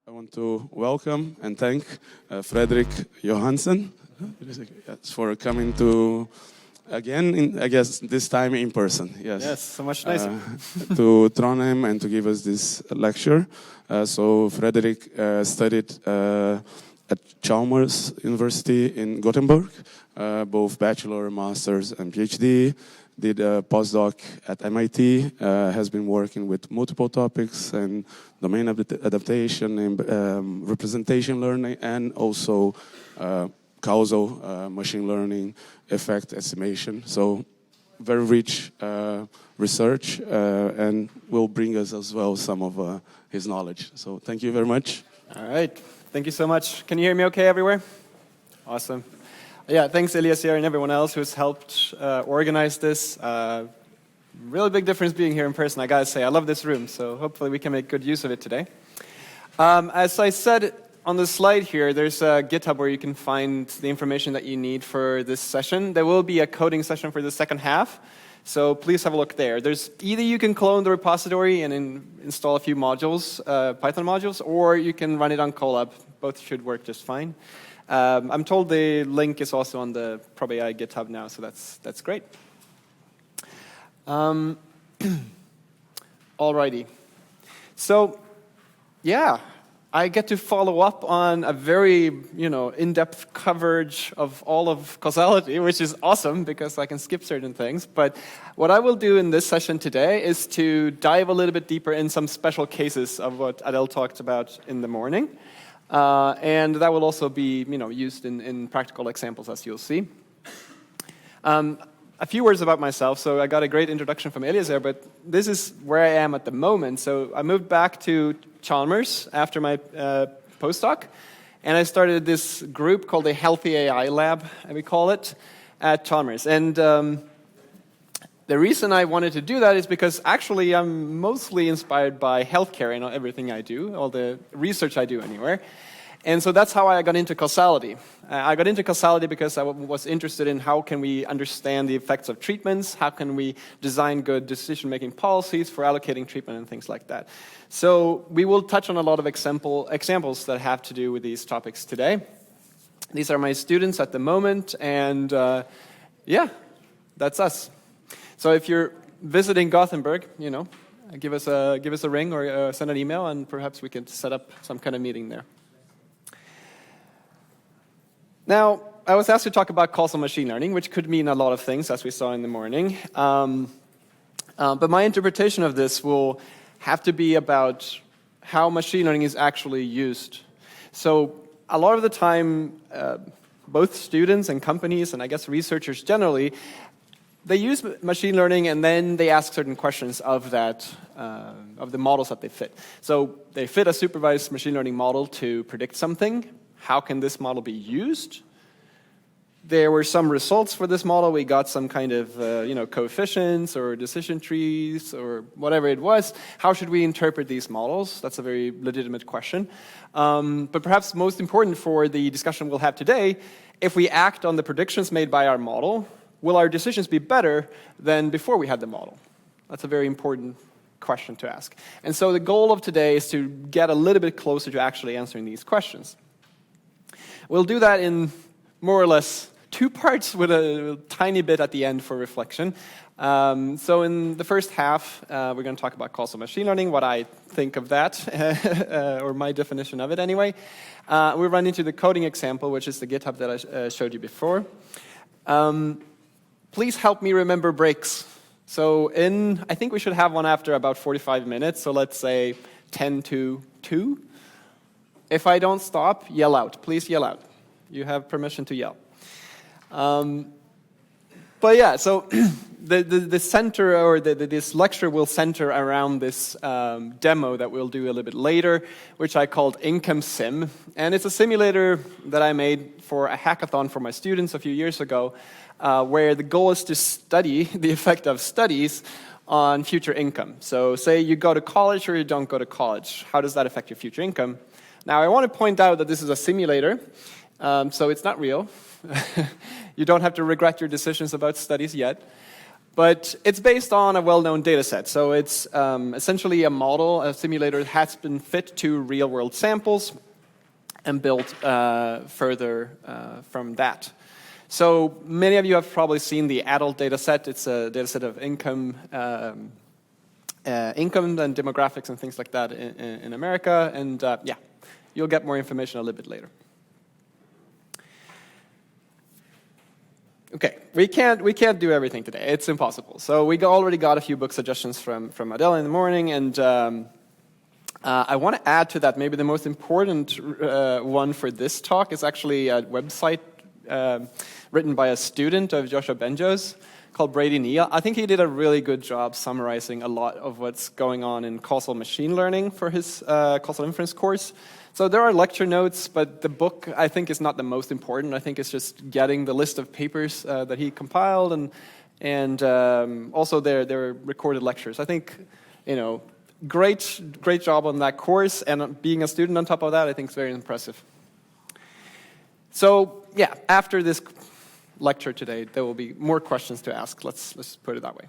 I want to welcome and thank Fredrik Johansson for coming to, again, I guess this time in person. Yes, so much nicer. To Trondheim and to give us this lecture. So Fredrik studied at Chalmers University in Gothenburg, both bachelor, master's, and PhD. Did a postdoc at MIT, has been working with multiple topics and domain adaptation and representation learning, and also causal machine learning effect estimation. So very rich research and will bring us as well some of his knowledge. So thank you very much. All right, thank you so much. Can you hear me okay everywhere? Awesome. Yeah, thanks Elias here and everyone else who's helped organize this. Really big difference being here in person, I gotta say. I love this room, so hopefully we can make good use of it today. As I said on the slide here, there's a GitHub where you can find the information that you need for this session. There will be a coding session for the second half, so please have a look there. There's either you can clone the repository and install a few modules, Python modules, or you can run it on Colab. Both should work just fine. I'm told the link is also on the ProbAI GitHub now, so that's great. Alrighty. So, yeah, I get to follow up on a very, in-depth coverage of all of causality, which is awesome because I can skip certain things. But what I will do in this session today is to dive a little bit deeper in some special cases of what Adele talked about in the morning. And that will also be, used in practical examples, as you'll see. A few words about myself. So I got a great introduction from Elias there, but this is where I am at the moment. So I moved back to Chalmers after my postdoc, and I started this group called the Healthy AI Lab, we call it, at Chalmers. And the reason I wanted to do that is because actually I'm mostly inspired by healthcare and everything I do, all the research I do anywhere. And so that's how I got into causality. I got into causality because I was interested in how can we understand the effects of treatments, how can we design good decision-making policies for allocating treatment and things like that. So we will touch on a lot of examples that have to do with these topics today. These are my students at the moment, and yeah, that's us. So if you're visiting Gothenburg, give us a ring or send an email, and perhaps we can set up some kind of meeting there. Now, I was asked to talk about causal machine learning, which could mean a lot of things, as we saw in the morning. But my interpretation of this will have to be about how machine learning is actually used. So a lot of the time, both students and companies, and I guess researchers generally, they use machine learning and then they ask certain questions of that, of the models that they fit. So they fit a supervised machine learning model to predict something. How can this model be used? There were some results for this model. We got some kind of coefficients or decision trees or whatever it was. How should we interpret these models? That's a very legitimate question. But perhaps most important for the discussion we'll have today, if we act on the predictions made by our model, will our decisions be better than before we had the model? That's a very important question to ask. And so the goal of today is to get a little bit closer to actually answering these questions. We'll do that in more or less 2 parts with a tiny bit at the end for reflection. So in the first half, we're going to talk about causal machine learning, what I think of that, or my definition of it anyway. We'll run into the coding example, which is the GitHub that I showed you before. Please help me remember breaks. So I think we should have one after about 45 minutes, so let's say 10 to 2. If I don't stop, yell out. Please yell out. You have permission to yell. But yeah, so the center, or this lecture will center around this demo that we'll do a little bit later, which I called Income Sim. And it's a simulator that I made for a hackathon for my students a few years ago, where the goal is to study the effect of studies on future income. So say you go to college or you don't go to college. How does that affect your future income? Now, I want to point out that this is a simulator, so it's not real. You don't have to regret your decisions about studies yet. But it's based on a well-known data set. So it's essentially a model, a simulator that has been fit to real-world samples and built further from that. So many of you have probably seen the adult data set. It's a data set of income and demographics and things like that in America. And yeah, you'll get more information a little bit later. Okay, we can't do everything today. It's impossible. So we already got a few book suggestions from Adele in the morning, and I want to add to that maybe the most important one for this talk is actually a website written by a student of Joshua Benjo's called Brady Neal. I think he did a really good job summarizing a lot of what's going on in causal machine learning for his causal inference course. So there are lecture notes, but the book I think is not the most important. I think it's just getting the list of papers that he compiled and also their recorded lectures. I think, great job on that course, and being a student on top of that I think is very impressive. So yeah, after this lecture today, there will be more questions to ask. Let's put it that way.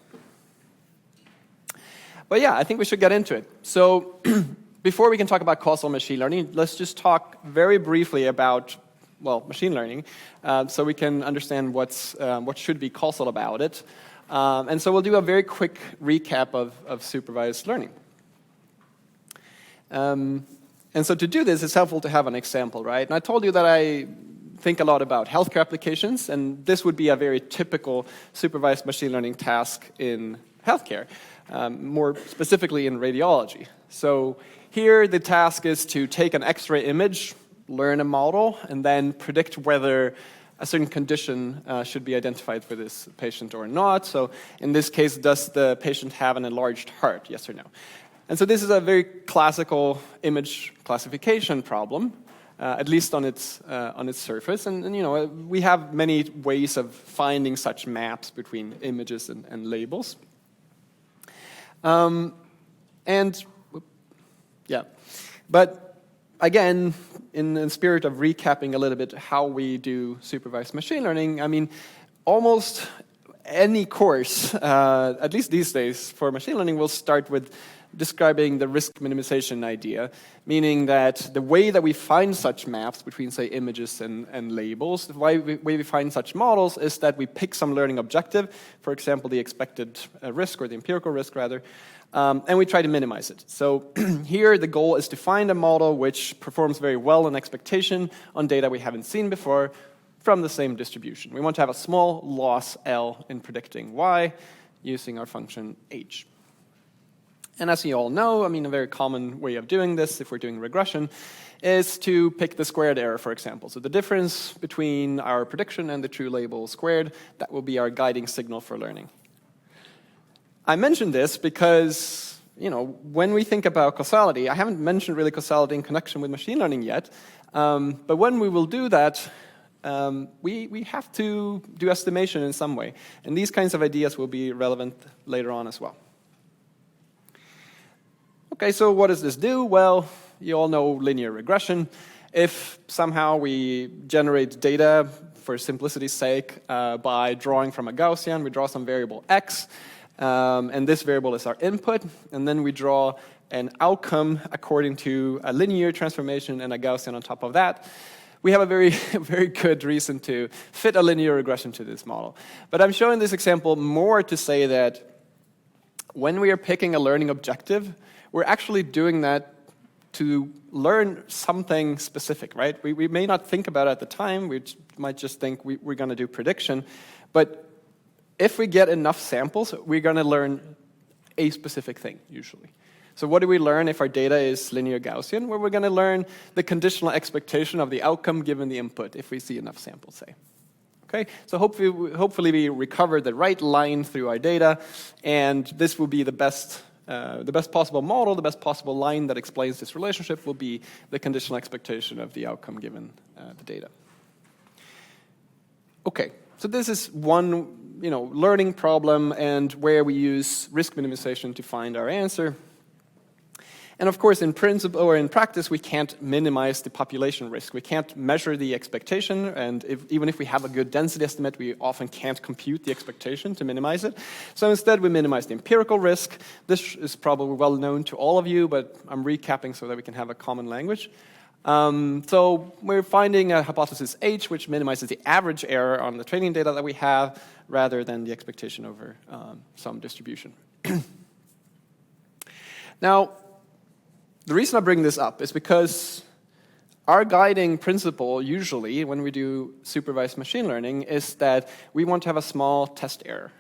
But yeah, I think we should get into it. So before we can talk about causal machine learning, let's just talk very briefly about, well, machine learning, so we can understand what should be causal about it. And so we'll do a very quick recap of supervised learning. And so to do this, it's helpful to have an example, right? And I told you that I think a lot about healthcare applications, and this would be a very typical supervised machine learning task in healthcare, more specifically in radiology. So here the task is to take an X-ray image, learn a model, and then predict whether a certain condition should be identified for this patient or not. So in this case, does the patient have an enlarged heart, yes or no? And so this is a very classical image classification problem, at least on its surface. And we have many ways of finding such maps between images and labels. Yeah, but again, in the spirit of recapping a little bit how we do supervised machine learning, I mean, almost any course, at least these days for machine learning, will start with describing the risk minimization idea, meaning that the way that we find such maps between, say, images and labels, the way we find such models is that we pick some learning objective, for example, the expected risk, or the empirical risk, rather, and we try to minimize it. So here the goal is to find a model which performs very well in expectation on data we haven't seen before from the same distribution. We want to have a small loss L in predicting Y using our function H. And as you all know, I mean, a very common way of doing this, if we're doing regression, is to pick the squared error, for example. So the difference between our prediction and the true label squared, that will be our guiding signal for learning. I mentioned this because, when we think about causality, I haven't mentioned really causality in connection with machine learning yet, but when we will do that, we have to do estimation in some way. And these kinds of ideas will be relevant later on as well. Okay, so what does this do? Well, you all know linear regression. If somehow we generate data, for simplicity's sake, by drawing from a Gaussian, we draw some variable x, and this variable is our input, and then we draw an outcome according to a linear transformation and a Gaussian on top of that, we have a very, very good reason to fit a linear regression to this model. But I'm showing this example more to say that when we are picking a learning objective, we're actually doing that to learn something specific, right? We may not think about it at the time. We might just think we're going to do prediction. But if we get enough samples, we're going to learn a specific thing, usually. So what do we learn if our data is linear Gaussian? Well, we're going to learn the conditional expectation of the outcome given the input, if we see enough samples, say. Okay, so hopefully we recover the right line through our data, and this will be the best possible model, the best possible line that explains this relationship will be the conditional expectation of the outcome given the data. Okay, so this is one learning problem and where we use risk minimization to find our answer. And of course, in principle or in practice, we can't minimize the population risk. We can't measure the expectation, and even if we have a good density estimate, we often can't compute the expectation to minimize it. So instead, we minimize the empirical risk. This is probably well known to all of you, but I'm recapping so that we can have a common language. So we're finding a hypothesis H, which minimizes the average error on the training data that we have, rather than the expectation over some distribution. Now, the reason I bring this up is because our guiding principle, usually, when we do supervised machine learning, is that we want to have a small test error,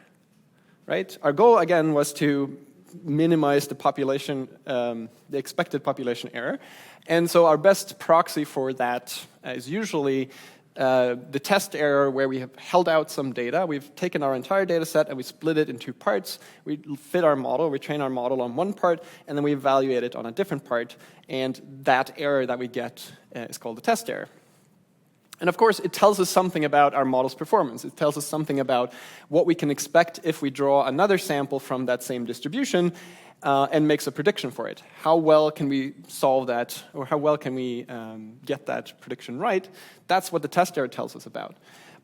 right? Our goal, again, was to minimize the population, the expected population error. And so our best proxy for that is usually the test error where we have held out some data. We've taken our entire data set and we split it in two parts. We fit our model, we train our model on one part, and then we evaluate it on a different part. And that error that we get is called the test error. And of course, it tells us something about our model's performance. It tells us something about what we can expect if we draw another sample from that same distribution and makes a prediction for it. How well can we solve that, or how well can we get that prediction right? That's what the test error tells us about.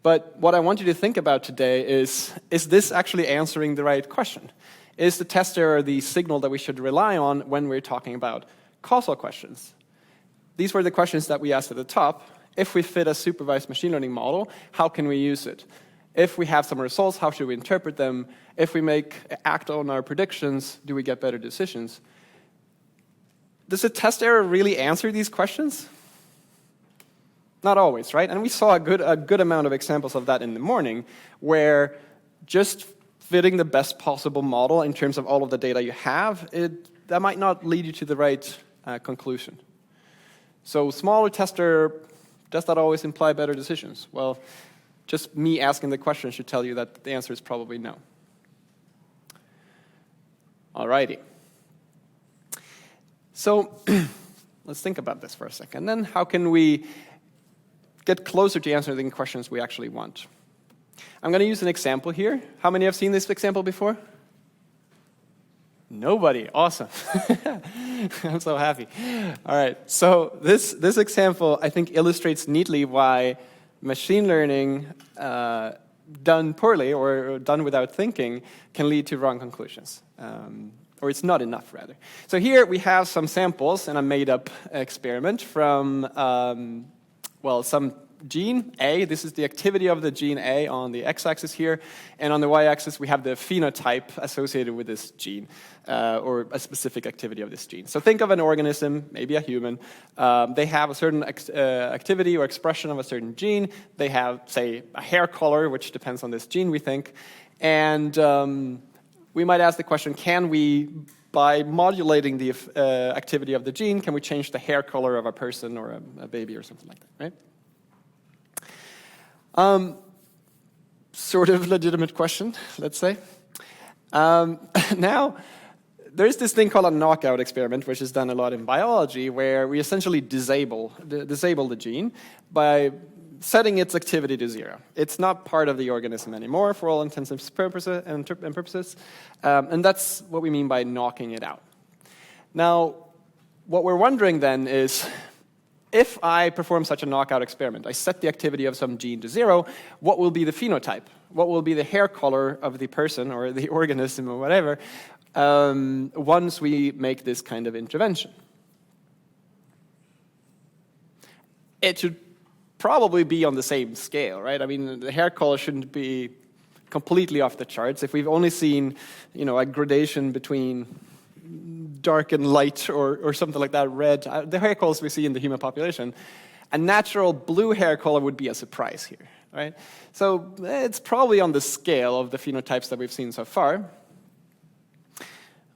But what I want you to think about today is this actually answering the right question? Is the test error the signal that we should rely on when we're talking about causal questions? These were the questions that we asked at the top. If we fit a supervised machine learning model, how can we use it? If we have some results, how should we interpret them? If we act on our predictions, do we get better decisions? Does a test error really answer these questions? Not always, right? And we saw a good amount of examples of that in the morning, where just fitting the best possible model in terms of all of the data you have, that might not lead you to the right conclusion. So smaller test error, does that always imply better decisions? Well, just me asking the question should tell you that the answer is probably no. Alrighty. So let's think about this for a second. Then how can we get closer to answering the questions we actually want? I'm going to use an example here. How many have seen this example before? Nobody. Awesome. I'm so happy. All right. So this example, I think, illustrates neatly why machine learning done poorly or done without thinking can lead to wrong conclusions. Or it's not enough, rather. So here we have some samples in a made-up experiment from, some gene A. This is the activity of the gene A on the x-axis here. And on the y-axis, we have the phenotype associated with this gene, or a specific activity of this gene. So think of an organism, maybe a human. They have a certain activity or expression of a certain gene. They have, say, a hair color, which depends on this gene, we think. And we might ask the question, can we, by modulating the activity of the gene, can we change the hair color of a person or a baby or something like that, right? Sort of legitimate question, let's say. Now, there's this thing called a knockout experiment, which is done a lot in biology, where we essentially disable the gene by setting its activity to 0. It's not part of the organism anymore for all intents and purposes, and that's what we mean by knocking it out. Now, what we're wondering then is, if I perform such a knockout experiment, I set the activity of some gene to 0, what will be the phenotype? What will be the hair color of the person or the organism or whatever once we make this kind of intervention? It should probably be on the same scale, right? I mean, the hair color shouldn't be completely off the charts. If we've only seen, a gradation between dark and light or something like that, red, the hair colors we see in the human population, a natural blue hair color would be a surprise here, right? So it's probably on the scale of the phenotypes that we've seen so far.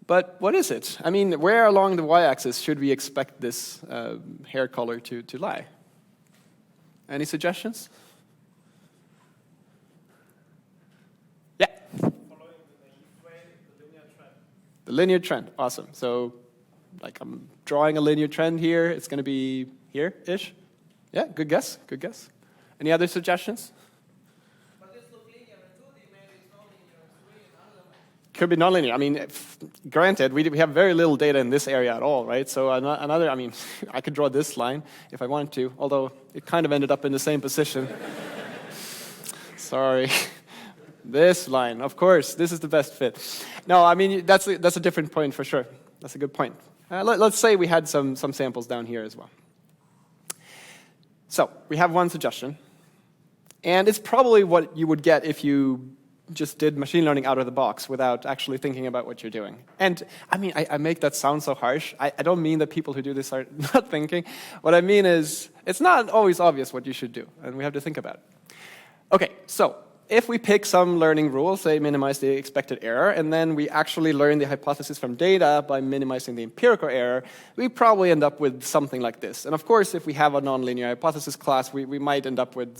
But what is it? I mean, where along the y-axis should we expect this hair color to lie? Any suggestions? Yeah. The linear trend, awesome. So, I'm drawing a linear trend here. It's going to be here-ish. Yeah, good guess, good guess. Any other suggestions? But this looks linear in 2D, maybe it's not linear in 3D, I don't know. could be nonlinear. I mean, granted, we have very little data in this area at all, right? So another, I mean, I could draw this line if I wanted to, although it kind of ended up in the same position. Sorry. This line, of course, this is the best fit. No, I mean, that's a different point for sure. That's a good point. Let's say we had some samples down here as well. So we have one suggestion. And it's probably what you would get if you just did machine learning out of the box without actually thinking about what you're doing. And I mean, I make that sound so harsh. I don't mean that people who do this are not thinking. What I mean is, it's not always obvious what you should do, and we have to think about it. Okay, so if we pick some learning rule, say minimize the expected error, and then we actually learn the hypothesis from data by minimizing the empirical error, we probably end up with something like this. And of course, if we have a nonlinear hypothesis class, we might end up with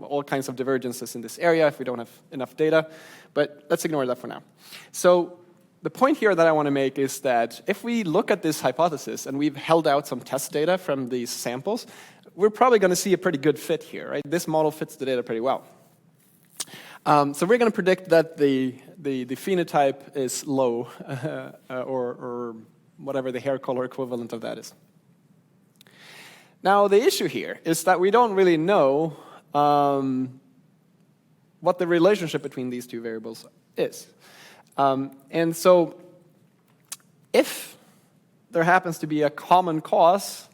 all kinds of divergences in this area if we don't have enough data. But let's ignore that for now. So the point here that I want to make is that if we look at this hypothesis and we've held out some test data from these samples, we're probably going to see a pretty good fit here, right? This model fits the data pretty well. So we're going to predict that the phenotype is low, or whatever the hair color equivalent of that is. Now, the issue here is that we don't really know what the relationship between these two variables is. And so if there happens to be a common cause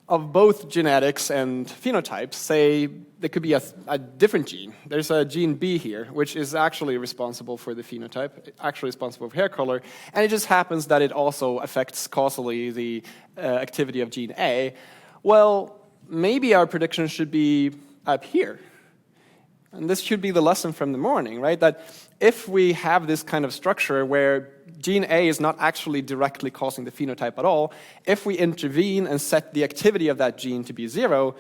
of both genetics and phenotypes, say there could be a different gene. There's a gene B here, which is actually responsible for the phenotype, actually responsible for hair color, and it just happens that it also affects causally the activity of gene A. Well, maybe our prediction should be up here. And this should be the lesson from the morning, right? That if we have this kind of structure where gene A is not actually directly causing the phenotype at all, if we intervene and set the activity of that gene to be 0,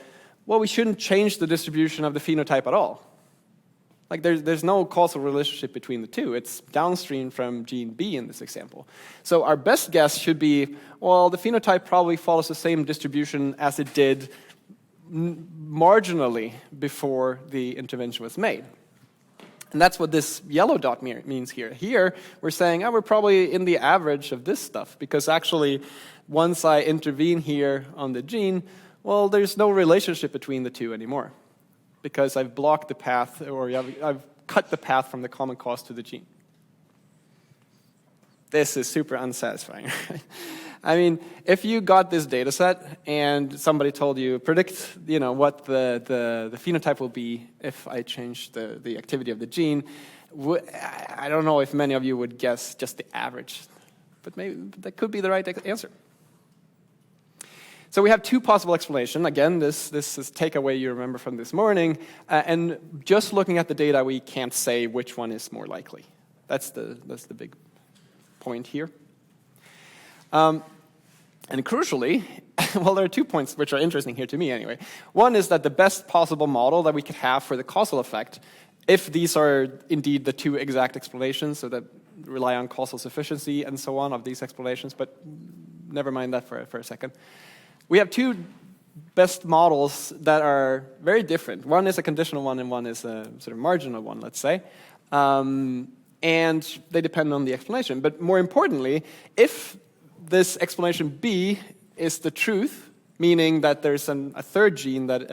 well, we shouldn't change the distribution of the phenotype at all. Like there's no causal relationship between the two. It's downstream from gene B in this example. So our best guess should be, well, the phenotype probably follows the same distribution as it did marginally before the intervention was made. And that's what this yellow dot means here. Here, we're saying, we're probably in the average of this stuff, because actually, once I intervene here on the gene, well, there's no relationship between the two anymore, because I've blocked the path, or I've cut the path from the common cause to the gene. This is super unsatisfying. I mean, if you got this data set and somebody told you, predict what the phenotype will be if I change the activity of the gene, I don't know if many of you would guess just the average, but maybe that could be the right answer. So we have two possible explanations. Again, this is takeaway you remember from this morning, and just looking at the data, we can't say which one is more likely. That's the big point here. And crucially, well, there are 2 points which are interesting here to me anyway. One is that the best possible model that we could have for the causal effect, if these are indeed the two exact explanations, so that rely on causal sufficiency and so on of these explanations, but never mind that for a second. We have two best models that are very different. One is a conditional one and one is a sort of marginal one, let's say. And they depend on the explanation. But more importantly, if this explanation B is the truth, meaning that there's a third gene that,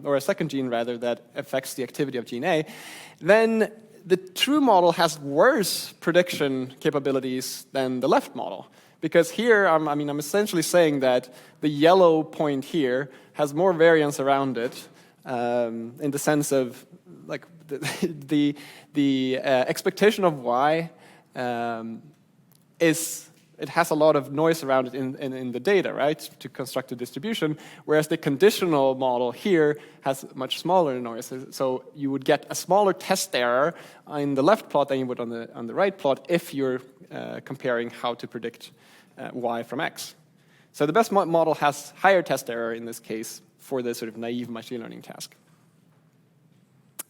or a second gene rather, that affects the activity of gene A, then the true model has worse prediction capabilities than the left model. Because here, I'm essentially saying that the yellow point here has more variance around it, in the sense of like the expectation of Y it has a lot of noise around it in the data, right, to construct a distribution, whereas the conditional model here has much smaller noise. So you would get a smaller test error in the left plot than you would on the right plot if you're comparing how to predict Y from X. So the best model has higher test error in this case for the sort of naive machine learning task.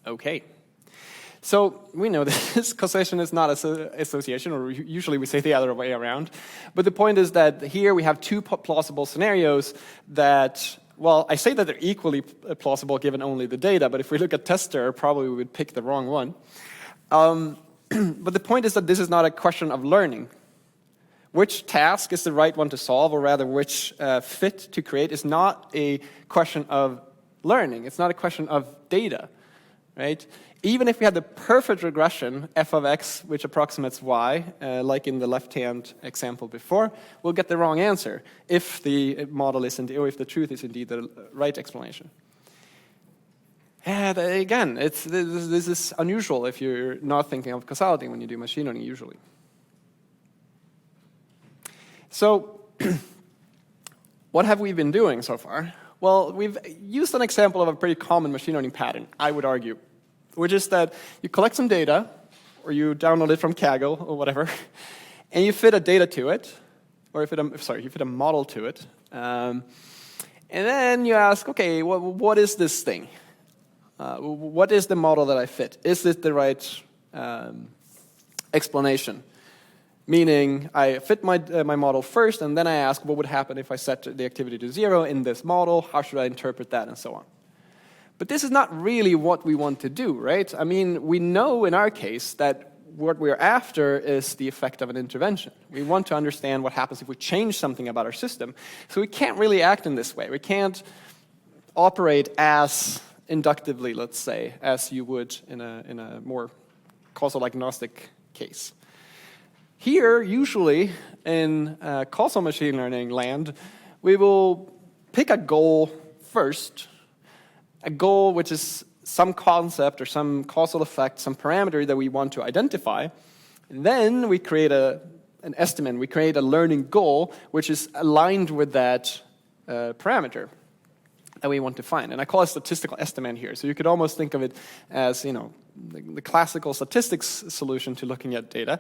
Okay. So we know that this causation is not association, or usually we say the other way around. But the point is that here we have two plausible scenarios that, well, I say that they're equally plausible given only the data, but if we look at test error, probably we would pick the wrong one. But the point is that this is not a question of learning. Which task is the right one to solve, or rather which fit to create, is not a question of learning. It's not a question of data, right? Even if we had the perfect regression, f of x, which approximates y, like in the left-hand example before, we'll get the wrong answer if the model is indeed, or if the truth is indeed the right explanation. And again, this is unusual if you're not thinking of causality when you do machine learning usually. So, what have we been doing so far? Well, we've used an example of a pretty common machine learning pattern, I would argue, which is that you collect some data, or you download it from Kaggle or whatever, and you fit a data to it, or you fit a model to it, and then you ask, okay, what is this thing? What is the model that I fit? Is this the right explanation? Meaning, I fit my model first, and then I ask, what would happen if I set the activity to 0 in this model? How should I interpret that, and so on? But this is not really what we want to do, right? I mean, we know in our case that what we're after is the effect of an intervention. We want to understand what happens if we change something about our system. So we can't really act in this way. We can't operate as inductively, let's say, as you would in a more causal agnostic case. Here, usually, in causal machine learning land, we will pick a goal first, a goal which is some concept or some causal effect, some parameter that we want to identify. And then we create an estimate, we create a learning goal which is aligned with that parameter that we want to find. And I call it statistical estimate here. So you could almost think of it as, the classical statistics solution to looking at data.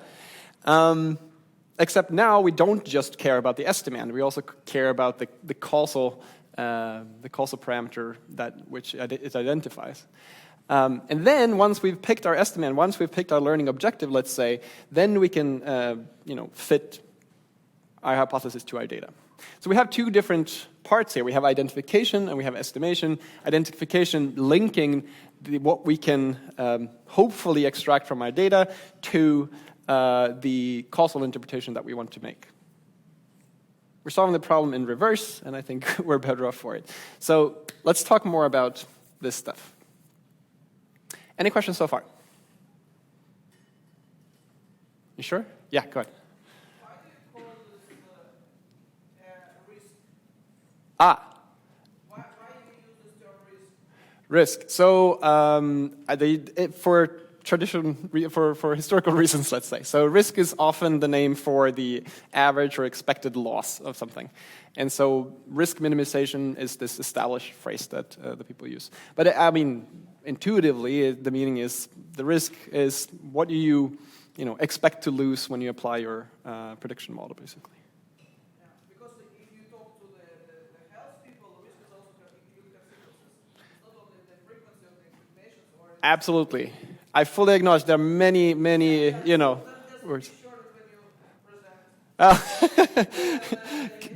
Except now we don't just care about the estimand, we also care about the causal parameter which it identifies. And then once we've picked our estimand, once we've picked our learning objective, let's say, then we can fit our hypothesis to our data. So we have two different parts here. We have identification and we have estimation. Identification linking what we can hopefully extract from our data to the causal interpretation that we want to make. We're solving the problem in reverse, and I think we're better off for it. So let's talk more about this stuff. Any questions so far? You sure? Yeah, go ahead. Why do you call this risk? Why do you use this term risk? So for historical reasons, let's say. So risk is often the name for the average or expected loss of something. And so risk minimization is this established phrase that the people use. But I mean, intuitively, the meaning is the risk is what you expect to lose when you apply your prediction model, basically. Yeah, because if you talk to the health people, the risk is also you can see it's not only the frequency of the infections or Absolutely. I fully acknowledge there are many, words.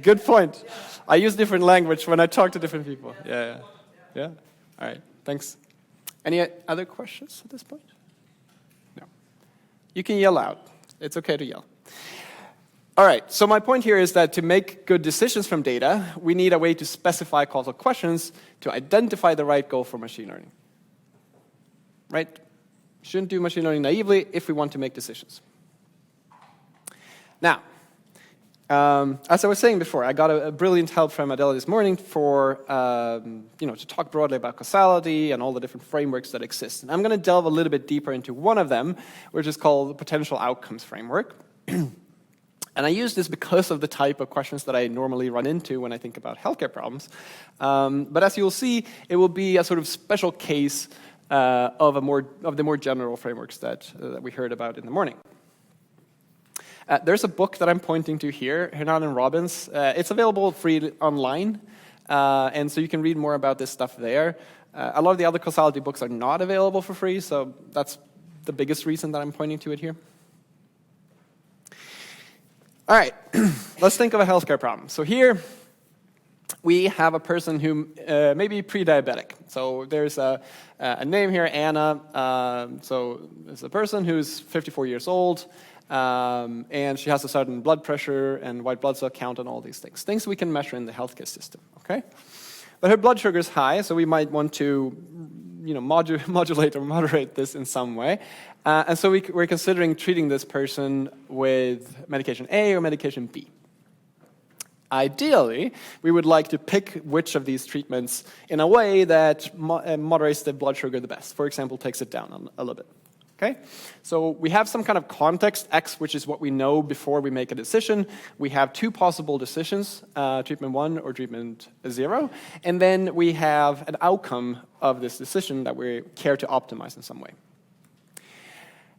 Good point. I use different language when I talk to different people. Yeah. All right, thanks. Any other questions at this point? No. You can yell out. It's okay to yell. All right, so my point here is that to make good decisions from data, we need a way to specify causal questions to identify the right goal for machine learning. Right? Shouldn't do machine learning naively if we want to make decisions. Now, as I was saying before, I got a brilliant help from Adela this morning for to talk broadly about causality and all the different frameworks that exist. And I'm going to delve a little bit deeper into one of them, which is called the potential outcomes framework. And I use this because of the type of questions that I normally run into when I think about healthcare problems. But as you'll see, it will be a sort of special case of the more general frameworks that we heard about in the morning. There's a book that I'm pointing to here, Hernan and Robbins. It's available free online, and so you can read more about this stuff there. A lot of the other causality books are not available for free, so that's the biggest reason that I'm pointing to it here. All right, let's think of a healthcare problem. So here, we have a person who may be pre-diabetic. So there's a name here, Anna. So there's a person who's 54 years old, and she has a certain blood pressure and white blood cell count and all these things. Things we can measure in the healthcare system, okay? But her blood sugar is high, so we might want to modulate or moderate this in some way. And so we're considering treating this person with medication A or medication B. Ideally, we would like to pick which of these treatments in a way that moderates the blood sugar the best. For example, takes it down a little bit. Okay? So we have some kind of context, X, which is what we know before we make a decision. We have two possible decisions, treatment 1 or treatment 0. And then we have an outcome of this decision that we care to optimize in some way.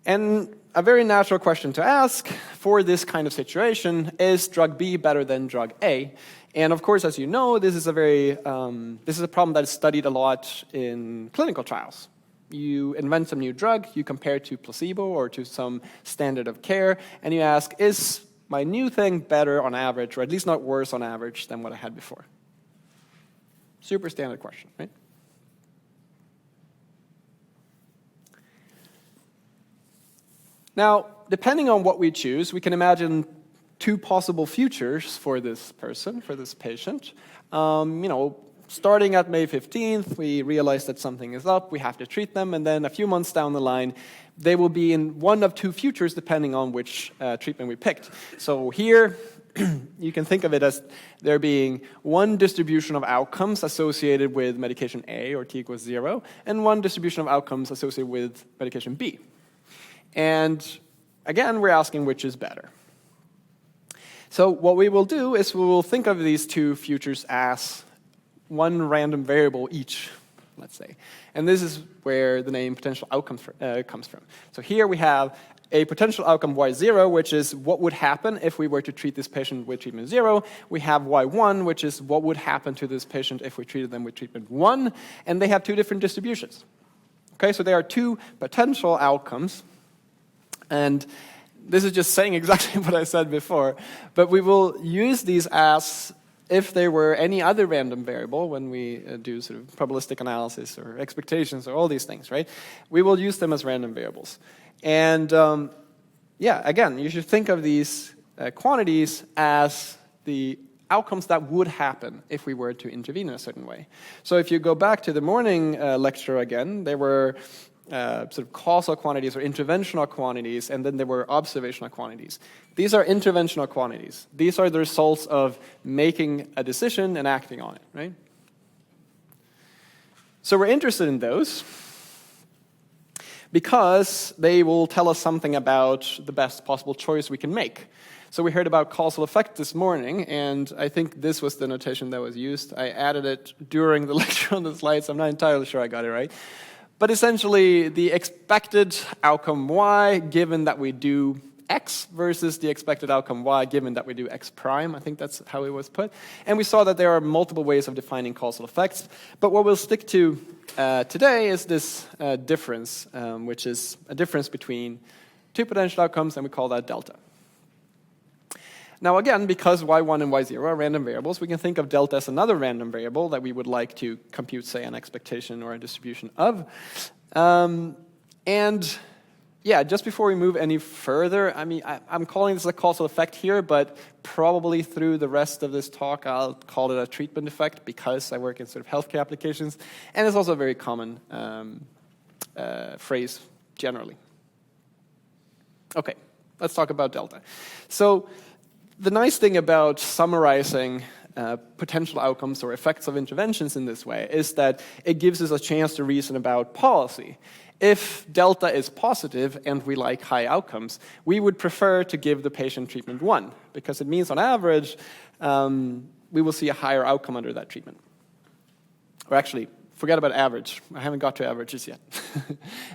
And a very natural question to ask for this kind of situation is drug B better than drug A? And of course, as you know, this is a problem that is studied a lot in clinical trials. You invent some new drug, you compare it to placebo or to some standard of care, and you ask, is my new thing better on average, or at least not worse on average than what I had before? Super standard question, right? Now, depending on what we choose, we can imagine two possible futures for this person, for this patient. Starting at May 15th, we realize that something is up, we have to treat them, and then a few months down the line, they will be in one of two futures depending on which treatment we picked. So here, you can think of it as there being one distribution of outcomes associated with medication A, or t equals 0, and one distribution of outcomes associated with medication B. And again, we're asking which is better. So what we will do is we will think of these two futures as one random variable each, let's say. And this is where the name potential outcome comes from. So here we have a potential outcome y0, which is what would happen if we were to treat this patient with treatment 0. We have y1, which is what would happen to this patient if we treated them with treatment 1. And they have two different distributions. Okay, so there are two potential outcomes. And this is just saying exactly what I said before. But we will use these as if there were any other random variable when we do sort of probabilistic analysis or expectations or all these things, right? We will use them as random variables. And again, you should think of these quantities as the outcomes that would happen if we were to intervene in a certain way. So if you go back to the morning lecture again, there were sort of causal quantities or interventional quantities, and then there were observational quantities. These are interventional quantities. These are the results of making a decision and acting on it, right? So we're interested in those because they will tell us something about the best possible choice we can make. So we heard about causal effect this morning, and I think this was the notation that was used. I added it during the lecture on the slides. I'm not entirely sure I got it right. But essentially, the expected outcome y given that we do x versus the expected outcome y given that we do x prime. I think that's how it was put. And we saw that there are multiple ways of defining causal effects. But what we'll stick to today is this difference, which is a difference between two potential outcomes, and we call that delta. Now again, because y1 and y0 are random variables, we can think of delta as another random variable that we would like to compute, say, an expectation or a distribution of. Just before we move any further, I'm calling this a causal effect here, but probably through the rest of this talk, I'll call it a treatment effect because I work in sort of healthcare applications, and it's also a very common phrase generally. Okay, let's talk about delta. So the nice thing about summarizing potential outcomes or effects of interventions in this way is that it gives us a chance to reason about policy. If delta is positive and we like high outcomes, we would prefer to give the patient treatment 1 because it means on average we will see a higher outcome under that treatment. Or actually, forget about average. I haven't got to averages yet.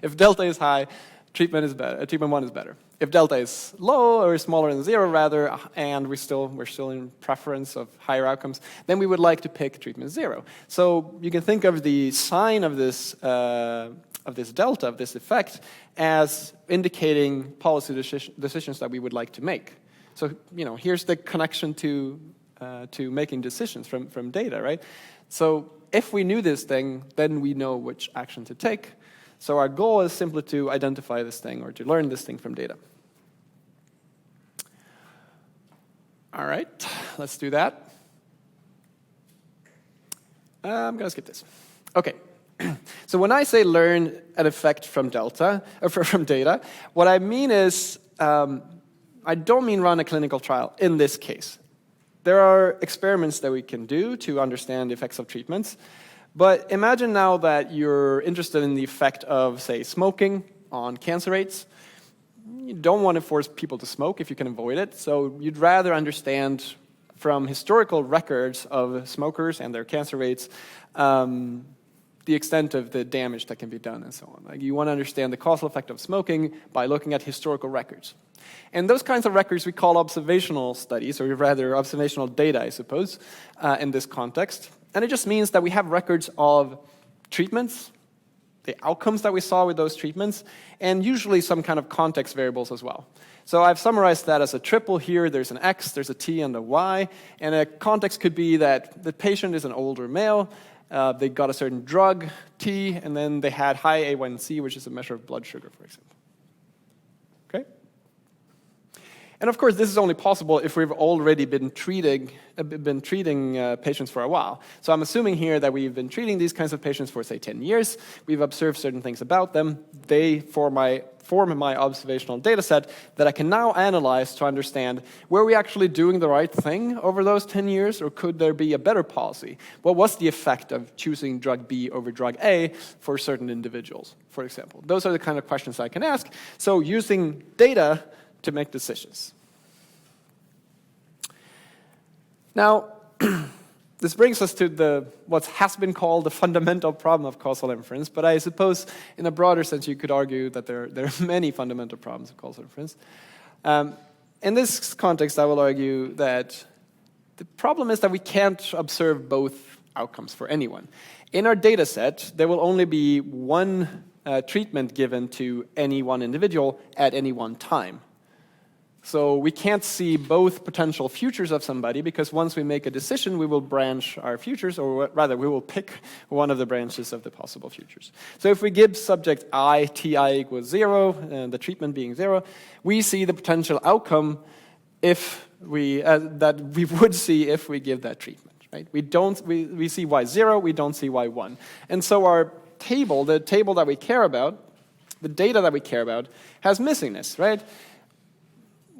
If delta is high, treatment is better. Treatment 1 is better. If delta is low or smaller than 0 rather, and we're still in preference of higher outcomes, then we would like to pick treatment 0. So you can think of the sign of this delta, of this effect, as indicating policy decisions that we would like to make. So here's the connection to to making decisions from data, right? So if we knew this thing, then we know which action to take. So our goal is simply to identify this thing or to learn this thing from data. All right, let's do that. I'm going to skip this. Okay. So when I say learn an effect from data, what I mean is I don't mean run a clinical trial in this case. There are experiments that we can do to understand the effects of treatments. But imagine now that you're interested in the effect of, say, smoking on cancer rates. You don't want to force people to smoke if you can avoid it. So you'd rather understand from historical records of smokers and their cancer rates the extent of the damage that can be done and so on. Like you want to understand the causal effect of smoking by looking at historical records. And those kinds of records we call observational studies, or rather observational data, I suppose, in this context. And it just means that we have records of treatments, the outcomes that we saw with those treatments, and usually some kind of context variables as well. So I've summarized that as a triple here. There's an X, there's a T, and a Y. And a context could be that the patient is an older male, they got a certain drug, T, and then they had high A1C, which is a measure of blood sugar, for example. Okay? And of course, this is only possible if we've already been treating patients for a while. So I'm assuming here that we've been treating these kinds of patients for, say, 10 years. We've observed certain things about them. They form my observational data set that I can now analyze to understand, were we actually doing the right thing over those 10 years, or could there be a better policy? What was the effect of choosing drug B over drug A for certain individuals, for example? Those are the kind of questions I can ask. So using data to make decisions. Now, this brings us to what has been called the fundamental problem of causal inference, but I suppose in a broader sense you could argue that there are many fundamental problems of causal inference. In this context, I will argue that the problem is that we can't observe both outcomes for anyone. In our data set, there will only be one treatment given to any one individual at any one time. So we can't see both potential futures of somebody, because once we make a decision, we will branch our futures, or rather, we will pick one of the branches of the possible futures. So if we give subject I, ti equals 0, and the treatment being 0, we see the potential outcome if that we would see if we give that treatment. Right? We see y0, we don't see y1. And so our table, the table that we care about, the data that we care about, has missingness, right?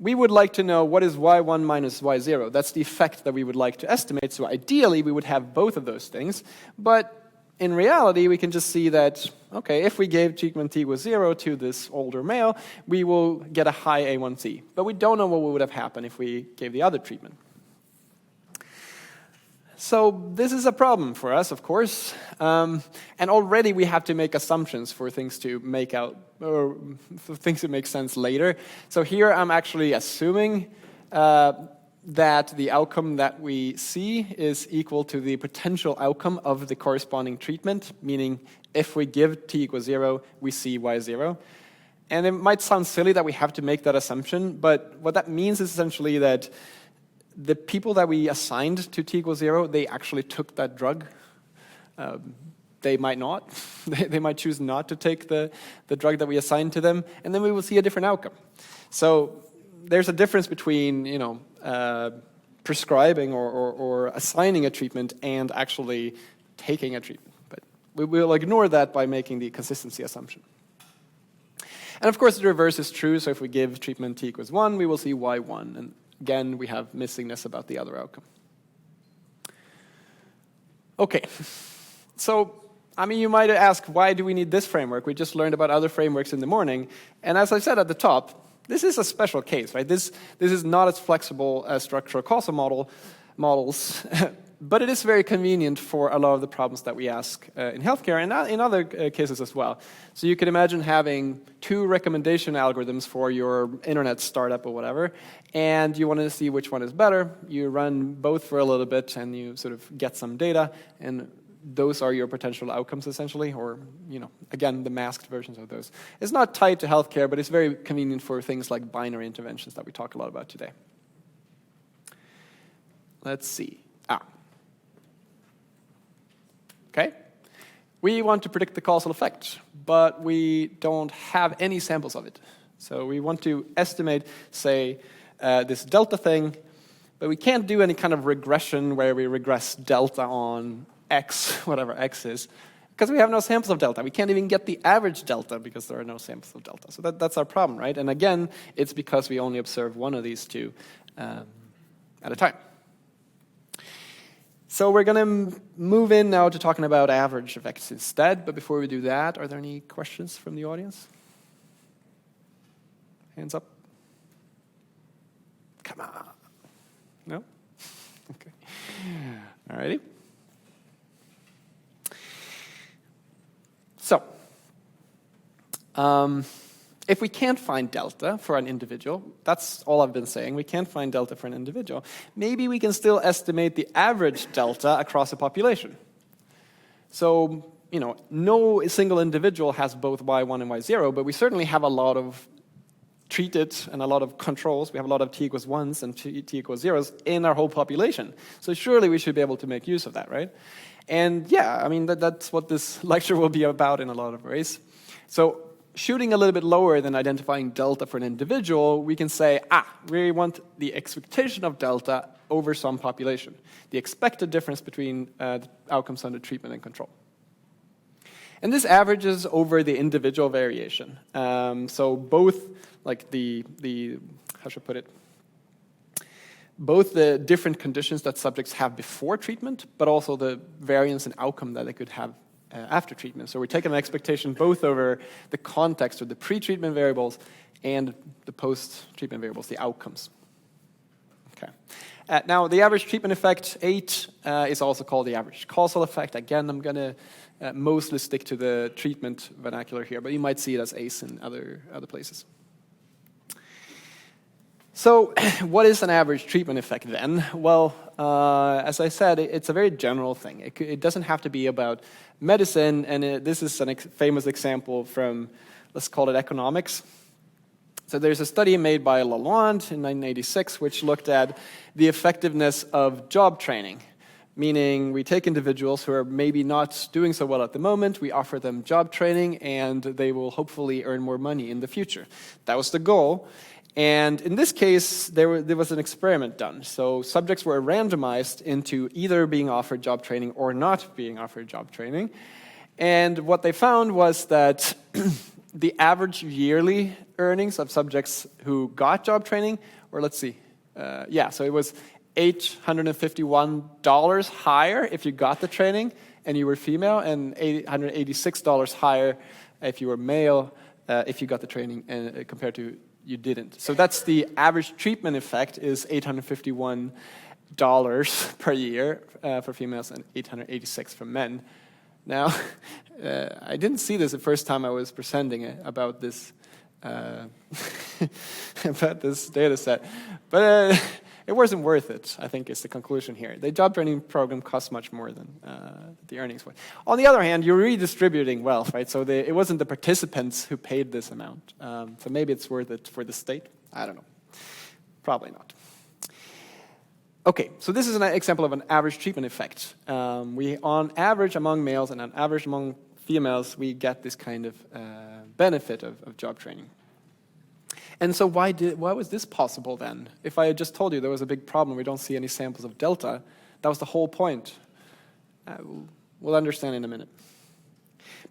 We would like to know what is y1 minus y0. That's the effect that we would like to estimate. So ideally, we would have both of those things. But in reality, we can just see that, okay, if we gave treatment T was 0 to this older male, we will get a high A1C. But we don't know what would have happened if we gave the other treatment. So this is a problem for us, of course. And already we have to make assumptions for things to make out, or for things to make sense later. So here I'm actually assuming that the outcome that we see is equal to the potential outcome of the corresponding treatment, meaning if we give T equals 0, we see Y0. And it might sound silly that we have to make that assumption, but what that means is essentially that the people that we assigned to T equals 0, they actually took that drug. They might not. They might choose not to take the drug that we assigned to them, and then we will see a different outcome. So there's a difference between, prescribing or assigning a treatment and actually taking a treatment. But we will ignore that by making the consistency assumption. And of course, the reverse is true. So if we give treatment T equals 1, we will see Y1. And again, we have missingness about the other outcome. Okay. So, you might ask, why do we need this framework? We just learned about other frameworks in the morning. And as I said at the top, this is a special case, right? This is not as flexible as structural causal models, but it is very convenient for a lot of the problems that we ask in healthcare and in other cases as well. So you can imagine having 2 recommendation algorithms for your internet startup or whatever, and you want to see which one is better. You run both for a little bit, and you sort of get some data, and those are your potential outcomes, essentially, or, again, the masked versions of those. It's not tied to healthcare, but it's very convenient for things like binary interventions that we talk a lot about today. let's see. Okay. We want to predict the causal effect, but we don't have any samples of it. So we want to estimate, say, this delta thing, but we can't do any kind of regression where we regress delta on x, whatever x is, because we have no samples of delta. We can't even get the average delta because there are no samples of delta. So that's our problem, right? And again, it's because we only observe one of these two at a time. So we're going to move in now to talking about average effects instead. But before we do that, are there any questions from the audience? Hands up. Come on. No? Okay. All righty. So, if we can't find delta for an individual, that's all I've been saying, we can't find delta for an individual, maybe we can still estimate the average delta across a population. So, no single individual has both y1 and y0, but we certainly have a lot of treated and a lot of controls. We have a lot of t equals 1s and t equals 0s in our whole population. So surely we should be able to make use of that, right? And yeah, I mean, that's what this lecture will be about in a lot of ways. So shooting a little bit lower than identifying delta for an individual, we can say, we want the expectation of delta over some population, the expected difference between the outcomes under treatment and control. And this averages over the individual variation. So both, like how should I put it? Both the different conditions that subjects have before treatment, but also the variance in outcome that they could have after treatment. So we're taking an expectation both over the context or the pre-treatment variables and the post-treatment variables, the outcomes. Okay. Now, the average treatment effect, 8, is also called the average causal effect. Again, I'm going to mostly stick to the treatment vernacular here, but you might see it as ACE in other places. So what is an average treatment effect then? Well, as I said, it's a very general thing. It doesn't have to be about medicine, and this is a famous example from, let's call it economics. So there's a study made by Lalonde in 1986 which looked at the effectiveness of job training, meaning we take individuals who are maybe not doing so well at the moment, we offer them job training, and they will hopefully earn more money in the future. That was the goal. And in this case, there was an experiment done. So subjects were randomized into either being offered job training or not being offered job training. And what they found was that the average yearly earnings of subjects who got job training, or let's see, so it was $851 higher if you got the training and you were female, and $886 higher if you were male if you got the training compared to you didn't. So that's the average treatment effect is $851 per year for females and $886 for men. Now, I didn't see this the first time I was presenting about this about this data set, but it wasn't worth it, I think is the conclusion here. The job training program costs much more than the earnings would. On the other hand, you're redistributing wealth, right? So it wasn't the participants who paid this amount. So maybe it's worth it for the state. I don't know. Probably not. Okay, so this is an example of an average treatment effect. We, on average among males and on average among females, we get this kind of benefit of job training. And so why was this possible then? If I had just told you there was a big problem, we don't see any samples of delta, that was the whole point. We'll understand in a minute.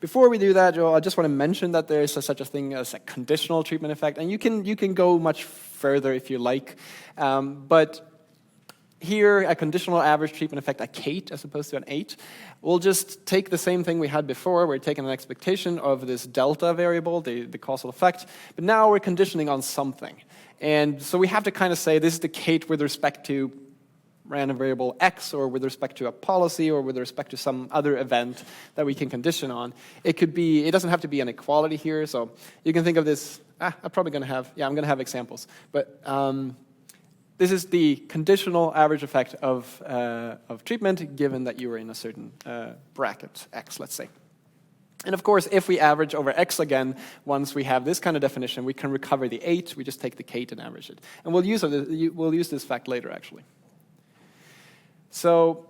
Before we do that, Joel, I just want to mention that there is such a thing as a conditional treatment effect, and you can go much further if you like, but here, a conditional average treatment effect, a Kate as opposed to an 8, we'll just take the same thing we had before. We're taking an expectation of this delta variable, the causal effect, but now we're conditioning on something. And so we have to kind of say this is the Kate with respect to random variable X, or with respect to a policy, or with respect to some other event that we can condition on. It doesn't have to be an equality here, so you can think of this, I'm going to have examples, but this is the conditional average effect of treatment, given that you are in a certain bracket, X, let's say. And of course, if we average over X again, once we have this kind of definition, we can recover the 8. We just take the Kate and average it. And we'll use this fact later, actually. So,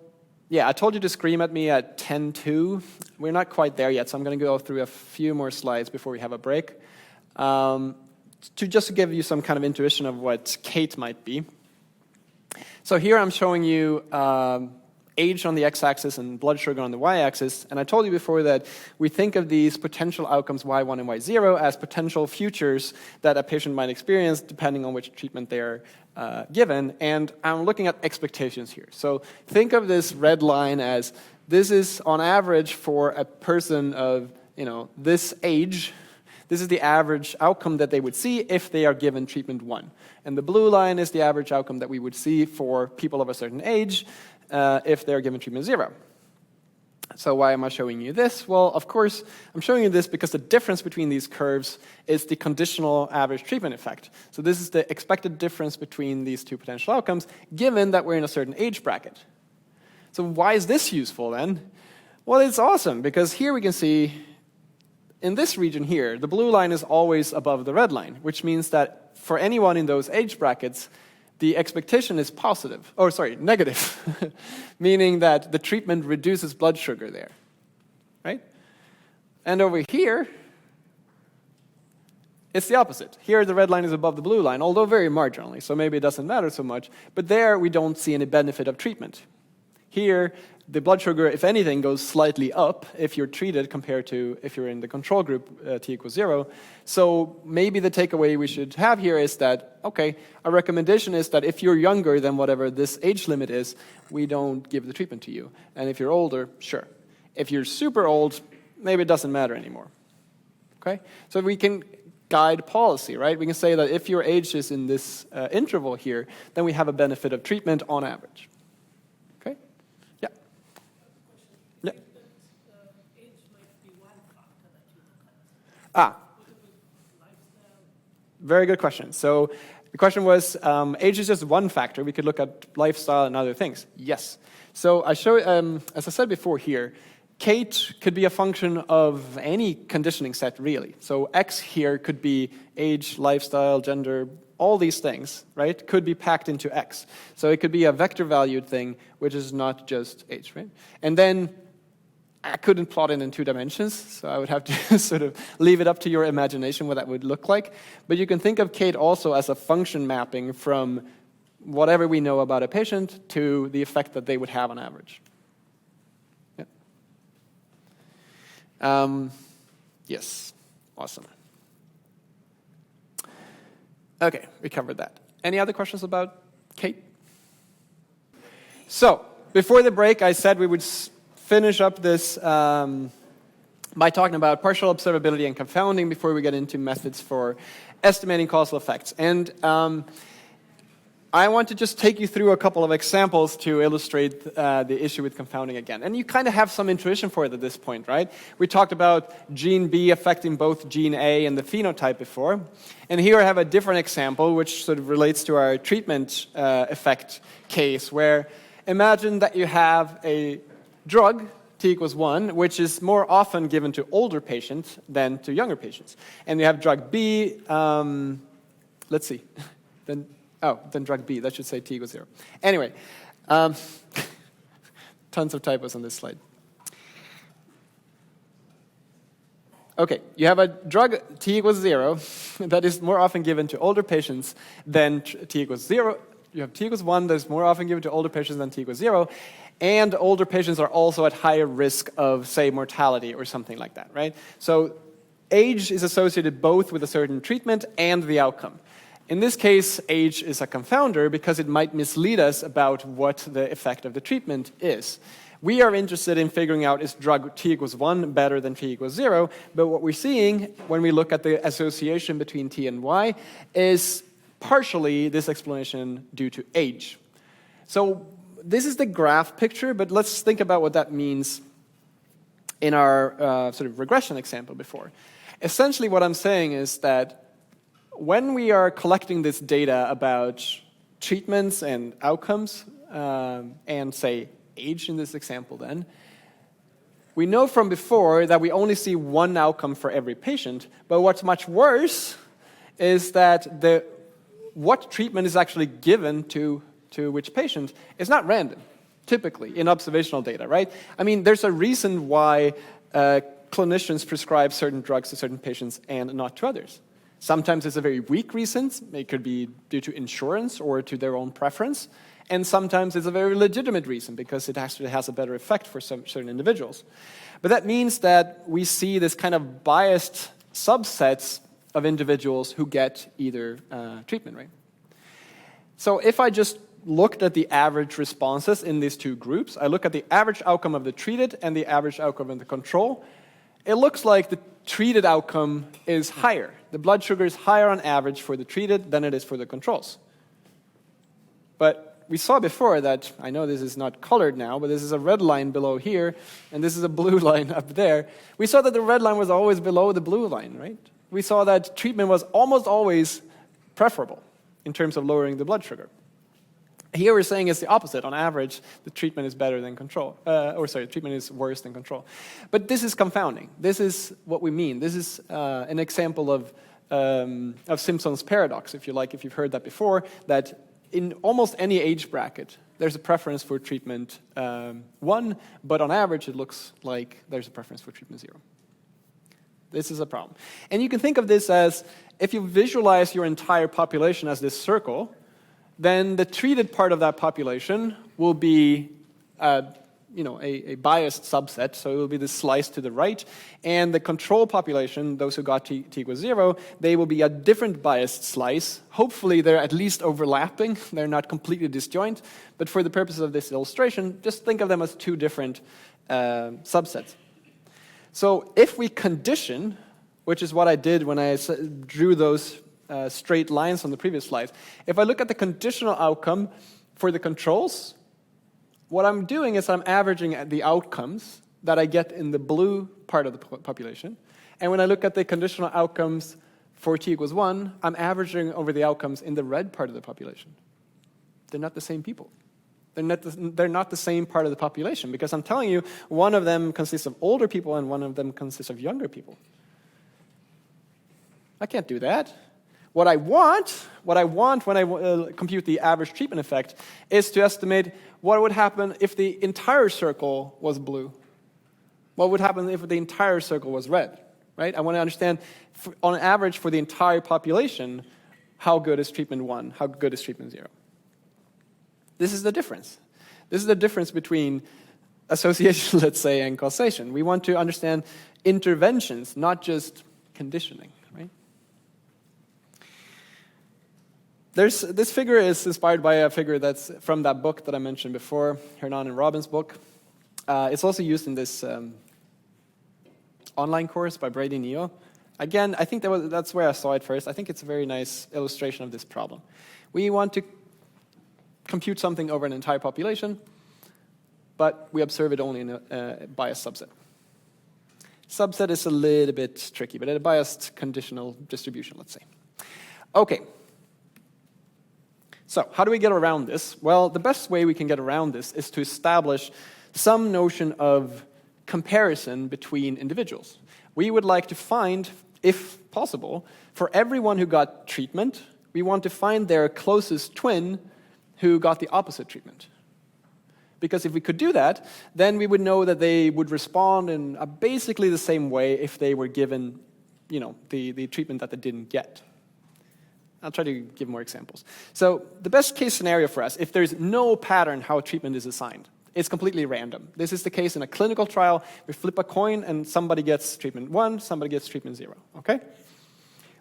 yeah, I told you to scream at me at 10:02. We're not quite there yet, so I'm going to go through a few more slides before we have a break. To just give you some kind of intuition of what Kate might be. So here I'm showing you age on the x-axis and blood sugar on the y-axis. And I told you before that we think of these potential outcomes y1 and y0 as potential futures that a patient might experience depending on which treatment they're given. And I'm looking at expectations here. So think of this red line as this is on average for a person of this age. This is the average outcome that they would see if they are given treatment 1. And the blue line is the average outcome that we would see for people of a certain age if they're given treatment 0. So why am I showing you this? Well, of course, I'm showing you this because the difference between these curves is the conditional average treatment effect. So this is the expected difference between these two potential outcomes, given that we're in a certain age bracket. So why is this useful then? Well, it's awesome, because here we can see in this region here, the blue line is always above the red line, which means that for anyone in those age brackets, the expectation is negative, meaning that the treatment reduces blood sugar there, right? And over here, it's the opposite. Here, the red line is above the blue line, although very marginally, so maybe it doesn't matter so much. But there, we don't see any benefit of treatment. Here, the blood sugar, if anything, goes slightly up if you're treated compared to if you're in the control group, t equals 0. So maybe the takeaway we should have here is that, okay, our recommendation is that if you're younger than whatever this age limit is, we don't give the treatment to you. And if you're older, sure. If you're super old, maybe it doesn't matter anymore. Okay? So we can guide policy, right? We can say that if your age is in this interval here, then we have a benefit of treatment on average. Very good question. So the question was, age is just one factor. We could look at lifestyle and other things. Yes. So I show, as I said before here, Kate could be a function of any conditioning set, really. So X here could be age, lifestyle, gender, all these things, right, could be packed into X. So it could be a vector-valued thing, which is not just age, right? And then I couldn't plot it in 2 dimensions, so I would have to sort of leave it up to your imagination what that would look like. But you can think of Kate also as a function mapping from whatever we know about a patient to the effect that they would have on average. Yeah. Yes, awesome. Okay, we covered that. Any other questions about Kate? So, before the break, I said we would finish up this by talking about partial observability and confounding before we get into methods for estimating causal effects. And I want to just take you through a couple of examples to illustrate the issue with confounding again. And you kind of have some intuition for it at this point, right? We talked about gene B affecting both gene A and the phenotype before. And here I have a different example which sort of relates to our treatment effect case, where imagine that you have a drug, t equals 1, which is more often given to older patients than to younger patients. And you have drug B, let's see, then drug B, that should say t equals 0. Anyway, tons of typos on this slide. Okay, you have a drug t equals 0 that is more often given to older patients than t equals 0. You have t equals 1 that is more often given to older patients than t equals 0. And older patients are also at higher risk of, say, mortality or something like that, right? So age is associated both with a certain treatment and the outcome. In this case, age is a confounder because it might mislead us about what the effect of the treatment is. We are interested in figuring out is drug t equals 1 better than t equals 0, but what we're seeing when we look at the association between t and y is partially this explanation due to age. So this is the graph picture, but let's think about what that means in our sort of regression example before. Essentially what I'm saying is that when we are collecting this data about treatments and outcomes, and say age in this example then, we know from before that we only see one outcome for every patient, but what's much worse is that what treatment is actually given to which patient is not random. typically, in observational data, right? I mean, there's a reason why clinicians prescribe certain drugs to certain patients and not to others. Sometimes it's a very weak reason. It could be due to insurance or to their own preference. And sometimes it's a very legitimate reason because it actually has a better effect for some certain individuals. But that means that we see this kind of biased subsets of individuals who get either treatment, right? So if I just looked at the average responses in these two groups, I look at the average outcome of the treated and the average outcome of the control, it looks like the treated outcome is higher. The blood sugar is higher on average for the treated than it is for the controls. But we saw before that, I know this is not colored now, but this is a red line below here, and this is a blue line up there. We saw that the red line was always below the blue line, right? We saw that treatment was almost always preferable in terms of lowering the blood sugar. Here we're saying it's the opposite. On average, the treatment is better than control. Treatment is worse than control. But this is confounding. This is what we mean. This is an example of Simpson's paradox, if you like, if you've heard that before, that in almost any age bracket, there's a preference for treatment 1, but on average, it looks like there's a preference for treatment 0. This is a problem. And you can think of this as, if you visualize your entire population as this circle, then the treated part of that population will be a biased subset, so it will be the slice to the right, and the control population, those who got t equals 0, they will be a different biased slice. Hopefully they're at least overlapping, they're not completely disjoint, but for the purposes of this illustration, just think of them as two different subsets. So if we condition, which is what I did when I drew those straight lines on the previous slide. If I look at the conditional outcome for the controls, what I'm doing is I'm averaging at the outcomes that I get in the blue part of the population. And when I look at the conditional outcomes for t equals 1, I'm averaging over the outcomes in the red part of the population. They're not the same people. They're not the same part of the population because I'm telling you, one of them consists of older people and one of them consists of younger people. I can't do that. What I want when I compute the average treatment effect is to estimate what would happen if the entire circle was blue. What would happen if the entire circle was red, right? I want to understand, on average for the entire population, how good is treatment 1, how good is treatment 0. This is the difference. This is the difference between association, let's say, and causation. We want to understand interventions, not just conditioning, right? This figure is inspired by a figure that's from that book that I mentioned before, Hernan and Robin's book. It's also used in this online course by Brady Neo. Again, I think that's where I saw it first. I think it's a very nice illustration of this problem. We want to compute something over an entire population, but we observe it only in a biased subset. Subset is a little bit tricky, but a biased conditional distribution, let's say. Okay. So how do we get around this? Well, the best way we can get around this is to establish some notion of comparison between individuals. We would like to find, if possible, for everyone who got treatment, we want to find their closest twin who got the opposite treatment. Because if we could do that, then we would know that they would respond in basically the same way if they were given, the treatment that they didn't get. I'll try to give more examples. So the best case scenario for us, if there's no pattern how treatment is assigned, it's completely random. This is the case in a clinical trial. We flip a coin and somebody gets treatment 1, somebody gets treatment 0, okay?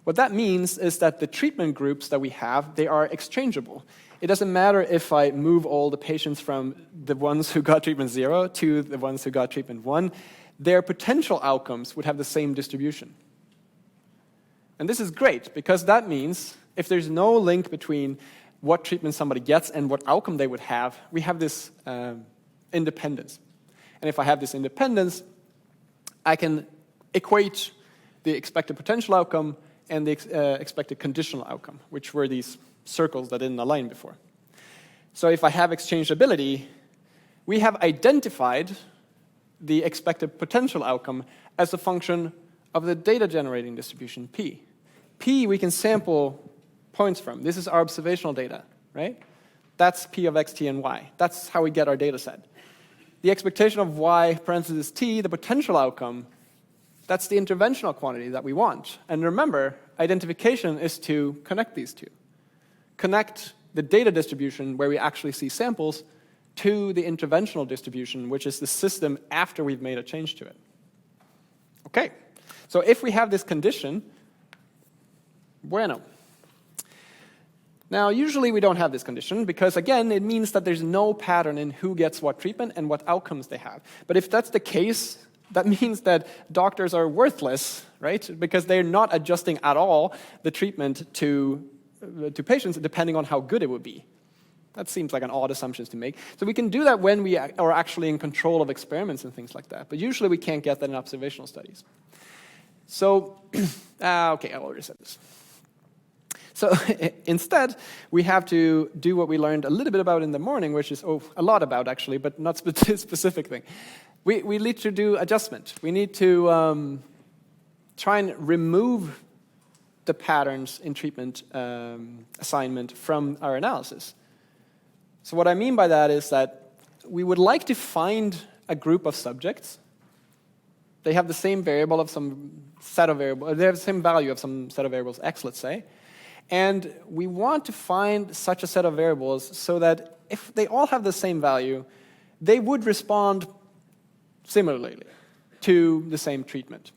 What that means is that the treatment groups that we have, they are exchangeable. It doesn't matter if I move all the patients from the ones who got treatment 0 to the ones who got treatment 1, their potential outcomes would have the same distribution. And this is great because that means if there's no link between what treatment somebody gets and what outcome they would have, we have this independence. And if I have this independence, I can equate the expected potential outcome and the expected conditional outcome, which were these circles that didn't align before. So if I have exchangeability, we have identified the expected potential outcome as a function of the data generating distribution P. P we can sample points from. This is our observational data, right? That's P of x, t, and y. That's how we get our data set. The expectation of y parenthesis t, the potential outcome, that's the interventional quantity that we want. And remember, identification is to connect these two. Connect the data distribution where we actually see samples to the interventional distribution, which is the system after we've made a change to it. Okay, so if we have this condition, bueno. Now, usually we don't have this condition because, again, it means that there's no pattern in who gets what treatment and what outcomes they have. But if that's the case, that means that doctors are worthless, right? Because they're not adjusting at all the treatment to patients depending on how good it would be. That seems like an odd assumption to make. So we can do that when we are actually in control of experiments and things like that. But usually we can't get that in observational studies. So, okay, I already said this. So instead, we have to do what we learned a little bit about in the morning, which is, a lot about actually, but not specific thing. We need to do adjustment. We need to try and remove the patterns in treatment assignment from our analysis. So what I mean by that is that we would like to find a group of subjects. They have the same variable of some set of variables. They have the same value of some set of variables x, let's say. And we want to find such a set of variables so that if they all have the same value, they would respond similarly to the same treatment.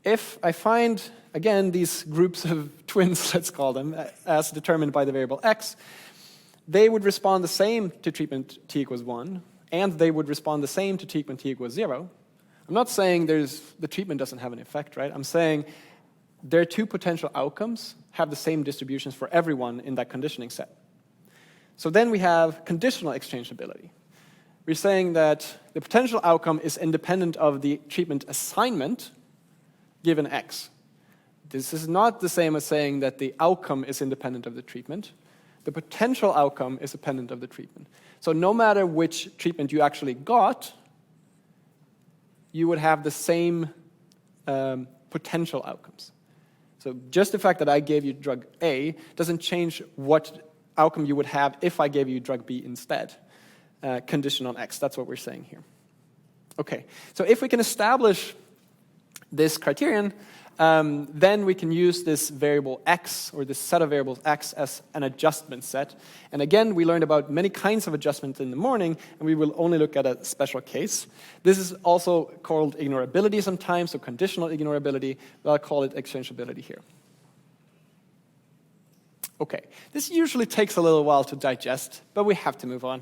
If I find, again, these groups of twins, let's call them, as determined by the variable x, they would respond the same to treatment t equals 1, and they would respond the same to treatment t equals 0. I'm not saying the treatment doesn't have an effect, right? I'm saying their two potential outcomes have the same distributions for everyone in that conditioning set. So then we have conditional exchangeability. We're saying that the potential outcome is independent of the treatment assignment given x. This is not the same as saying that the outcome is independent of the treatment. The potential outcome is dependent of the treatment. So no matter which treatment you actually got, you would have the same potential outcomes. So just the fact that I gave you drug A doesn't change what outcome you would have if I gave you drug B instead. Condition on X, that's what we're saying here. Okay, so if we can establish this criterion, then we can use this variable X, or this set of variables X, as an adjustment set. And again, we learned about many kinds of adjustments in the morning, and we will only look at a special case. This is also called ignorability sometimes, so conditional ignorability, but I'll call it exchangeability here. Okay, this usually takes a little while to digest, but we have to move on.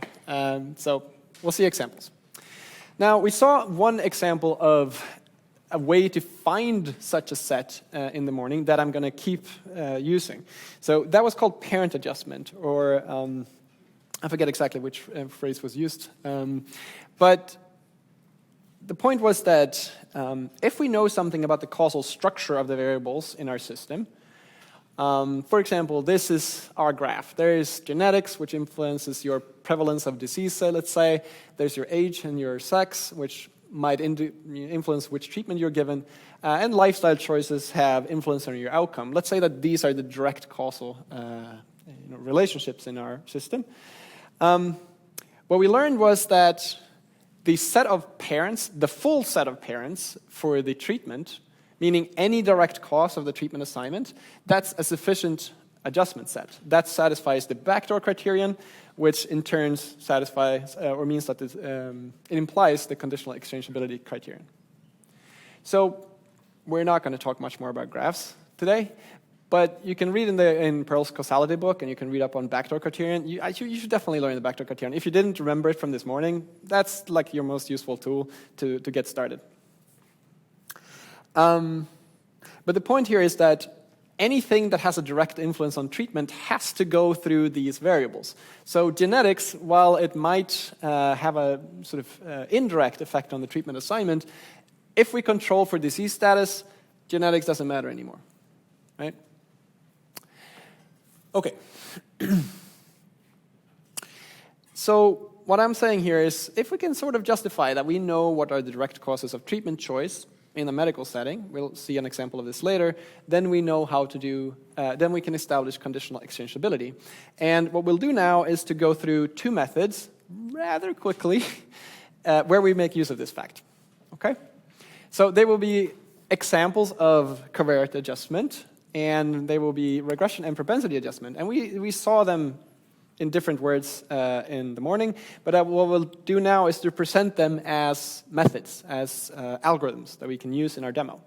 So we'll see examples. Now, we saw one example of a way to find such a set in the morning that I'm going to keep using. So that was called parent adjustment, or I forget exactly which phrase was used. But the point was that if we know something about the causal structure of the variables in our system, for example, this is our graph. There is genetics, which influences your prevalence of disease, let's say. There's your age and your sex, which might influence which treatment you're given, and lifestyle choices have influence on your outcome. Let's say that these are the direct causal relationships in our system. What we learned was that the set of parents, the full set of parents for the treatment, meaning any direct cause of the treatment assignment, that's a sufficient adjustment set. That satisfies the backdoor criterion, which in turn satisfies or means that it implies the conditional exchangeability criterion. So we're not going to talk much more about graphs today, but you can read in Pearl's causality book, and you can read up on backdoor criterion. You should definitely learn the backdoor criterion. If you didn't remember it from this morning, that's like your most useful tool to get started. But the point here is that anything that has a direct influence on treatment has to go through these variables. So genetics, while it might have a sort of indirect effect on the treatment assignment, if we control for disease status, genetics doesn't matter anymore, right? Okay. So what I'm saying here is, if we can sort of justify that we know what are the direct causes of treatment choice, in a medical setting, we'll see an example of this later, then we know how to do, then we can establish conditional exchangeability. And what we'll do now is to go through two methods rather quickly where we make use of this fact. Okay? So they will be examples of covariate adjustment, and they will be regression and propensity adjustment. And we saw them in different words in the morning, but what we'll do now is to present them as methods, as algorithms that we can use in our demo.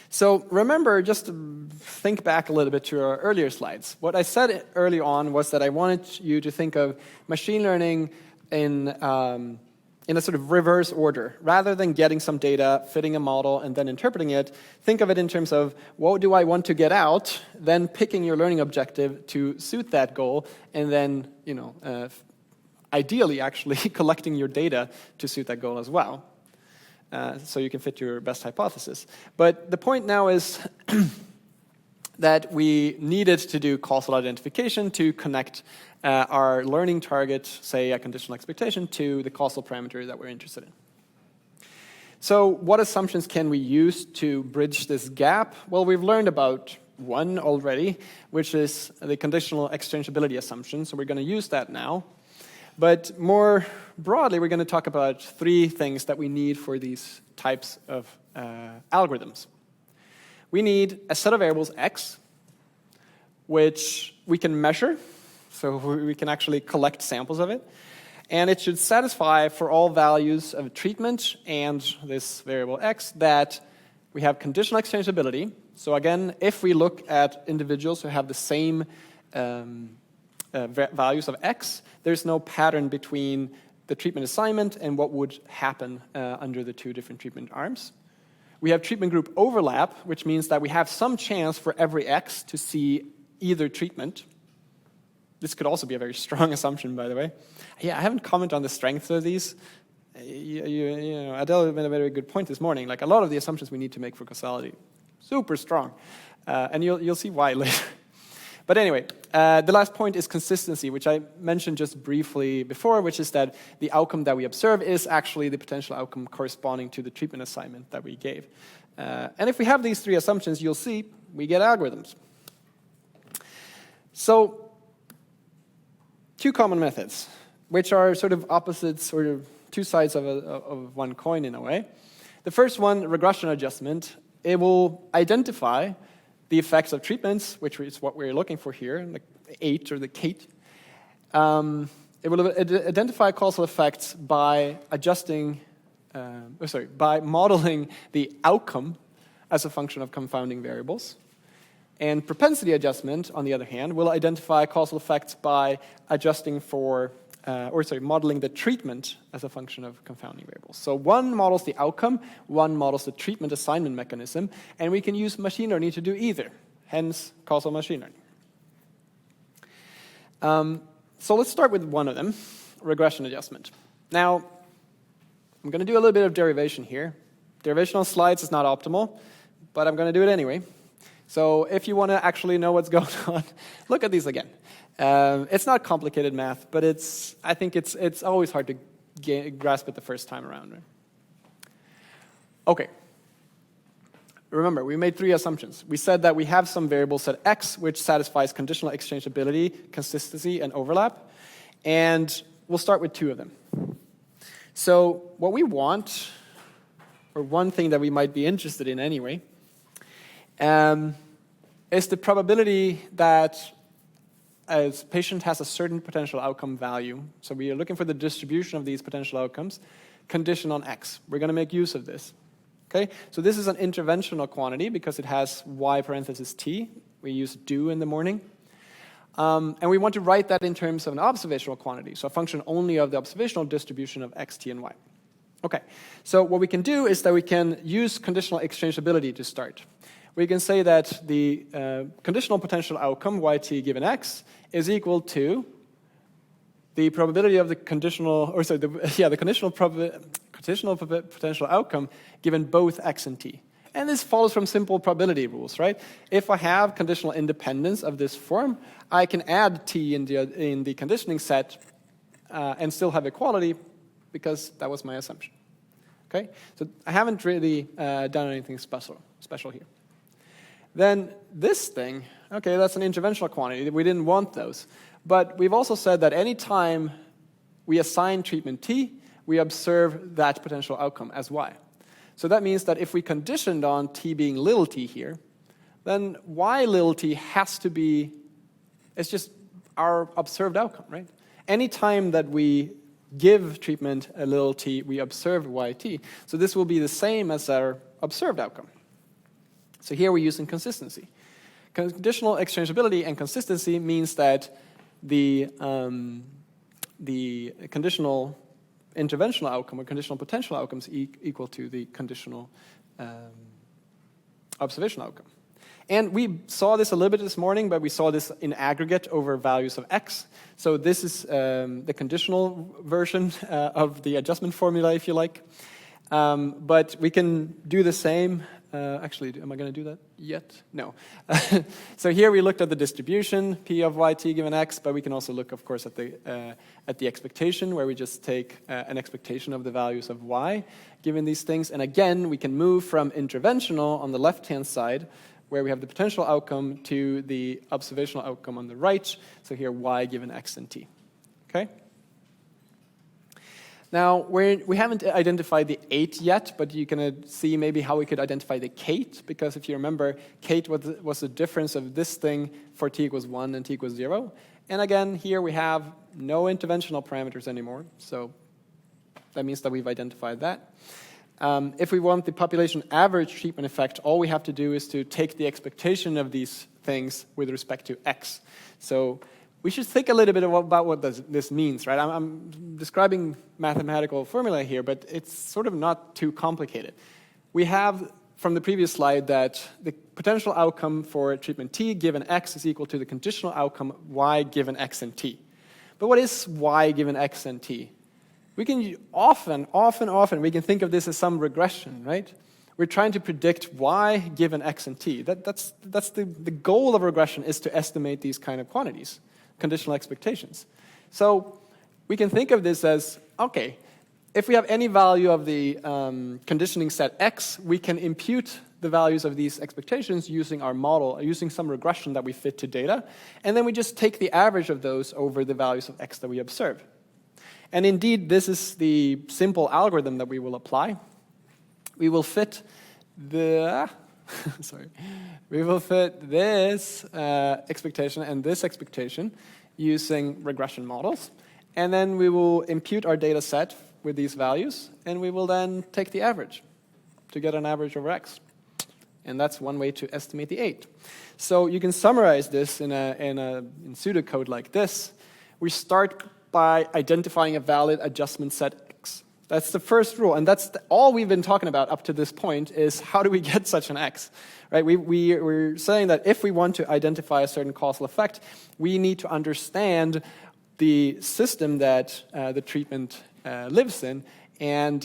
So remember, just to think back a little bit to our earlier slides. What I said early on was that I wanted you to think of machine learning in a sort of reverse order. Rather than getting some data, fitting a model, and then interpreting it, think of it in terms of what do I want to get out, then picking your learning objective to suit that goal, and then, ideally actually collecting your data to suit that goal as well. So you can fit your best hypothesis. But the point now is that we needed to do causal identification to connect our learning target, say a conditional expectation, to the causal parameter that we're interested in. So what assumptions can we use to bridge this gap? Well, we've learned about one already, which is the conditional exchangeability assumption. So we're going to use that now. But more broadly, we're going to talk about three things that we need for these types of algorithms. We need a set of variables x, which we can measure. So we can actually collect samples of it. And it should satisfy for all values of treatment and this variable x that we have conditional exchangeability. So again, if we look at individuals who have the same values of x, there's no pattern between the treatment assignment and what would happen under the two different treatment arms. We have treatment group overlap, which means that we have some chance for every x to see either treatment. This could also be a very strong assumption, by the way. Yeah, I haven't commented on the strength of these. Adele made a very good point this morning. Like a lot of the assumptions we need to make for causality, super strong, and you'll see why later. But anyway, the last point is consistency, which I mentioned just briefly before, which is that the outcome that we observe is actually the potential outcome corresponding to the treatment assignment that we gave. And if we have these three assumptions, you'll see we get algorithms. So two common methods, which are sort of opposites or two sides of one coin in a way. The first one, regression adjustment, it will identify the effects of treatments, which is what we're looking for here, the 8 or the Kate. It will identify causal effects by by modeling the outcome as a function of confounding variables. And propensity adjustment, on the other hand, will identify causal effects by adjusting for, modeling the treatment as a function of confounding variables. So one models the outcome, one models the treatment assignment mechanism, and we can use machine learning to do either, hence causal machine learning. So let's start with one of them, regression adjustment. Now, I'm going to do a little bit of derivation here. Derivation on slides is not optimal, but I'm going to do it anyway. So if you want to actually know what's going on, look at these again. It's not complicated math, but I think it's always hard to grasp it the first time around. Right? Okay. Remember, we made three assumptions. We said that we have some variable set x, which satisfies conditional exchangeability, consistency, and overlap. And we'll start with two of them. So what we want, or one thing that we might be interested in anyway, is the probability that a patient has a certain potential outcome value. So we are looking for the distribution of these potential outcomes, conditioned on x. We're going to make use of this. Okay? So this is an interventional quantity because it has y parenthesis t. We use do in the morning. And we want to write that in terms of an observational quantity, so a function only of the observational distribution of x, t, and y. Okay, so what we can do is that we can use conditional exchangeability to start. We can say that the conditional potential outcome, yt given x, is equal to the probability of the conditional, or sorry, the conditional potential outcome given both x and t. And this follows from simple probability rules, right? If I have conditional independence of this form, I can add t in the conditioning set and still have equality because that was my assumption. Okay, so I haven't really done anything special here. Then this thing, okay, that's an interventional quantity. We didn't want those. But we've also said that any time we assign treatment t, we observe that potential outcome as y. So that means that if we conditioned on t being little t here, then y little t has to be, it's just our observed outcome, right? Any time that we give treatment a little t, we observe yt. So this will be the same as our observed outcome. So here we're using consistency. Conditional exchangeability and consistency means that the conditional interventional outcome or conditional potential outcome is equal to the conditional observational outcome. And we saw this a little bit this morning, but we saw this in aggregate over values of x. So this is the conditional version of the adjustment formula, if you like. But we can do the same. Actually, am I going to do that yet? No. So here we looked at the distribution, p of yt given x, but we can also look, of course, at the expectation, where we just take an expectation of the values of y given these things. And again, we can move from interventional on the left-hand side, where we have the potential outcome, to the observational outcome on the right. So here, y given x and t. Okay? Now, we haven't identified the 8 yet, but you can see maybe how we could identify the Kate, because if you remember, Kate was the difference of this thing for t equals 1 and t equals 0. And again, here we have no interventional parameters anymore, so that means that we've identified that. If we want the population average treatment effect, all we have to do is to take the expectation of these things with respect to x. So we should think a little bit about what this means, right? I'm describing mathematical formula here, but it's sort of not too complicated. We have from the previous slide that the potential outcome for treatment t given x is equal to the conditional outcome y given x and t. But what is y given x and t? We can often, we can think of this as some regression, right? We're trying to predict y given x and t. That's the goal of regression, is to estimate these kind of quantities, conditional expectations. So we can think of this as, okay, if we have any value of the conditioning set x, we can impute the values of these expectations using our model, using some regression that we fit to data, and then we just take the average of those over the values of x that we observe. And indeed, this is the simple algorithm that we will apply. We will fit the we will fit this expectation and this expectation using regression models, and then we will impute our data set with these values, and we will then take the average to get an average over x. And that's one way to estimate the 8. So you can summarize this in pseudocode like this. We start by identifying a valid adjustment set x. That's the first rule, and that's all we've been talking about up to this point, is how do we get such an x, right? We're saying that if we want to identify a certain causal effect, we need to understand the system that the treatment lives in. And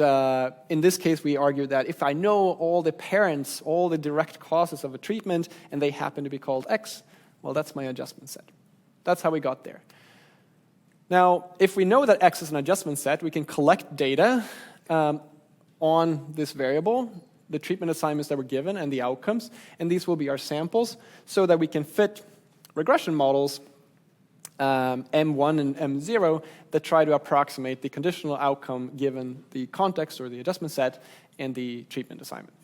in this case, we argue that if I know all the parents, all the direct causes of a treatment, and they happen to be called x, well, that's my adjustment set. That's how we got there. Now, if we know that x is an adjustment set, we can collect data on this variable, the treatment assignments that were given and the outcomes, and these will be our samples, so that we can fit regression models, M1 and M0, that try to approximate the conditional outcome given the context or the adjustment set and the treatment assignment.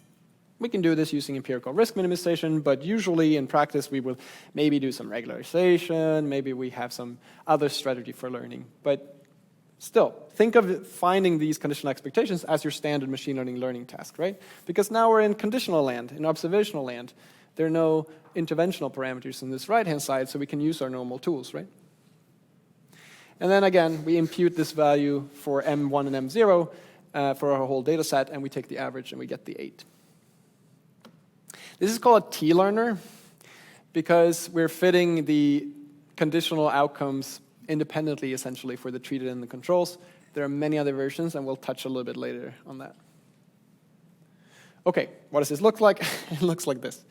We can do this using empirical risk minimization, but usually in practice we will maybe do some regularization, maybe we have some other strategy for learning. But still, think of finding these conditional expectations as your standard machine learning task, right? Because now we're in conditional land, in observational land. There are no interventional parameters on this right-hand side, so we can use our normal tools, right? And then again, we impute this value for M1 and M0 for our whole data set, and we take the average and we get the 8. This is called a T-learner because we're fitting the conditional outcomes independently, essentially, for the treated and the controls. There are many other versions, and we'll touch a little bit later on that. Okay, what does this look like? It looks like this.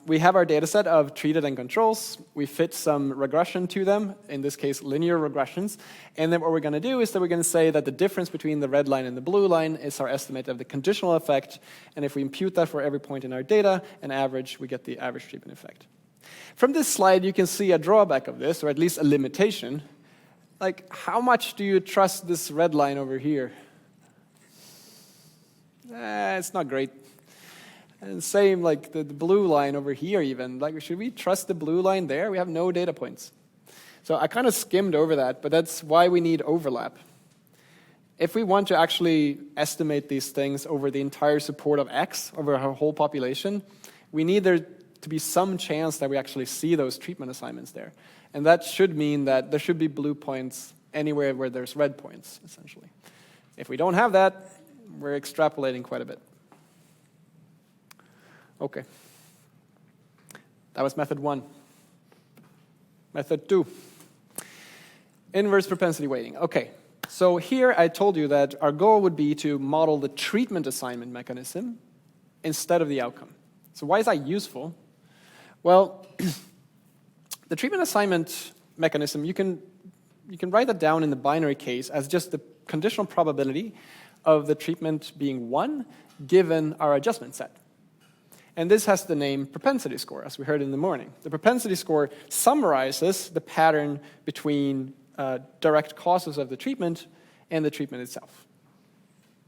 We have our data set of treated and controls. We fit some regression to them, in this case, linear regressions. And then what we're going to do is that we're going to say that the difference between the red line and the blue line is our estimate of the conditional effect. And if we impute that for every point in our data and average, we get the average treatment effect. From this slide, you can see a drawback of this, or at least a limitation. Like, how much do you trust this red line over here? It's not great. And same like the blue line over here even. Like, should we trust the blue line there? We have no data points. So I kind of skimmed over that, but that's why we need overlap. If we want to actually estimate these things over the entire support of X, over our whole population, we need there to be some chance that we actually see those treatment assignments there. And that should mean that there should be blue points anywhere where there's red points, essentially. If we don't have that, we're extrapolating quite a bit. Okay. That was method 1. Method 2. Inverse propensity weighting. Okay. So here I told you that our goal would be to model the treatment assignment mechanism instead of the outcome. So why is that useful? Well, the treatment assignment mechanism, you can write that down in the binary case as just the conditional probability of the treatment being 1 given our adjustment set. And this has the name propensity score, as we heard in the morning. The propensity score summarizes the pattern between direct causes of the treatment and the treatment itself.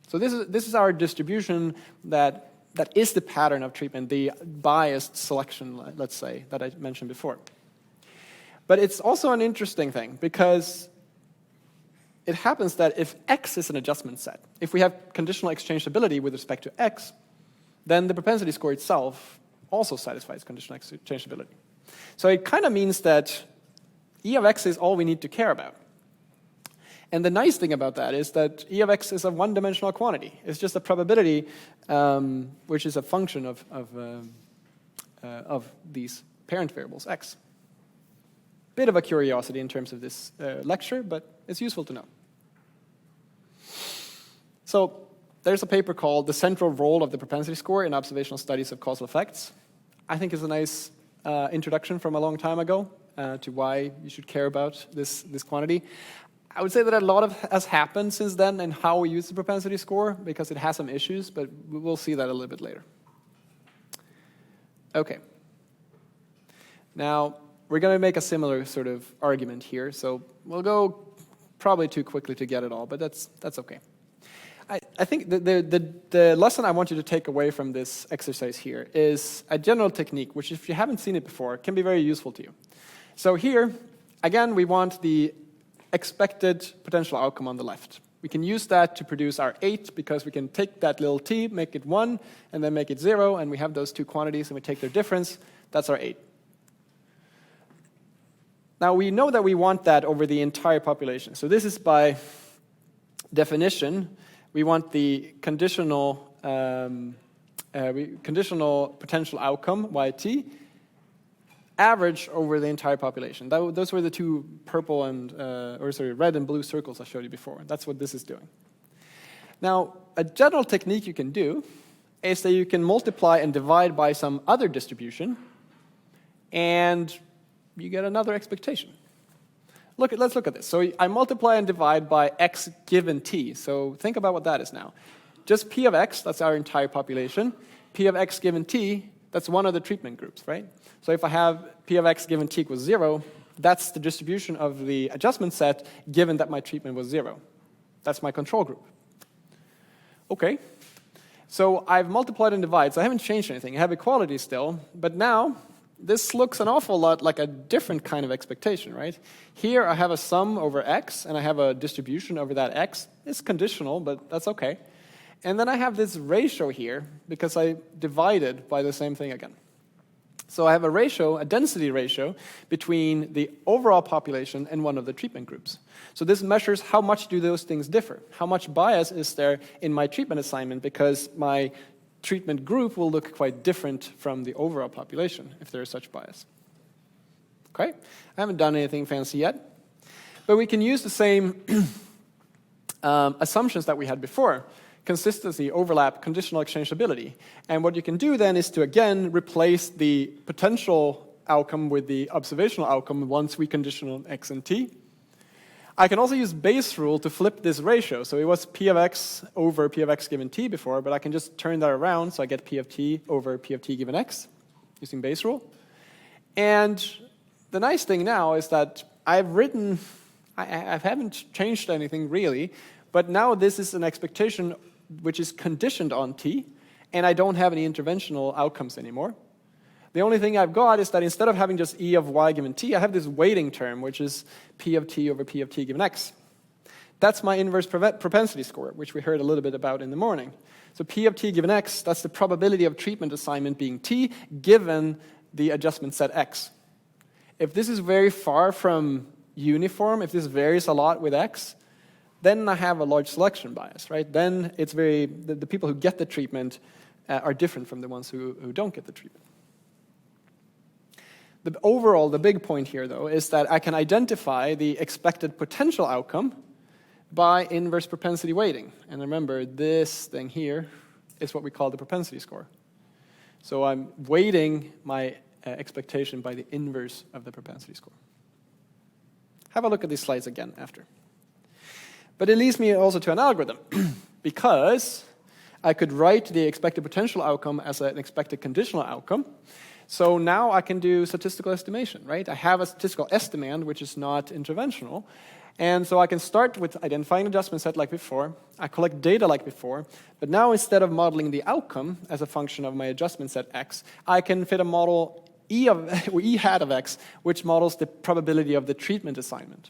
So this is our distribution that is the pattern of treatment, the biased selection, let's say, that I mentioned before. But it's also an interesting thing, because it happens that if X is an adjustment set, if we have conditional exchangeability with respect to X, then the propensity score itself also satisfies conditional exchangeability. So it kind of means that E of X is all we need to care about. And the nice thing about that is that E of X is a one-dimensional quantity. It's just a probability, which is a function of these parent variables, X. Bit of a curiosity in terms of this lecture, but it's useful to know. So there's a paper called The Central Role of the Propensity Score in Observational Studies of Causal Effects. I think it's a nice introduction from a long time ago to why you should care about this quantity. I would say that a lot has happened since then in how we use the propensity score, because it has some issues, but we'll see that a little bit later. Okay. Now, we're going to make a similar sort of argument here, so we'll go probably too quickly to get it all, but that's okay. I think the lesson I want you to take away from this exercise here is a general technique, which if you haven't seen it before, can be very useful to you. So here, again, we want the expected potential outcome on the left. We can use that to produce our 8, because we can take that little t, make it 1, and then make it 0, and we have those two quantities, and we take their difference. That's our 8. Now, we know that we want that over the entire population. So this is by definition. We want the conditional potential outcome, yt, average over the entire population. Those were the two purple and, red and blue circles I showed you before. That's what this is doing. Now, a general technique you can do is that you can multiply and divide by some other distribution, and you get another expectation. Let's look at this. So I multiply and divide by x given t. So think about what that is now. Just p of x, that's our entire population. P of x given t, that's one of the treatment groups, right? So if I have p of x given t equals 0, that's the distribution of the adjustment set given that my treatment was 0. That's my control group. Okay. So I've multiplied and divided, so I haven't changed anything. I have equality still, but now this looks an awful lot like a different kind of expectation, right? Here I have a sum over x, and I have a distribution over that x. It's conditional, but that's okay. And then I have this ratio here, because I divided by the same thing again. So I have a ratio, a density ratio, between the overall population and one of the treatment groups. So this measures how much do those things differ? How much bias is there in my treatment assignment, because my treatment group will look quite different from the overall population if there is such bias. Okay? I haven't done anything fancy yet, but we can use the same assumptions that we had before. consistency, overlap, conditional exchangeability. And what you can do then is to, again, replace the potential outcome with the observational outcome once we condition on x and t. I can also use Bayes' rule to flip this ratio. So it was p of x over p of x given t before, but I can just turn that around so I get p of t over p of t given x using Bayes' rule. And the nice thing now is that I haven't changed anything really, but now this is an expectation which is conditioned on t, and I don't have any interventional outcomes anymore. The only thing I've got is that instead of having just e of y given t, I have this weighting term, which is p of t over p of t given x. That's my inverse propensity score, which we heard a little bit about in the morning. So p of t given x, that's the probability of treatment assignment being t, given the adjustment set x. If this is very far from uniform, if this varies a lot with x, then I have a large selection bias, right? Then it's the people who get the treatment are different from the ones who don't get the treatment. The big point here, though, is that I can identify the expected potential outcome by inverse propensity weighting. And remember, this thing here is what we call the propensity score. So I'm weighting my expectation by the inverse of the propensity score. Have a look at these slides again after. But it leads me also to an algorithm, because I could write the expected potential outcome as an expected conditional outcome. So now I can do statistical estimation, right? I have a statistical estimand, which is not interventional. And so I can start with identifying adjustment set like before. I collect data like before. But now instead of modeling the outcome as a function of my adjustment set x, I can fit a model e hat of x, which models the probability of the treatment assignment.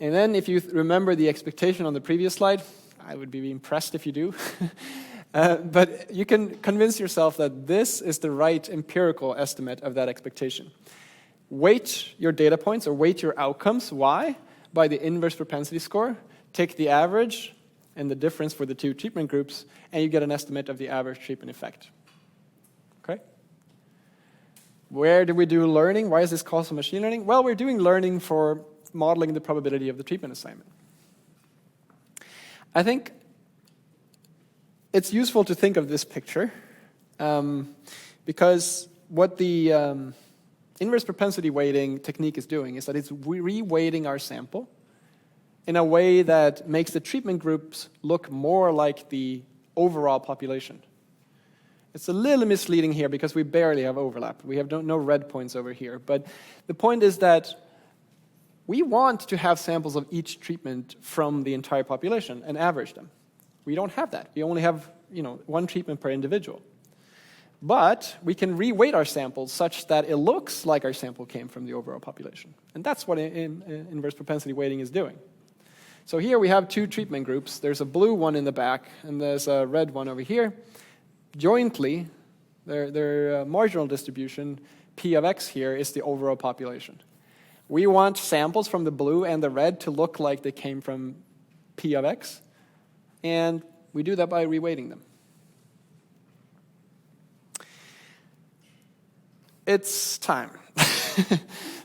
And then if you remember the expectation on the previous slide, I would be impressed if you do. But you can convince yourself that this is the right empirical estimate of that expectation. Weight your data points or weight your outcomes, y, by the inverse propensity score. Take the average and the difference for the two treatment groups, and you get an estimate of the average treatment effect. Okay? Where do we do learning? Why is this causal machine learning? Well, we're doing learning for modeling the probability of the treatment assignment. I think it's useful to think of this picture because what the inverse propensity weighting technique is doing is that it's re-weighting our sample in a way that makes the treatment groups look more like the overall population. It's a little misleading here because we barely have overlap. We have no red points over here. But the point is that we want to have samples of each treatment from the entire population and average them. We don't have that. We only have, one treatment per individual. But we can re-weight our samples such that it looks like our sample came from the overall population. And that's what inverse propensity weighting is doing. So here we have two treatment groups. There's a blue one in the back, and there's a red one over here. Jointly, their marginal distribution, P of x here, is the overall population. We want samples from the blue and the red to look like they came from P of x. And we do that by reweighting them. It's time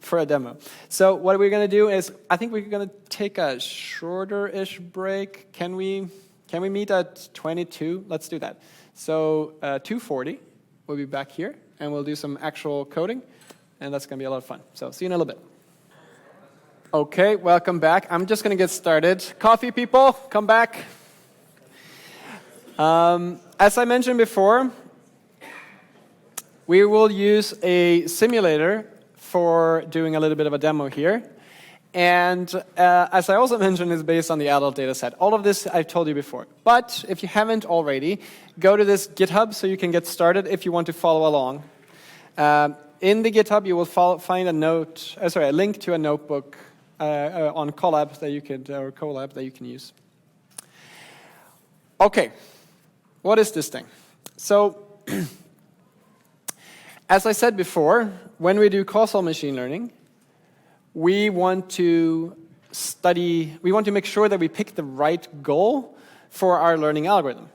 for a demo. So what we're going to do is, I think we're going to take a shorter-ish break. Can we meet at 22? Let's do that. So 2:40, we'll be back here, and we'll do some actual coding, and that's going to be a lot of fun. So see you in a little bit. Okay, welcome back. I'm just going to get started. Coffee people, come back. As I mentioned before, we will use a simulator for doing a little bit of a demo here. And as I also mentioned, it's based on the adult data set. All of this I've told you before. But if you haven't already, go to this GitHub so you can get started if you want to follow along. In the GitHub, you will find a link to a notebook on Colab that you can use. Okay, what is this thing? So, as I said before, when we do causal machine learning, we want to make sure that we pick the right goal for our learning algorithm.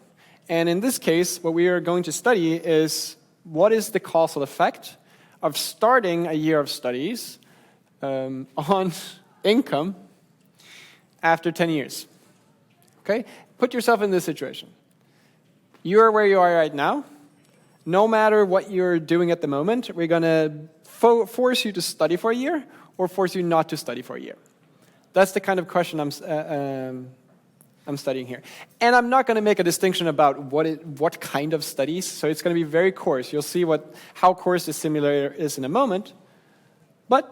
And in this case, what we are going to study is what is the causal effect of starting a year of studies on income after 10 years. Okay? put yourself in this situation. You're where you are right now. No matter what you're doing at the moment, we're going to force you to study for a year or force you not to study for a year. That's the kind of question I'm studying here. And I'm not going to make a distinction about what kind of studies, so it's going to be very coarse. You'll see how coarse the simulator is in a moment, but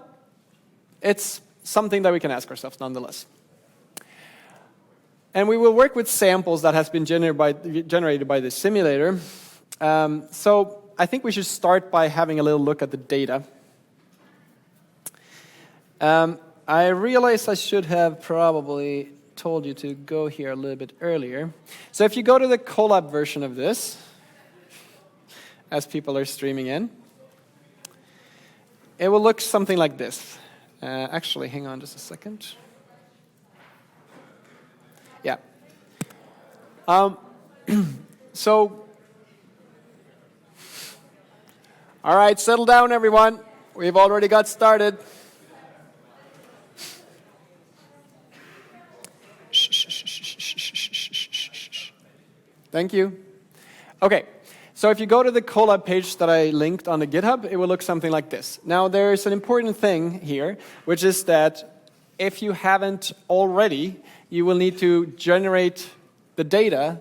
it's something that we can ask ourselves nonetheless. And we will work with samples that has been generated by the simulator. So I think we should start by having a little look at the data. I realize I should have probably told you to go here a little bit earlier. So if you go to the Colab version of this, as people are streaming in, it will look something like this. Actually, hang on just a second. Yeah. So, all right, settle down, everyone. We've already got started. Thank you. Okay, so if you go to the Colab page that I linked on the GitHub, it will look something like this. Now, there's an important thing here, which is that if you haven't already, you will need to generate the data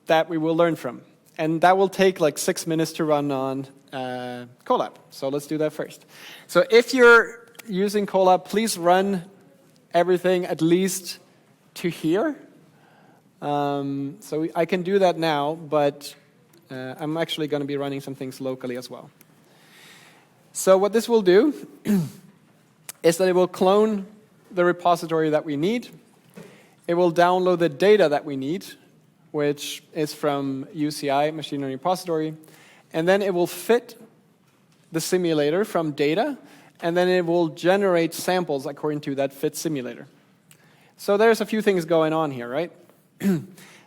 that we will learn from. And that will take like 6 minutes to run on Colab. So let's do that first. So if you're using Colab, please run everything at least to here. So I can do that now, but I'm actually going to be running some things locally as well. So what this will do is that it will clone the repository that we need. It will download the data that we need, which is from UCI, Machine Learning Repository. And then it will fit the simulator from data, and then it will generate samples according to that fit simulator. So there's a few things going on here, right?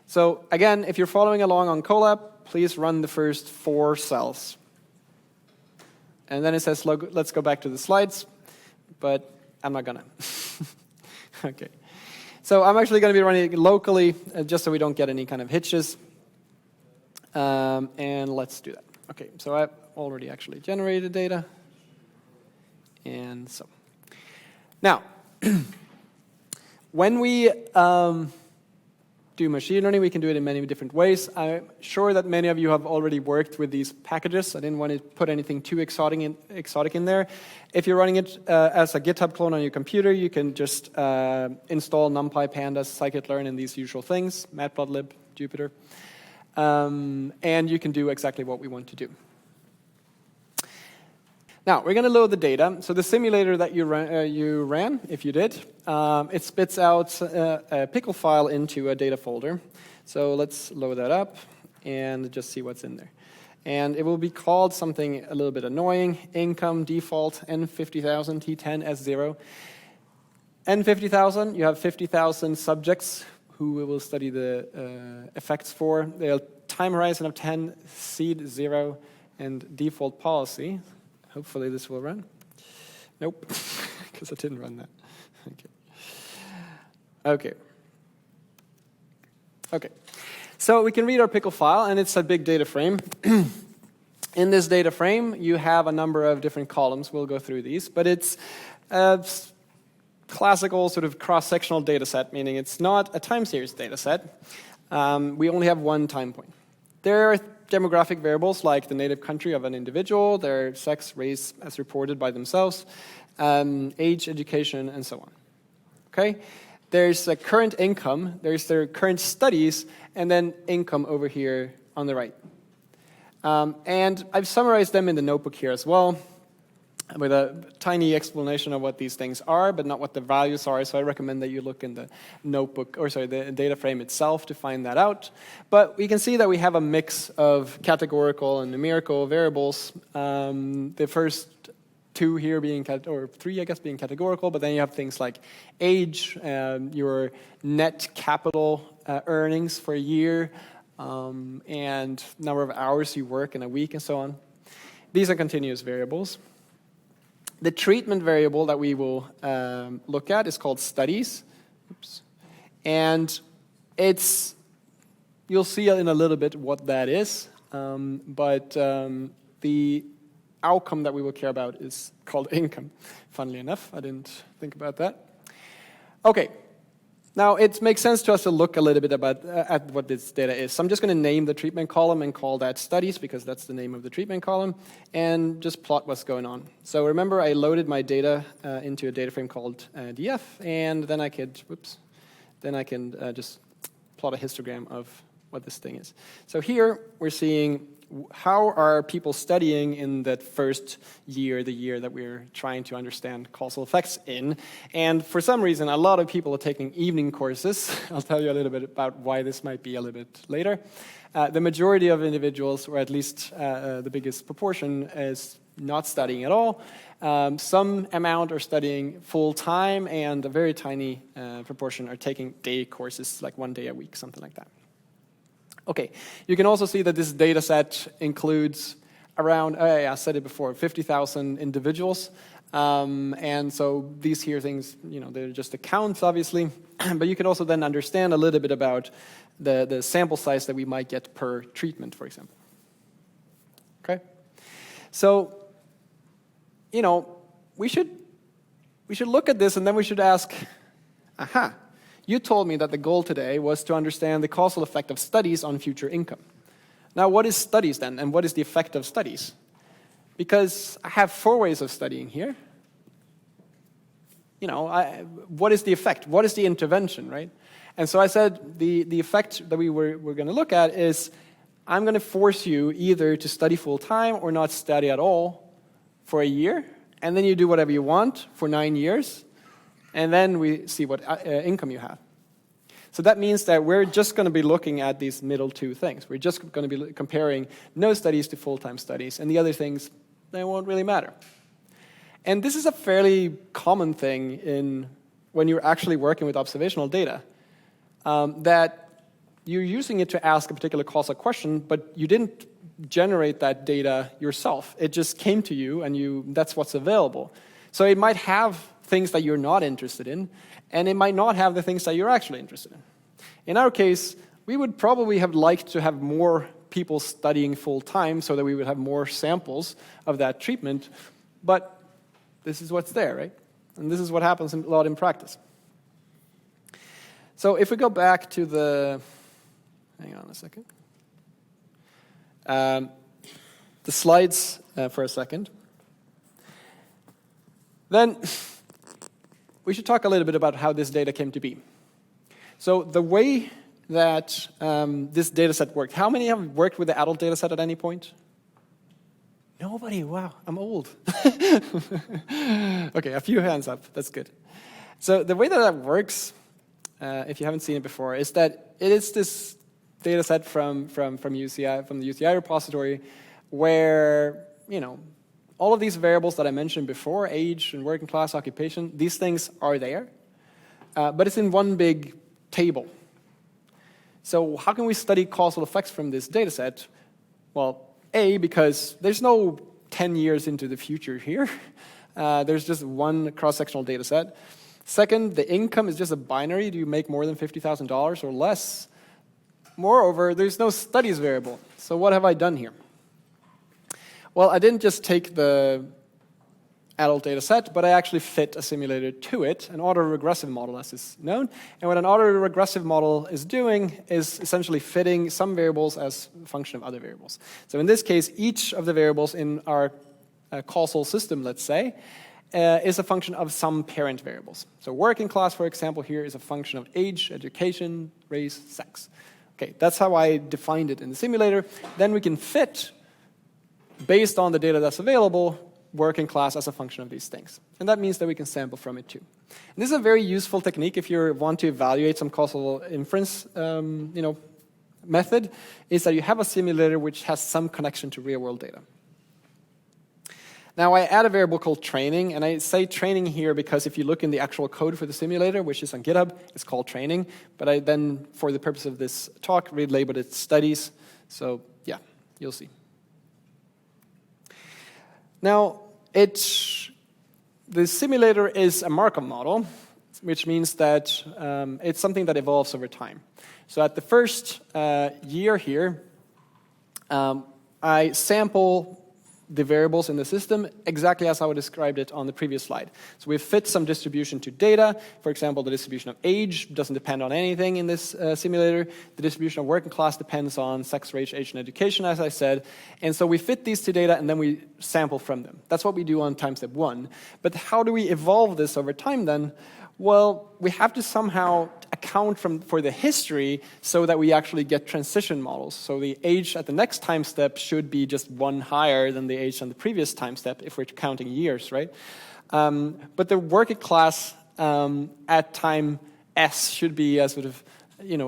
So again, if you're following along on Colab, please run the first 4 cells. And then it says, let's go back to the slides, but I'm not gonna. Okay. So I'm actually going to be running it locally, just so we don't get any kind of hitches. And let's do that. Okay, so I've already actually generated data. And so. Now, when we do machine learning, we can do it in many different ways. I'm sure that many of you have already worked with these packages. I didn't want to put anything too exotic in there. If you're running it as a GitHub clone on your computer, you can just install NumPy, Pandas, scikit-learn, and these usual things, Matplotlib, Jupyter. And you can do exactly what we want to do. Now, we're going to load the data. So the simulator that you ran, if you did, it spits out a pickle file into a data folder. So let's load that up and just see what's in there. And it will be called something a little bit annoying, income default N50,000 T10 S0. N50,000, you have 50,000 subjects who we will study the effects for. The time horizon of 10, seed 0, and default policy. Hopefully this will run. Nope, because I didn't run that. Okay. So we can read our pickle file, and it's a big data frame. In this data frame, you have a number of different columns. We'll go through these, but it's a classical sort of cross-sectional data set, meaning it's not a time series data set. We only have one time point. There are demographic variables like the native country of an individual, their sex, race as reported by themselves, age, education, and so on. Okay? There's a current income, there's their current studies, and then income over here on the right. And I've summarized them in the notebook here as well, with a tiny explanation of what these things are, but not what the values are. So I recommend that you look in the notebook, or sorry, the data frame itself to find that out. But we can see that we have a mix of categorical and numerical variables. The first 2 here being, or 3, I guess, being categorical, but then you have things like age, your net capital earnings for a year, and number of hours you work in a week, and so on. These are continuous variables. The treatment variable that we will look at is called studies. Oops. And it's you'll see in a little bit what that is, but the outcome that we will care about is called income. Funnily enough, I didn't think about that. Okay, now it makes sense to us to look a little bit at what this data is. So I'm just going to name the treatment column and call that studies, because that's the name of the treatment column, and just plot what's going on. So remember, I loaded my data into a data frame called df, and then I can just plot a histogram of what this thing is. So here we're seeing how are people studying in that first year, the year that we're trying to understand causal effects in. And for some reason, a lot of people are taking evening courses. I'll tell you a little bit about why this might be a little bit later. The majority of individuals, or at least the biggest proportion, is not studying at all. Some amount are studying full time, and a very tiny proportion are taking day courses, like 1 day a week, something like that. Okay, you can also see that this data set includes around, I said it before, 50,000 individuals. And so these here things, they're just accounts, obviously. But you can also then understand a little bit about the sample size that we might get per treatment, for example. Okay? So, we should look at this, and then we should ask, aha, you told me that the goal today was to understand the causal effect of studies on future income. Now, what is studies then, and what is the effect of studies? Because I have 4 ways of studying here. What is the effect? What is the intervention, right? And so I said the effect that we're going to look at is I'm going to force you either to study full-time or not study at all for a year, and then you do whatever you want for 9 years, and then we see what income you have. So that means that we're just going to be looking at these middle 2 things. We're just going to be comparing no studies to full-time studies, and the other things, they won't really matter. And this is a fairly common thing when you're actually working with observational data, that you're using it to ask a particular causal question, but you didn't generate that data yourself. It just came to you, and that's what's available. So it might have things that you're not interested in, and it might not have the things that you're actually interested in. In our case, we would probably have liked to have more people studying full-time so that we would have more samples of that treatment, but this is what's there, right? And this is what happens a lot in practice. So if we go back to hang on a second, the slides for a second, then we should talk a little bit about how this data came to be. So the way that this data set worked, how many have worked with the adult data set at any point? Nobody, wow, I'm old. Okay, a few hands up, that's good. So the way that works, if you haven't seen it before, is that it is this data set from UCI, from the UCI repository, where, all of these variables that I mentioned before, age and working class, occupation, these things are there, but it's in one big table. So how can we study causal effects from this data set? Well, A, because there's no 10 years into the future here. There's just one cross-sectional data set. Second, the income is just a binary. Do you make more than $50,000 or less? Moreover, there's no studies variable. So what have I done here? Well, I didn't just take the adult data set, but I actually fit a simulator to it, an autoregressive model as is known. And what an autoregressive model is doing is essentially fitting some variables as a function of other variables. So in this case, each of the variables in our causal system, let's say, is a function of some parent variables. So working class, for example, here is a function of age, education, race, sex. Okay, that's how I defined it in the simulator. Then we can fit, based on the data that's available, working class as a function of these things. And that means that we can sample from it too. And this is a very useful technique if you want to evaluate some causal inference method, is that you have a simulator which has some connection to real-world data. Now I add a variable called training, and I say training here because if you look in the actual code for the simulator, which is on GitHub, it's called training. But I then, for the purpose of this talk, relabeled it studies. So yeah, you'll see. Now, the simulator is a Markov model, which means that it's something that evolves over time. So at the first year here, I sample the variables in the system exactly as I described it on the previous slide. So we fit some distribution to data. For example, the distribution of age doesn't depend on anything in this simulator. The distribution of working class depends on sex, race, age, and education, as I said. And so we fit these to data, and then we sample from them. That's what we do on time step 1. But how do we evolve this over time then? Well, we have to somehow account for the history so that we actually get transition models. So the age at the next time step should be just 1 higher than the age on the previous time step if we're counting years, right? But the working class at time S should be a sort of,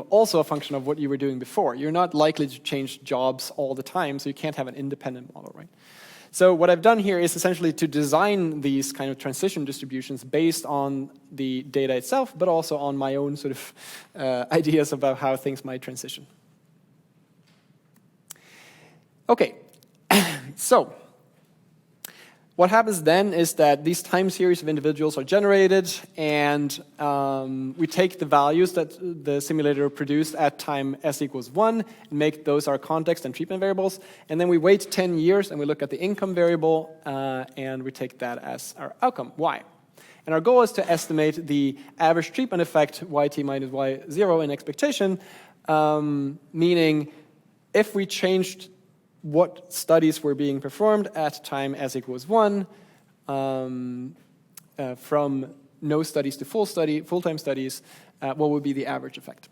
also a function of what you were doing before. You're not likely to change jobs all the time, so you can't have an independent model, right? So what I've done here is essentially to design these kind of transition distributions based on the data itself, but also on my own sort of ideas about how things might transition. Okay, so what happens then is that these time series of individuals are generated, and we take the values that the simulator produced at time s equals 1 and make those our context and treatment variables. And then we wait 10 years and we look at the income variable and we take that as our outcome, y. And our goal is to estimate the average treatment effect, yt minus y0 in expectation, meaning if we changed what studies were being performed at time s equals 1, from no studies to full-time studies, what would be the average effect?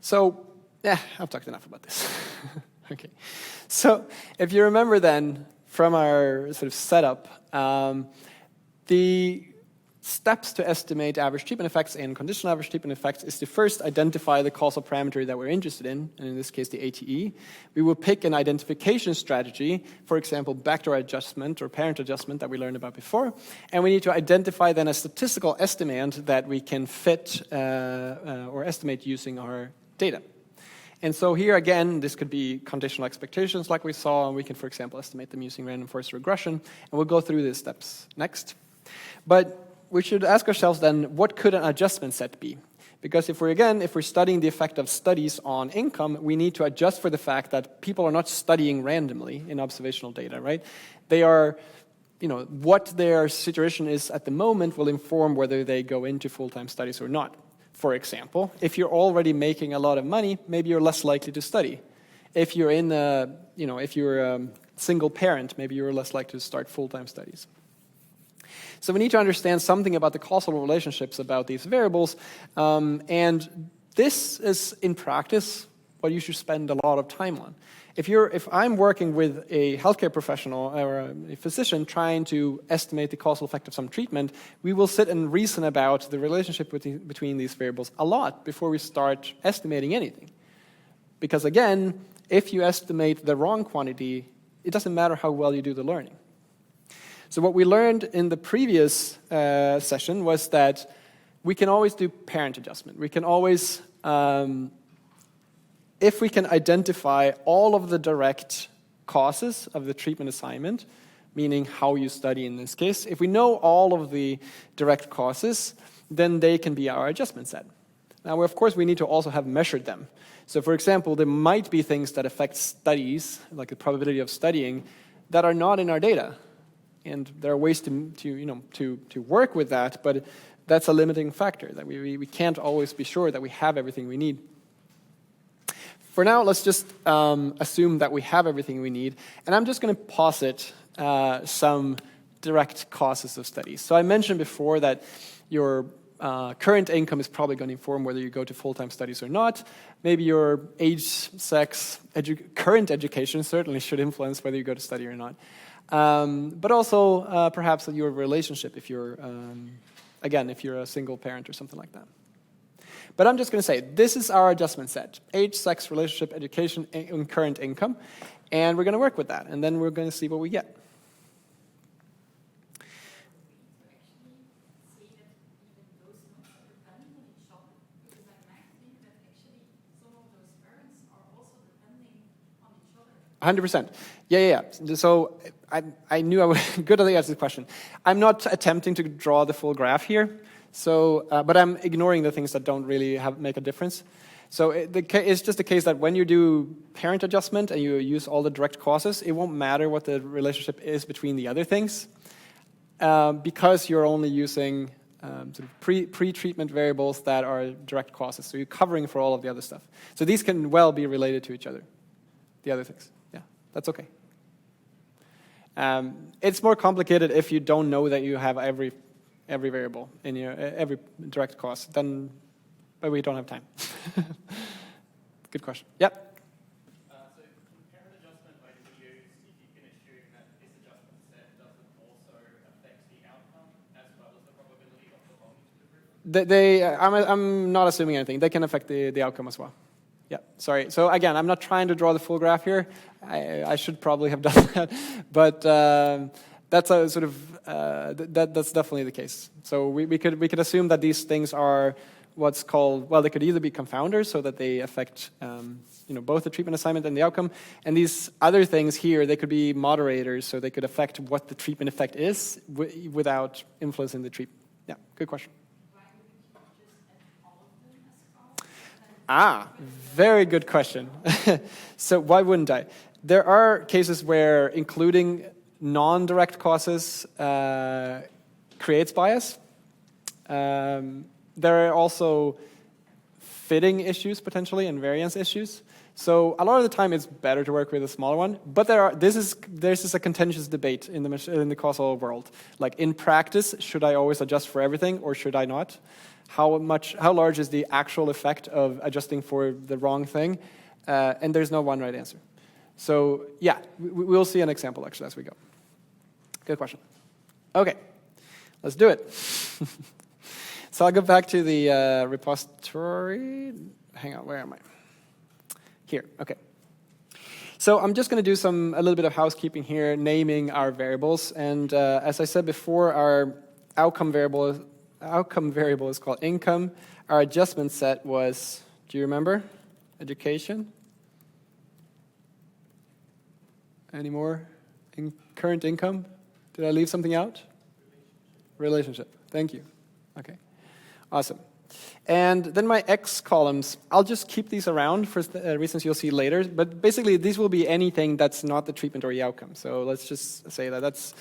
So, I've talked enough about this. Okay. So, if you remember then, from our sort of setup, the steps to estimate average treatment effects and conditional average treatment effects is to first identify the causal parameter that we're interested in, and in this case the ATE. We will pick an identification strategy, for example, backdoor adjustment or parent adjustment that we learned about before, and we need to identify then a statistical estimate that we can fit or estimate using our data. And so here again, this could be conditional expectations like we saw, and we can, for example, estimate them using random forest regression, and we'll go through these steps next. But we should ask ourselves then, what could an adjustment set be? Because if we're studying the effect of studies on income, we need to adjust for the fact that people are not studying randomly in observational data, right? They are, what their situation is at the moment will inform whether they go into full-time studies or not. For example, if you're already making a lot of money, maybe you're less likely to study. If you're if you're a single parent, maybe you're less likely to start full-time studies. So we need to understand something about the causal relationships about these variables, and this is, in practice, what you should spend a lot of time on. If I'm working with a healthcare professional or a physician trying to estimate the causal effect of some treatment, we will sit and reason about the relationship between these variables a lot before we start estimating anything. Because again, if you estimate the wrong quantity, it doesn't matter how well you do the learning. So what we learned in the previous session was that we can always do parent adjustment. We can always, if we can identify all of the direct causes of the treatment assignment, meaning how you study in this case, if we know all of the direct causes, then they can be our adjustment set. Now, of course, we need to also have measured them. So for example, there might be things that affect studies, like the probability of studying, that are not in our data. And there are ways to work with that, but that's a limiting factor, that we can't always be sure that we have everything we need. For now, let's just assume that we have everything we need, and I'm just going to posit some direct causes of studies. So I mentioned before that your current income is probably going to inform whether you go to full-time studies or not. Maybe your age, sex, current education certainly should influence whether you go to study or not. But also perhaps your relationship if you're, again, if you're a single parent or something like that. But I'm just going to say, this is our adjustment set. Age, sex, relationship, education, and current income. And we're going to work with that, and then we're going to see what we get. Those 100%. Yeah. So I knew I would, good that you asked this question. I'm not attempting to draw the full graph here. So, but I'm ignoring the things that don't really make a difference. So it's just a case that when you do parent adjustment and you use all the direct causes, it won't matter what the relationship is between the other things, because you're only using sort of pre-treatment variables that are direct causes. So you're covering for all of the other stuff. So these can well be related to each other, the other things. Yeah, that's okay. It's more complicated if you don't know that you have every variable in your every direct cause. Then, but we don't have time. Good question. Yep. So parent adjustment like we use, if you can assume that this adjustment set doesn't also affect the outcome as well as the probability of belonging to the group? I'm not assuming anything. They can affect the outcome as well. Yeah, sorry. So again, I'm not trying to draw the full graph here. I should probably have done that, but that's a sort of that's definitely the case. So we could assume that these things are what's called, well, they could either be confounders, so that they affect both the treatment assignment and the outcome, and these other things here, they could be moderators, so they could affect what the treatment effect is without influencing the treatment. Yeah, good question. Very good question. So why wouldn't I? There are cases where including non-direct causes creates bias. There are also fitting issues potentially and variance issues. So a lot of the time it's better to work with a smaller one. But this is a contentious debate in the causal world. Like in practice, should I always adjust for everything or should I not? How large is the actual effect of adjusting for the wrong thing? And there's no one right answer. So yeah, we'll see an example actually as we go. Good question. Okay, let's do it. So I'll go back to the repository. Hang on, where am I? Here, okay. So I'm just going to do a little bit of housekeeping here, naming our variables. And as I said before, our outcome variable is called income. Our adjustment set was, do you remember? Education. Any more? Current income? Did I leave something out? Relationship. Thank you. Okay. Awesome. And then my X columns, I'll just keep these around for reasons you'll see later. But basically, these will be anything that's not the treatment or the outcome. So let's just say that that's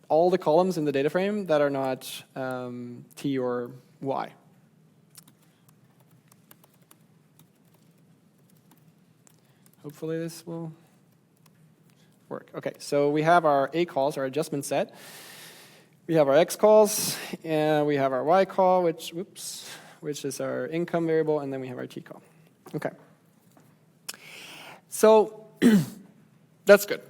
all the columns in the data frame that are not T or Y. Hopefully this will work. Okay, so we have our A calls, our adjustment set. We have our X calls, and we have our Y call, which is our income variable, and then we have our T call. Okay. So that's good.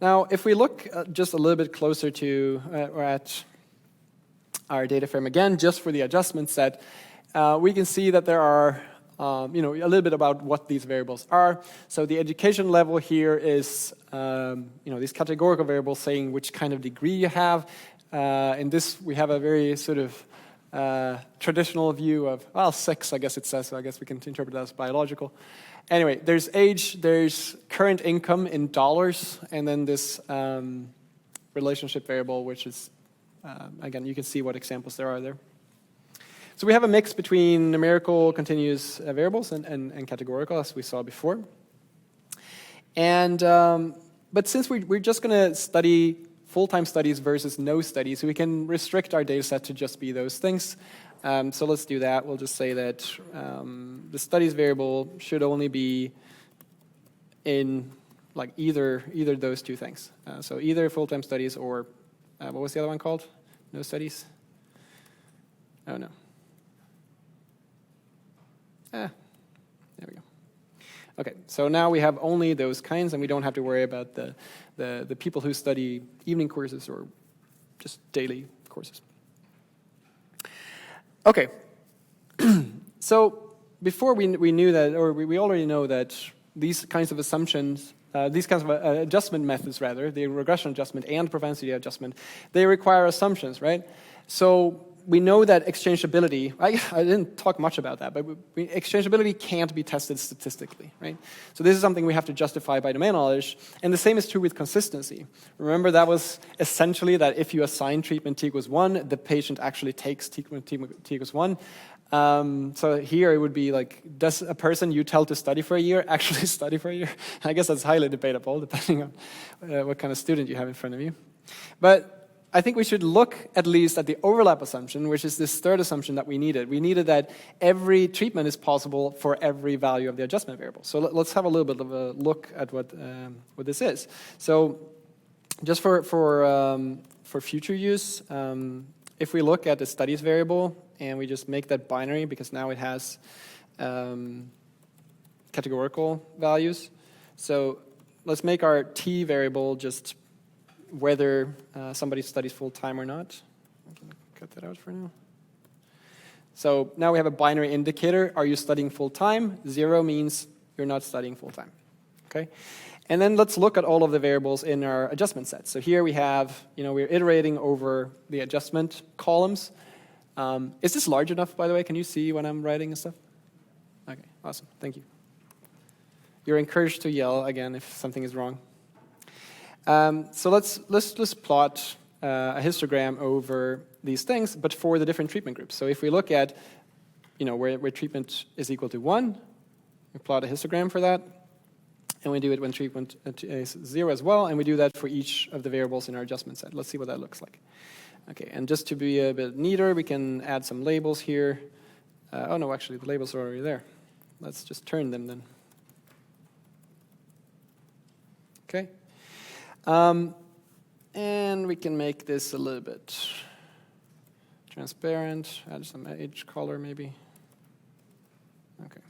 Now, if we look just a little bit closer to at our data frame again, just for the adjustment set, we can see that there are a little bit about what these variables are. So the education level here is these categorical variables saying which kind of degree you have. In this, we have a very sort of traditional view of, well, sex, I guess it says, so I guess we can interpret that as biological. Anyway, there's age, there's current income in dollars, and then this relationship variable, which is, again, you can see what examples there are there. So we have a mix between numerical continuous variables and categorical, as we saw before. And but since we're just going to study full-time studies versus no studies, we can restrict our data set to just be those things. So let's do that. We'll just say that the studies variable should only be in like either those two things. So either full-time studies or what was the other one called? No studies? Oh no. There we go. Okay, so now we have only those kinds, and we don't have to worry about the people who study evening courses or just daily courses. Okay, so before we knew that, or we already know that these kinds of assumptions, these kinds of adjustment methods rather, the regression adjustment and propensity adjustment, they require assumptions, right? So we know that exchangeability, I didn't talk much about that, but exchangeability can't be tested statistically, right? So this is something we have to justify by domain knowledge, and the same is true with consistency. Remember, that was essentially that if you assign treatment t equals 1, the patient actually takes treatment t equals 1. So here it would be like, does a person you tell to study for a year actually study for a year? I guess that's highly debatable, depending on what kind of student you have in front of you. But I think we should look at least at the overlap assumption, which is this third assumption that we needed. We needed that every treatment is possible for every value of the adjustment variable. So let's have a little bit of a look at what this is. So just for future use, if we look at the studies variable and we just make that binary, because now it has categorical values. So let's make our t variable just whether somebody studies full-time or not. I'm going to cut that out for now. So now we have a binary indicator. Are you studying full-time? 0 means you're not studying full-time. Okay? And then let's look at all of the variables in our adjustment set. So here we have, we're iterating over the adjustment columns. Is this large enough, by the way? Can you see when I'm writing and stuff? Okay, awesome. Thank you. You're encouraged to yell again if something is wrong. So let's just plot a histogram over these things, but for the different treatment groups. So if we look at, where treatment is equal to 1, we plot a histogram for that, and we do it when treatment is 0 as well, and we do that for each of the variables in our adjustment set. Let's see what that looks like. Okay, and just to be a bit neater, we can add some labels here. Oh no, actually the labels are already there. Let's just turn them then. Okay. And we can make this a little bit transparent, add some age color maybe. Okay.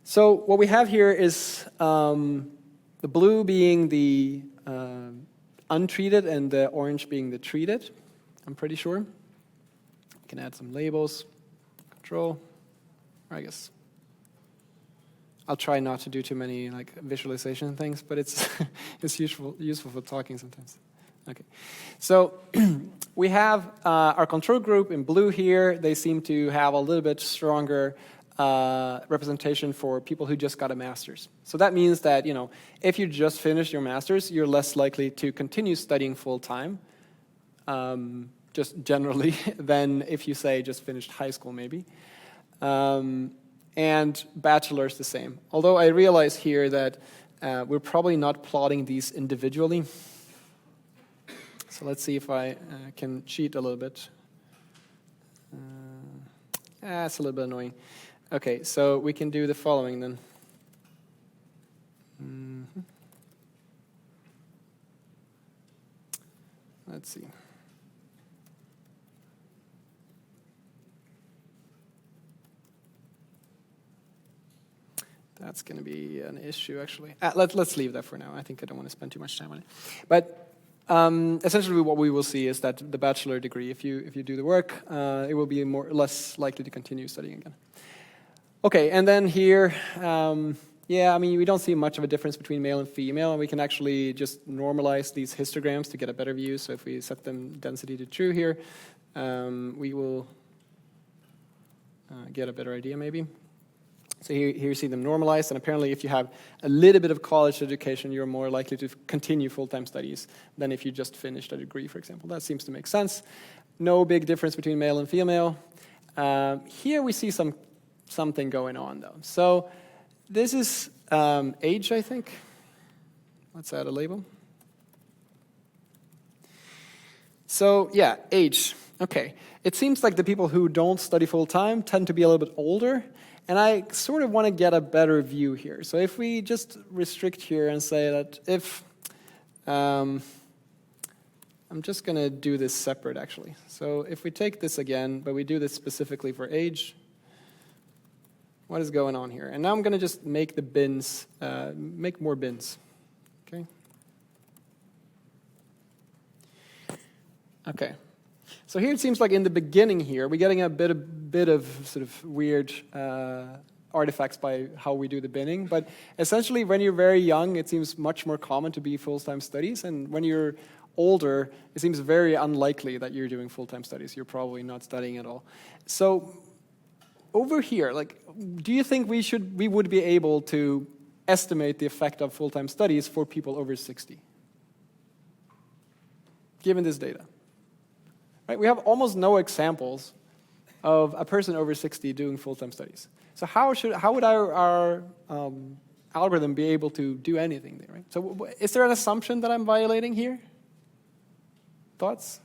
So what we have here is the blue being the untreated and the orange being the treated, I'm pretty sure. We can add some labels, control, or I guess I'll try not to do too many visualization things, but it's it's useful for talking sometimes. Okay, so we have our control group in blue here. They seem to have a little bit stronger representation for people who just got a master's. So that means that if you just finished your master's, you're less likely to continue studying full time, just generally, than if you say just finished high school maybe. And bachelor's the same. Although I realize here that we're probably not plotting these individually. So let's see if I can cheat a little bit. It's a little bit annoying. Okay, so we can do the following then. Let's see. That's going to be an issue, actually. Let's leave that for now. I think I don't want to spend too much time on it. But essentially what we will see is that the bachelor degree, if you do the work, it will be less likely to continue studying again. Okay, and then here, we don't see much of a difference between male and female, and we can actually just normalize these histograms to get a better view. So if we set them density to true here, we will get a better idea maybe. So here you see them normalized, and apparently if you have a little bit of college education, you're more likely to continue full-time studies than if you just finished a degree, for example. That seems to make sense. No big difference between male and female. Here we see something going on, though. So this is age, I think. Let's add a label. So yeah, age. Okay. It seems like the people who don't study full-time tend to be a little bit older. And I sort of want to get a better view here. So if we just restrict here and say that if, I'm just going to do this separate actually. So if we take this again, but we do this specifically for age, what is going on here? And now I'm going to just make the bins, make more bins, okay? Okay. So here it seems like in the beginning here, we're getting a bit of sort of weird artifacts by how we do the binning. But essentially, when you're very young, it seems much more common to be full-time studies. And when you're older, it seems very unlikely that you're doing full-time studies. You're probably not studying at all. So over here, like, do you think we would be able to estimate the effect of full-time studies for people over 60, given this data? Right? We have almost no examples of a person over 60 doing full-time studies. So how would our algorithm be able to do anything there? Right? So is there an assumption that I'm violating here? Thoughts?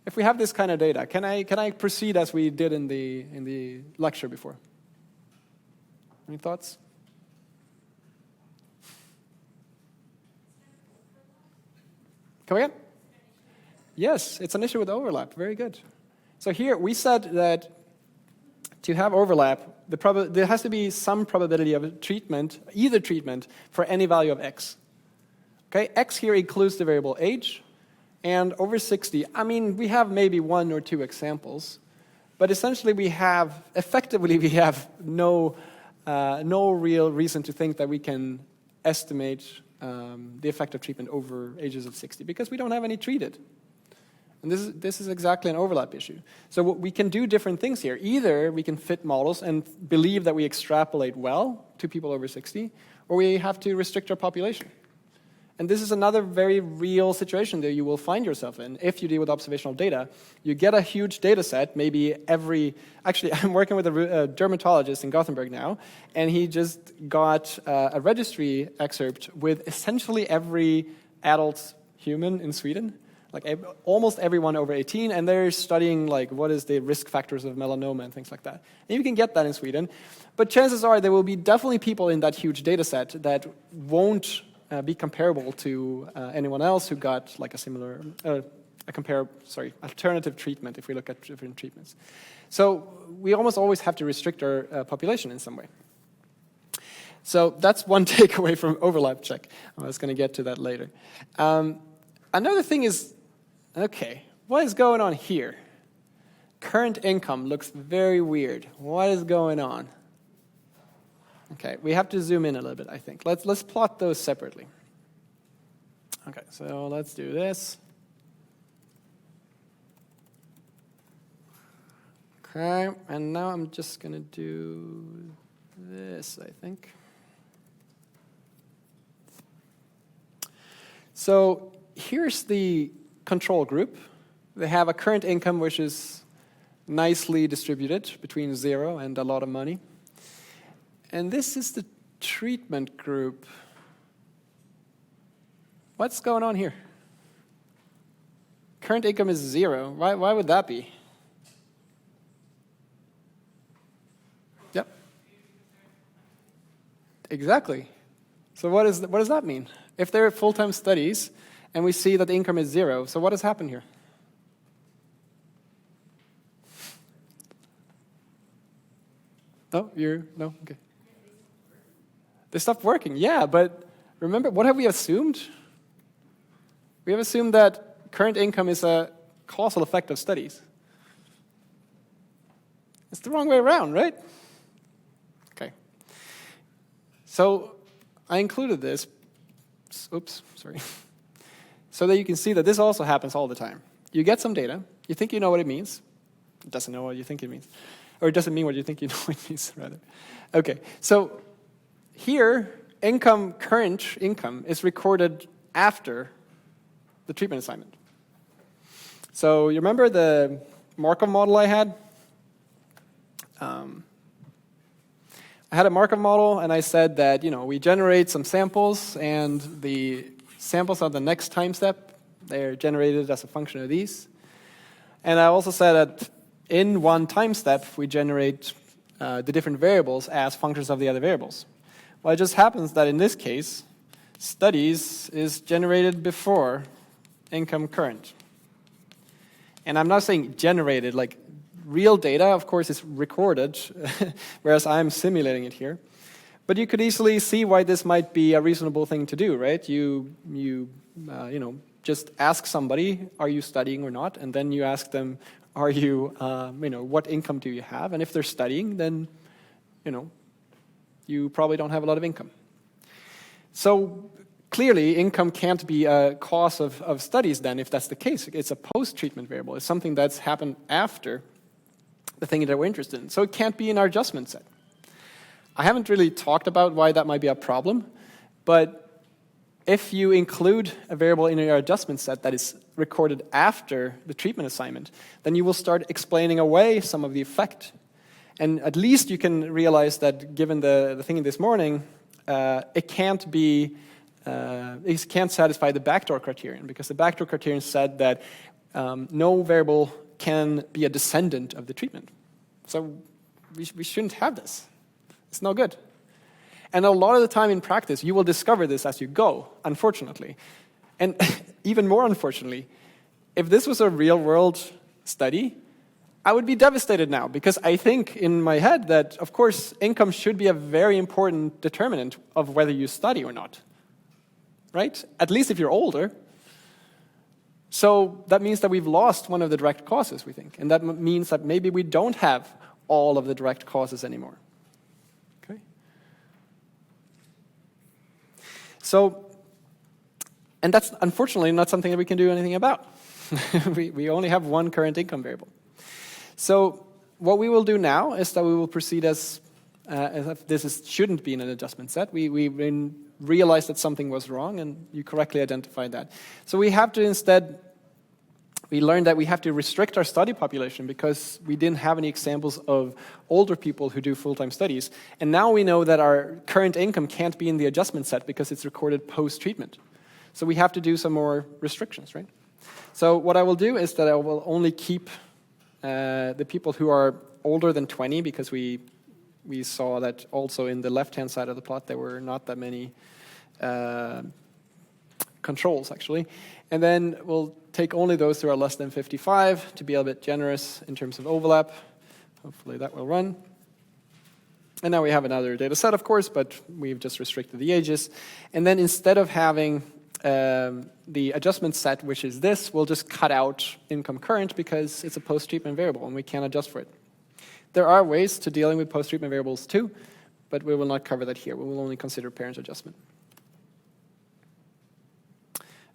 If we have this kind of data, can I proceed as we did in the lecture before? Any thoughts? Come again? Yes, it's an issue with overlap. Very good. So here we said that to have overlap, there has to be some probability of a treatment, either treatment, for any value of x. Okay, x here includes the variable age, and over 60, I mean, we have maybe 1 or 2 examples, but essentially we have no real reason to think that we can estimate the effect of treatment over ages of 60, because we don't have any treated. And this is exactly an overlap issue. So we can do different things here. Either we can fit models and believe that we extrapolate well to people over 60, or we have to restrict our population. And this is another very real situation that you will find yourself in if you deal with observational data. You get a huge data set, maybe actually I'm working with a dermatologist in Gothenburg now, and he just got a registry excerpt with essentially every adult human in Sweden, like almost everyone over 18, and they're studying like what is the risk factors of melanoma and things like that. And you can get that in Sweden, but chances are there will be definitely people in that huge data set that won't be comparable to anyone else who got like a similar, alternative treatment if we look at different treatments. So we almost always have to restrict our population in some way. So that's one takeaway from overlap check. I was going to get to that later. Another thing is, okay, what is going on here? Current income looks very weird. What is going on? Okay, we have to zoom in a little bit, I think. Let's plot those separately. Okay, so let's do this. Okay, and now I'm just going to do this, I think. So here's the control group. They have a current income which is nicely distributed between 0 and a lot of money. And this is the treatment group. What's going on here? Current income is 0. Why would that be? Yep. Exactly. So what does that mean? If they're full-time studies and we see that the income is 0, so what has happened here? No, no, okay. They stopped working, yeah, but remember, what have we assumed? We have assumed that current income is a causal effect of studies. It's the wrong way around, right? Okay. So I included this, oops, sorry, so that you can see that this also happens all the time. You get some data, you think you know what it means. It doesn't know what you think it means. Or it doesn't mean what you think you know it means, rather. Okay, so here, current income is recorded after the treatment assignment. So you remember the Markov model I had? I had a Markov model, and I said that we generate some samples, and the samples on the next time step, they're generated as a function of these. And I also said that in one time step, we generate the different variables as functions of the other variables. Well, it just happens that in this case, studies is generated before income current. And I'm not saying generated, like real data, of course, is recorded, whereas I'm simulating it here. But you could easily see why this might be a reasonable thing to do, right? You just ask somebody, are you studying or not? And then you ask them, are you, what income do you have? And if they're studying, then, you probably don't have a lot of income. So clearly, income can't be a cause of studies then, if that's the case. It's a post-treatment variable. It's something that's happened after the thing that we're interested in. So it can't be in our adjustment set. I haven't really talked about why that might be a problem, but if you include a variable in your adjustment set that is recorded after the treatment assignment, then you will start explaining away some of the effect. And at least you can realize that given the thing this morning, it can't satisfy the backdoor criterion, because the backdoor criterion said that no variable can be a descendant of the treatment. So we shouldn't have this. It's no good. And a lot of the time in practice, you will discover this as you go, unfortunately. And even more unfortunately, if this was a real-world study, I would be devastated now, because I think in my head that, of course, income should be a very important determinant of whether you study or not. Right? At least if you're older. So that means that we've lost one of the direct causes, we think. And that means that maybe we don't have all of the direct causes anymore. Okay? So, and that's unfortunately not something that we can do anything about. we only have one current income variable. So what we will do now is that we will proceed as if this shouldn't be in an adjustment set. We realized that something was wrong, and you correctly identified that. So we have to instead, we learned that we have to restrict our study population because we didn't have any examples of older people who do full-time studies. And now we know that our current income can't be in the adjustment set because it's recorded post-treatment. So we have to do some more restrictions, right? So what I will do is that I will only keep the people who are older than 20, because we saw that also in the left-hand side of the plot there were not that many controls, actually. And then we'll take only those who are less than 55 to be a bit generous in terms of overlap. Hopefully that will run. And now we have another data set, of course, but we've just restricted the ages. And then instead of having the adjustment set, which is this, we'll just cut out income current because it's a post-treatment variable and we can't adjust for it. There are ways to dealing with post-treatment variables too, but we will not cover that here. We will only consider parent adjustment.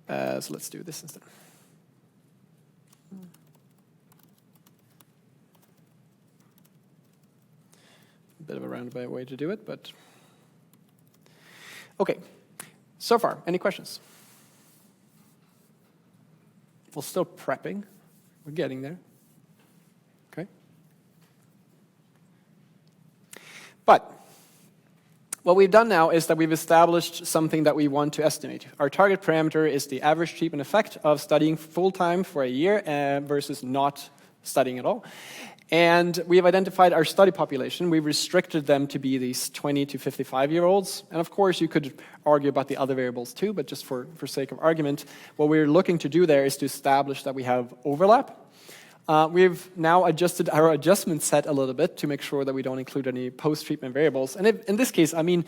So let's do this instead. A bit of a roundabout way to do it, but okay. So far, any questions? We're still prepping. We're getting there. Okay. But what we've done now is that we've established something that we want to estimate. Our target parameter is the average treatment effect of studying full-time for a year versus not studying at all. And we've identified our study population. We've restricted them to be these 20 to 55-year-olds. And of course, you could argue about the other variables too, but just for sake of argument, what we're looking to do there is to establish that we have overlap. We've now adjusted our adjustment set a little bit to make sure that we don't include any post-treatment variables. And in this case, I mean,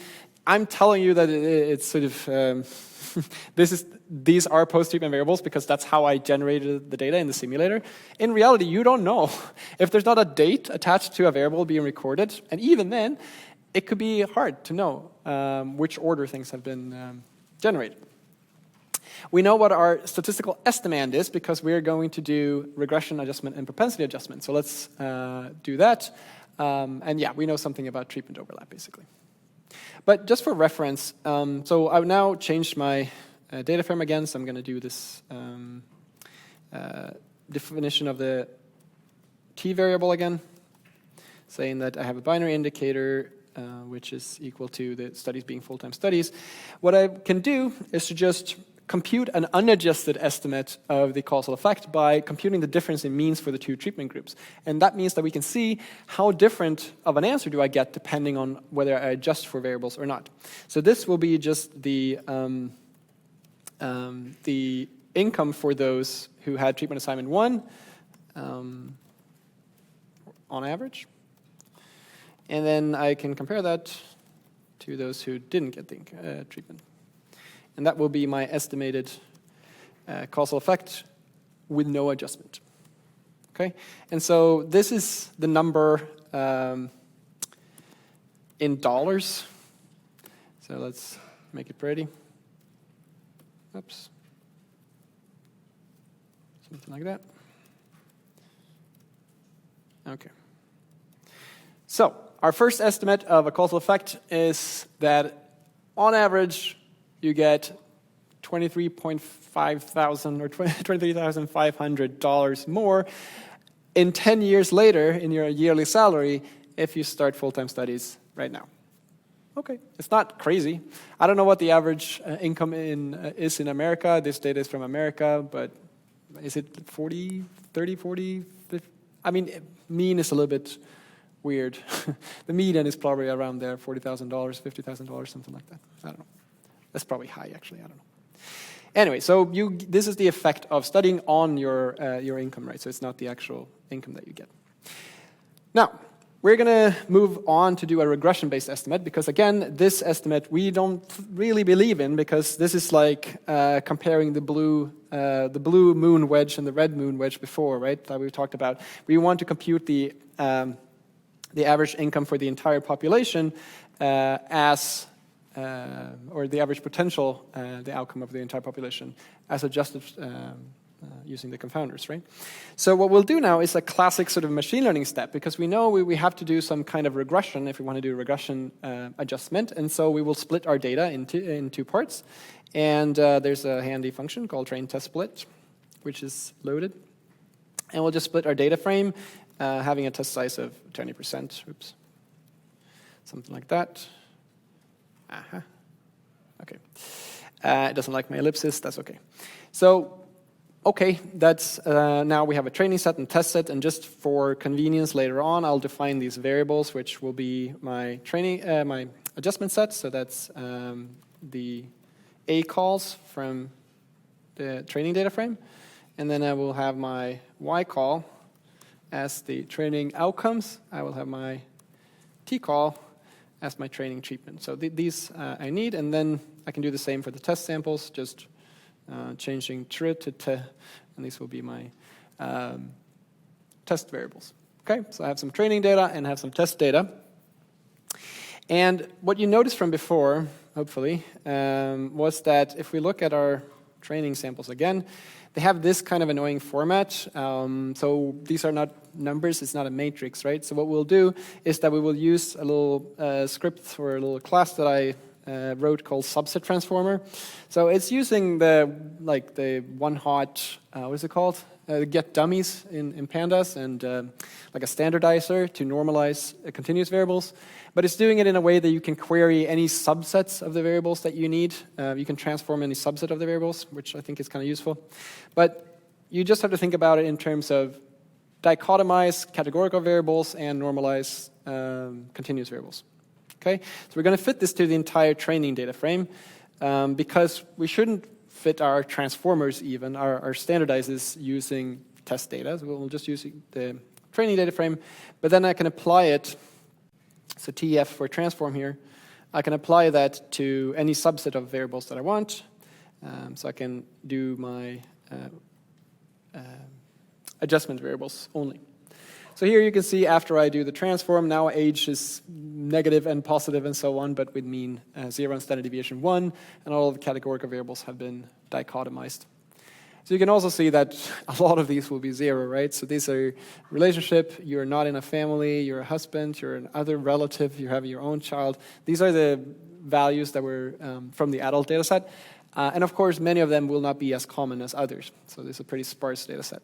I'm telling you that it's sort of, these are post-treatment variables because that's how I generated the data in the simulator. In reality, you don't know. If there's not a date attached to a variable being recorded, and even then, it could be hard to know which order things have been generated. We know what our statistical estimand is because we're going to do regression adjustment and propensity adjustment. So let's do that. And yeah, we know something about treatment overlap, basically. But just for reference, so I've now changed my data frame again, so I'm going to do this definition of the t variable again, saying that I have a binary indicator which is equal to the studies being full-time studies. What I can do is to just compute an unadjusted estimate of the causal effect by computing the difference in means for the two treatment groups. And that means that we can see how different of an answer do I get depending on whether I adjust for variables or not. So this will be just the income for those who had treatment assignment 1 on average. And then I can compare that to those who didn't get the treatment. And that will be my estimated causal effect with no adjustment. Okay? And so this is the number in dollars. So let's make it pretty. Oops. Something like that. Okay. So our first estimate of a causal effect is that on average you get $23,500 or $23,500 more in 10 years later in your yearly salary if you start full-time studies right now. Okay, it's not crazy. I don't know what the average income is in America. This data is from America, but is it 40, 30, 40, 50? I mean, mean is a little bit weird. The median is probably around there, $40,000, $50,000, something like that. I don't know. That's probably high, actually. I don't know. Anyway, so this is the effect of studying on your income, right? So it's not the actual income that you get. Now, we're going to move on to do a regression-based estimate because, again, this estimate we don't really believe in because this is like comparing the blue moon wedge and the red moon wedge before, right? That we talked about. We want to compute the average income for the entire population or the average potential, the outcome of the entire population, as adjusted using the confounders, right? So what we'll do now is a classic sort of machine learning step because we know we have to do some kind of regression if we want to do a regression adjustment, and so we will split our data in two parts. And there's a handy function called train test split, which is loaded. And we'll just split our data frame, having a test size of 20%. Oops. Something like that. Okay. It doesn't like my ellipsis. That's okay. So, okay, that's now we have a training set and test set, and just for convenience later on, I'll define these variables, which will be my my adjustment set. So that's the A calls from the training data frame, and then I will have my Y call as the training outcomes. I will have my T call as my training treatment. So these I need, and then I can do the same for the test samples, just changing tr to t, and these will be my test variables. Okay, so I have some training data and I have some test data. And what you noticed from before, hopefully, was that if we look at our training samples again, they have this kind of annoying format. So these are not numbers, it's not a matrix, right? So what we'll do is that we will use a little script or a little class that I wrote called subset transformer. So it's using the one hot, what is it called? Get dummies in pandas and like a standardizer to normalize continuous variables. But it's doing it in a way that you can query any subsets of the variables that you need. You can transform any subset of the variables, which I think is kind of useful. But you just have to think about it in terms of dichotomize categorical variables and normalize continuous variables. Okay, so we're going to fit this to the entire training data frame because we shouldn't fit our transformers even, our standardizers using test data. So we'll just use the training data frame, but then I can apply it, so TF for transform here, I can apply that to any subset of variables that I want. So I can do my adjustment variables only. So here you can see after I do the transform, now age is negative and positive and so on, but with mean 0 and standard deviation 1, and all of the categorical variables have been dichotomized. So you can also see that a lot of these will be 0, right? So these are relationship, you're not in a family, you're a husband, you're an other relative, you have your own child. These are the values that were from the adult data set. And of course, many of them will not be as common as others. So this is a pretty sparse data set.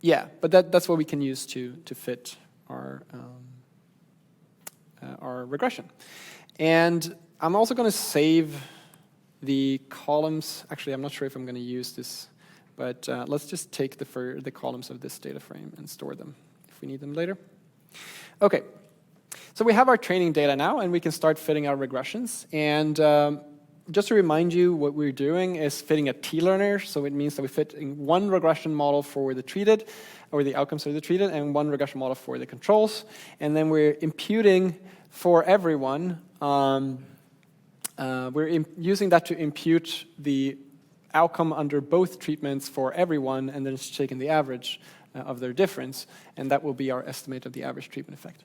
Yeah, but that's what we can use to fit our regression. And I'm also going to save the columns. Actually, I'm not sure if I'm going to use this, but let's just take the columns of this data frame and store them if we need them later. Okay, so we have our training data now, and we can start fitting our regressions. And just to remind you, what we're doing is fitting a t-learner, so it means that we fit in one regression model for the treated, or the outcomes of the treated, and one regression model for the controls. And then we're imputing for everyone, using that to impute the outcome under both treatments for everyone, and then it's taking the average of their difference, and that will be our estimate of the average treatment effect.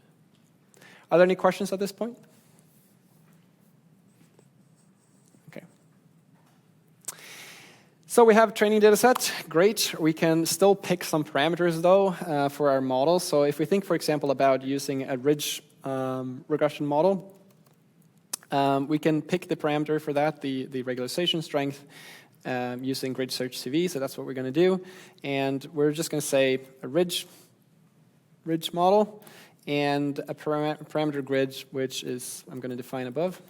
Are there any questions at this point? So we have training data set, great. We can still pick some parameters though for our model. So if we think, for example, about using a ridge regression model, we can pick the parameter for that, the regularization strength, using grid search CV. So that's what we're going to do. And we're just going to say a ridge model and a parameter grid, which is I'm going to define above.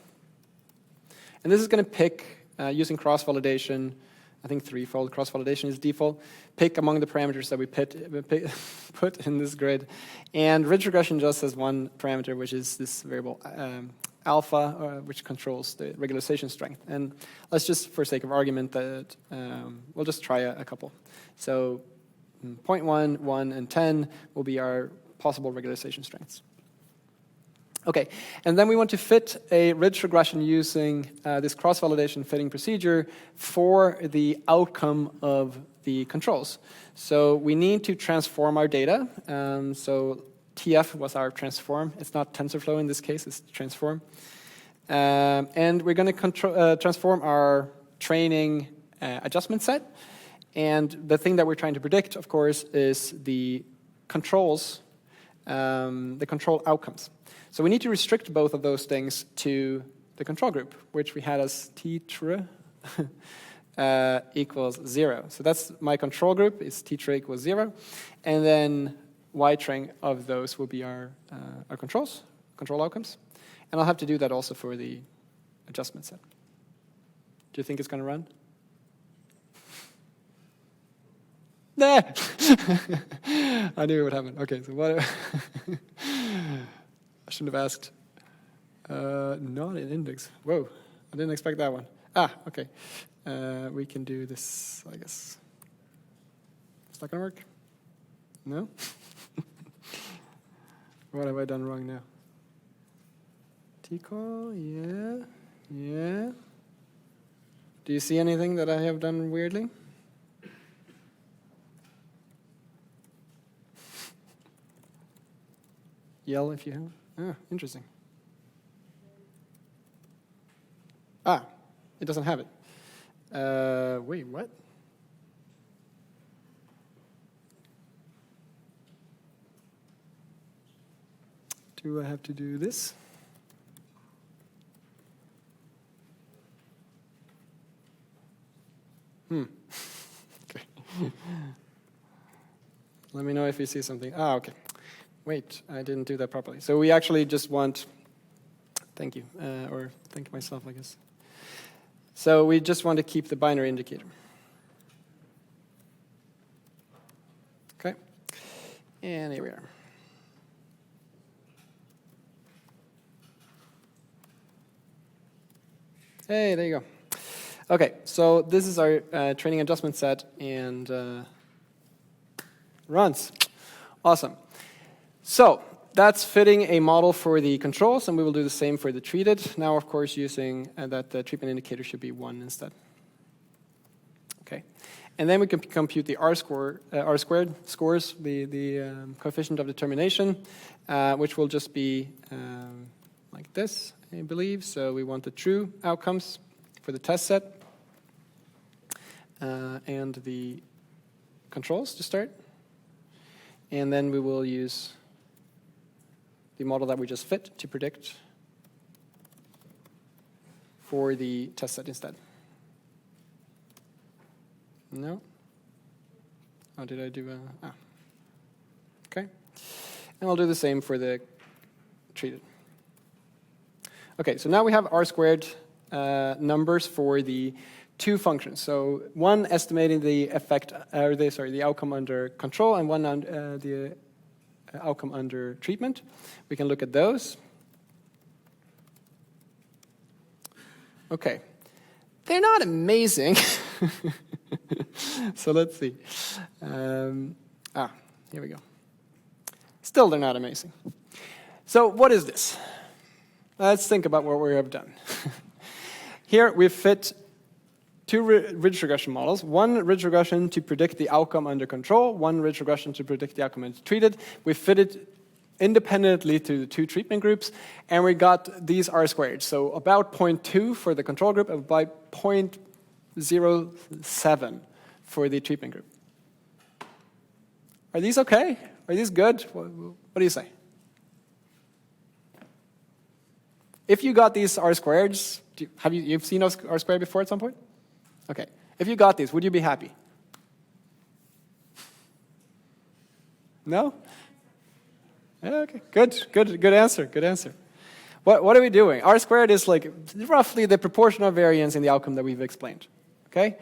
And this is going to pick, using cross-validation, I think threefold cross-validation is default, pick among the parameters that we put in this grid. And ridge regression just has one parameter, which is this variable alpha, which controls the regularization strength. And let's just, for sake of argument, that we'll just try a couple. So 0.1, 1, and 10 will be our possible regularization strengths. Okay, and then we want to fit a ridge regression using this cross-validation fitting procedure for the outcome of the controls. So we need to transform our data. So TF was our transform. It's not TensorFlow in this case, it's transform. And we're going to transform our training adjustment set. And the thing that we're trying to predict, of course, is the controls, the control outcomes. So we need to restrict both of those things to the control group, which we had as t-tr equals 0. So that's my control group, is t-tr equals 0. And then y-tring of those will be our control outcomes. And I'll have to do that also for the adjustment set. Do you think it's going to run? Nah! I knew it would happen. Okay, so what? I shouldn't have asked. Not an index. Whoa, I didn't expect that one. Ah, okay. We can do this, I guess. Is that going to work? No? What have I done wrong now? T-call, yeah, yeah. Do you see anything that I have done weirdly? Yell if you have. Ah, interesting. Ah, it doesn't have it. Wait, what? Do I have to do this? Okay. Let me know if you see something. Ah, okay. Wait, I didn't do that properly. So we actually just want, thank you, or thank myself, I guess. So we just want to keep the binary indicator. Okay, and here we are. Hey, there you go. Okay, so this is our training adjustment set, and runs. Awesome. So that's fitting a model for the controls, and we will do the same for the treated. Now, of course, using that the treatment indicator should be 1 instead. Okay, and then we can compute the R squared scores, the coefficient of determination, which will just be like this, I believe. So we want the true outcomes for the test set and the controls to start, and then we will use the model that we just fit to predict for the test set instead. No? Oh, did I do a... Ah. Okay. And I'll do the same for the treated. Okay, so now we have R squared numbers for the two functions. So one estimating the effect, the outcome under control, and one on the outcome under treatment. We can look at those. Okay. They're not amazing. So let's see. Here we go. Still, they're not amazing. So what is this? Let's think about what we have done. Here we fit two ridge regression models. One ridge regression to predict the outcome under control, one ridge regression to predict the outcome under treated. We fitted independently to the two treatment groups, and we got these R squared. So about 0.2 for the control group, and about 0.07 for the treatment group. Are these okay? Are these good? What do you say? If you got these R-squareds, you've seen R-squared before at some point? Okay. If you got these, would you be happy? No? Yeah, okay. Good answer. Good answer. What are we doing? R-squared is like roughly the proportional variance in the outcome that we've explained. Okay?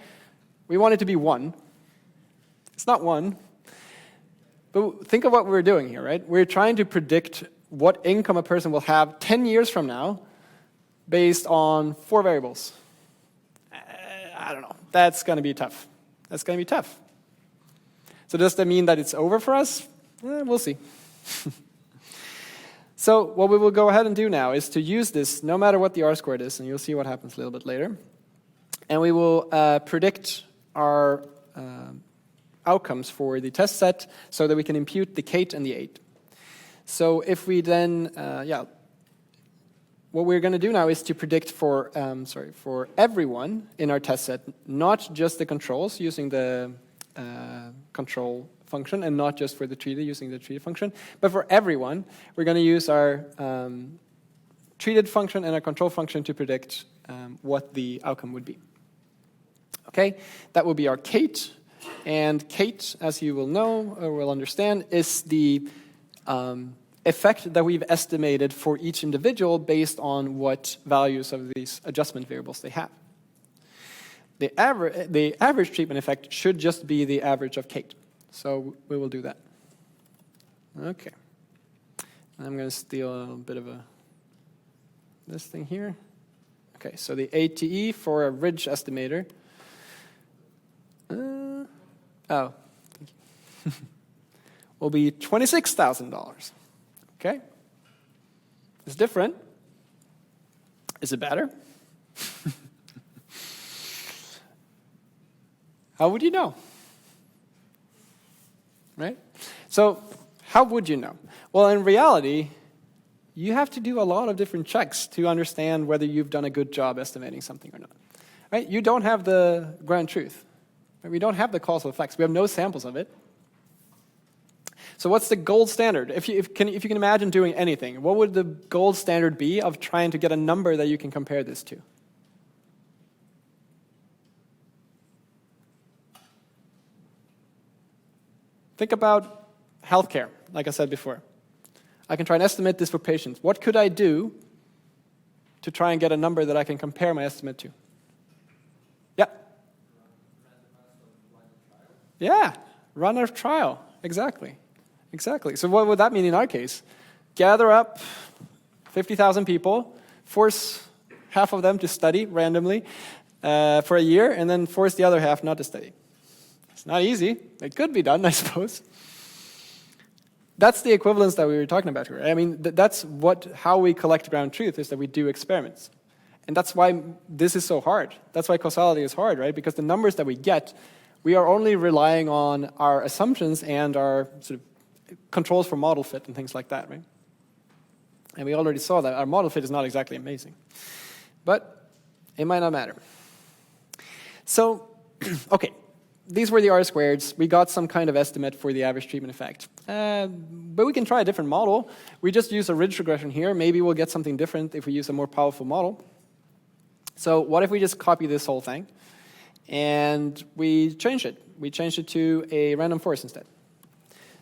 We want it to be 1. It's not 1. But think of what we're doing here, right? We're trying to predict what income a person will have 10 years from now based on 4 variables. I don't know. That's going to be tough. That's going to be tough. So does that mean that it's over for us? We'll see. So what we will go ahead and do now is to use this no matter what the R-squared is, and you'll see what happens a little bit later. And we will predict our outcomes for the test set so that we can impute the Kate and the 8. So if we then, what we're going to do now is to predict for everyone in our test set, not just the controls using the control function and not just for the treated using the treated function, but for everyone, we're going to use our treated function and our control function to predict what the outcome would be. Okay, that will be our Kate. And Kate, as you will know or will understand, is the effect that we've estimated for each individual based on what values of these adjustment variables they have. The average treatment effect should just be the average of Kate. So we will do that. Okay. I'm going to steal a little bit of this thing here. Okay, so the ATE for a ridge estimator. Thank you. will be $26,000. Okay? It's different. Is it better? How would you know? Right? So, how would you know? Well, in reality, you have to do a lot of different checks to understand whether you've done a good job estimating something or not. Right? You don't have the ground truth. Right? We don't have the causal effects. We have no samples of it. So what's the gold standard? If you can imagine doing anything, what would the gold standard be of trying to get a number that you can compare this to? Think about healthcare, like I said before. I can try and estimate this for patients. What could I do to try and get a number that I can compare my estimate to? Yeah. Yeah, run a trial, exactly. Exactly. So what would that mean in our case? Gather up 50,000 people, force half of them to study randomly for a year, and then force the other half not to study. It's not easy. It could be done, I suppose. That's the equivalence that we were talking about here. I mean, that's how we collect ground truth, is that we do experiments. And that's why this is so hard. That's why causality is hard, right? Because the numbers that we get, we are only relying on our assumptions and our sort of controls for model fit and things like that, right? And we already saw that our model fit is not exactly amazing. But it might not matter. So, okay, these were the R-squareds. We got some kind of estimate for the average treatment effect. But we can try a different model. We just use a ridge regression here. Maybe we'll get something different if we use a more powerful model. So what if we just copy this whole thing and we change it? We change it to a random forest instead.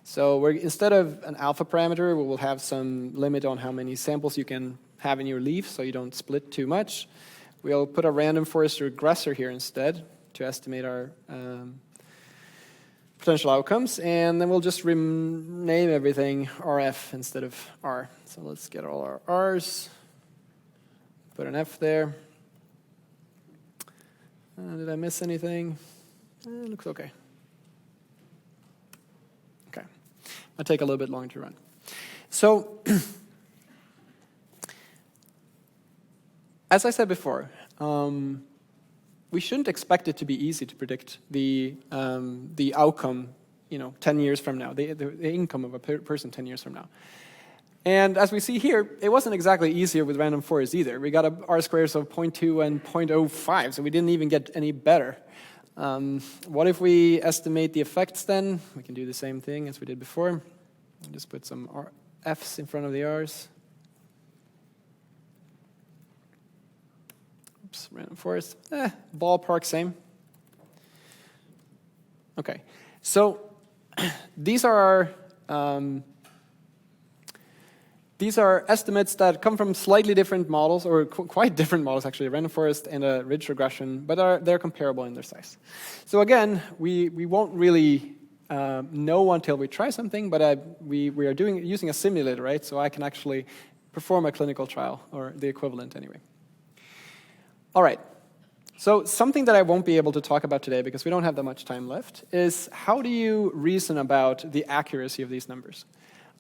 So instead of an alpha parameter, we will have some limit on how many samples you can have in your leaf so you don't split too much. We'll put a random forest regressor here instead to estimate our potential outcomes. And then we'll just rename everything RF instead of R. So let's get all our R's. Put an F there. Did I miss anything? It looks okay. Okay. It'll take a little bit longer to run. So, as I said before, we shouldn't expect it to be easy to predict the outcome, 10 years from now, the income of a person 10 years from now. And as we see here, it wasn't exactly easier with random forest either. We got a R-squares of 0.2 and 0.05, so we didn't even get any better. What if we estimate the effects then? We can do the same thing as we did before. Just put some F's in front of the R's. Oops, random forest. Ballpark same. Okay, so these are estimates that come from slightly different models, or quite different models actually, a random forest and a ridge regression, but they're comparable in their size. So again, we won't really know until we try something, but we are using a simulator, right? So I can actually perform a clinical trial, or the equivalent anyway. All right. So something that I won't be able to talk about today because we don't have that much time left is how do you reason about the accuracy of these numbers?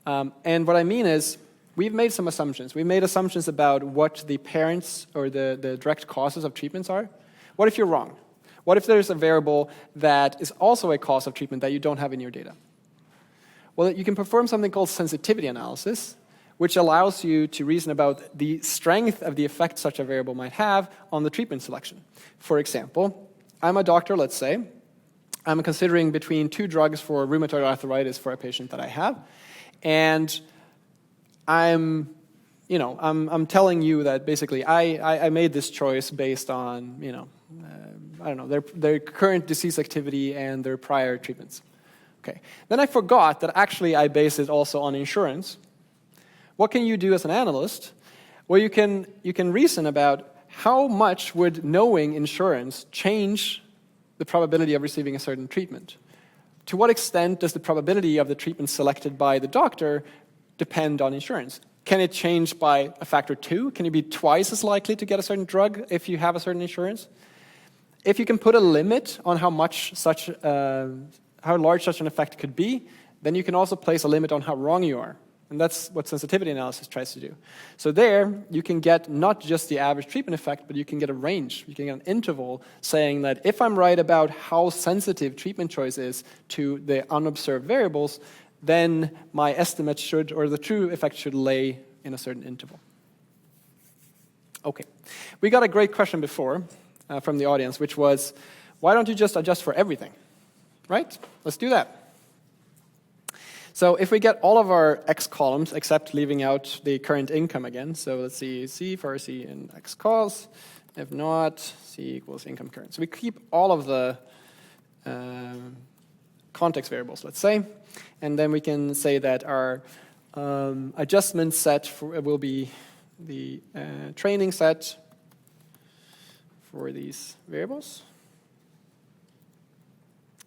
And what I mean is we've made some assumptions. We've made assumptions about what the parents or the direct causes of treatments are. What if you're wrong? What if there's a variable that is also a cause of treatment that you don't have in your data? Well, you can perform something called sensitivity analysis, which allows you to reason about the strength of the effect such a variable might have on the treatment selection. For example, I'm a doctor, let's say. I'm considering between 2 drugs for rheumatoid arthritis for a patient that I have. And I'm telling you that basically I made this choice based on, I don't know, their current disease activity and their prior treatments. Okay. Then I forgot that actually I base it also on insurance. What can you do as an analyst? Well, you can reason about how much would knowing insurance change the probability of receiving a certain treatment. To what extent does the probability of the treatment selected by the doctor depend on insurance? Can it change by a factor 2? Can you be twice as likely to get a certain drug if you have a certain insurance? If you can put a limit on how large such an effect could be, then you can also place a limit on how wrong you are. And that's what sensitivity analysis tries to do. So there, you can get not just the average treatment effect, but you can get a range. You can get an interval saying that if I'm right about how sensitive treatment choice is to the unobserved variables, then my estimate should, or the true effect should lay in a certain interval. Okay. We got a great question before from the audience, which was, why don't you just adjust for everything? Right? Let's do that. So if we get all of our x columns, except leaving out the current income again, so let's see, C for C in x cos, if not, C equals income current. So we keep all of the context variables, let's say, and then we can say that our adjustment set will be the training set for these variables,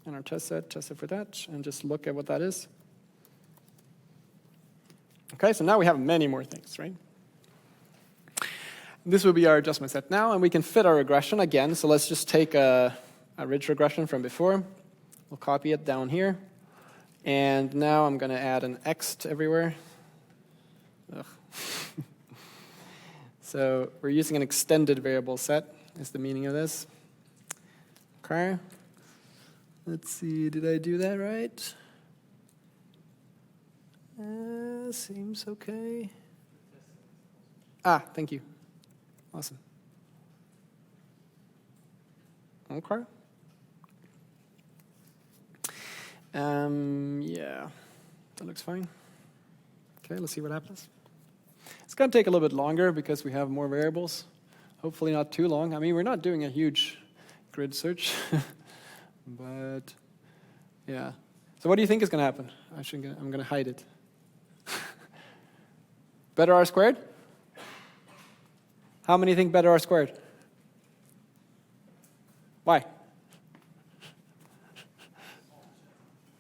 and our test set for that, and just look at what that is. Okay, so now we have many more things, right? This will be our adjustment set now, and we can fit our regression again. So let's just take a ridge regression from before. We'll copy it down here. And now I'm going to add an X to everywhere. Ugh. So we're using an extended variable set is the meaning of this. Okay. Let's see, did I do that right? Seems okay. Thank you. Awesome. Okay. Yeah, that looks fine. Okay, let's see what happens. It's going to take a little bit longer because we have more variables. Hopefully not too long. I mean, we're not doing a huge grid search, but yeah. So what do you think is going to happen? I'm going to hide it. Better R squared? How many think better R squared? Why?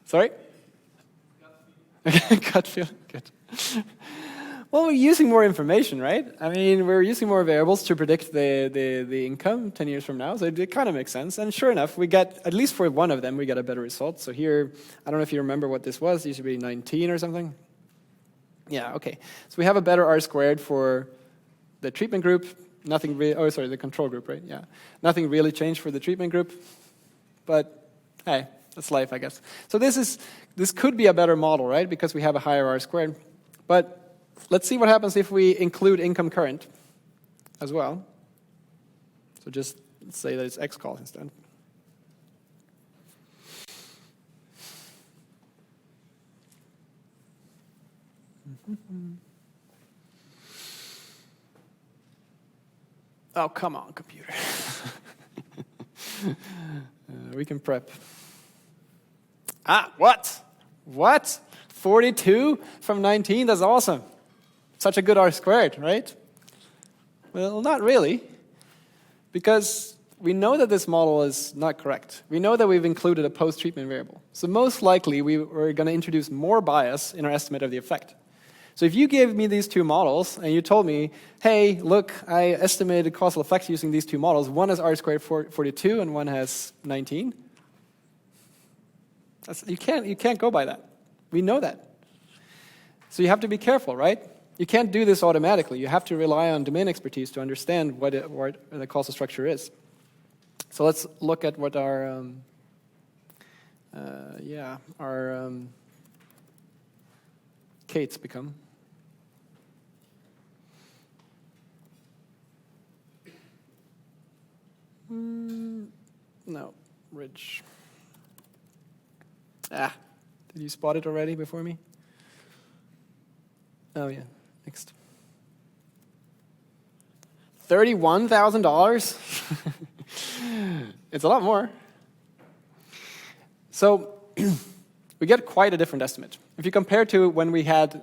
Sorry? Gut feel. Good. Well, we're using more information, right? I mean, we're using more variables to predict the income 10 years from now, so it kind of makes sense. And sure enough, we get, at least for one of them, we get a better result. So here, I don't know if you remember what this was. It used to be 19 or something. Yeah, okay. So we have a better R squared for the treatment group. Nothing really, the control group, right? Yeah. Nothing really changed for the treatment group. But, hey, that's life, I guess. So this could be a better model, right? Because we have a higher R squared. But let's see what happens if we include income current as well. So just say that it's xcall instead. Oh, come on, computer. We can prep. What? What? 42 from 19? That's awesome. Such a good R squared, right? Well, not really. Because we know that this model is not correct. We know that we've included a post-treatment variable. So most likely, we're going to introduce more bias in our estimate of the effect. So if you gave me these two models, and you told me, hey, look, I estimated causal effects using these two models. One has R squared 42, and one has 19. You can't go by that. We know that. So you have to be careful, right? You can't do this automatically. You have to rely on domain expertise to understand what the causal structure is. So let's look at what our Kates become. No, Ridge. Did you spot it already before me? Oh yeah, next. $31,000? It's a lot more. So we get quite a different estimate. If you compare to when we had,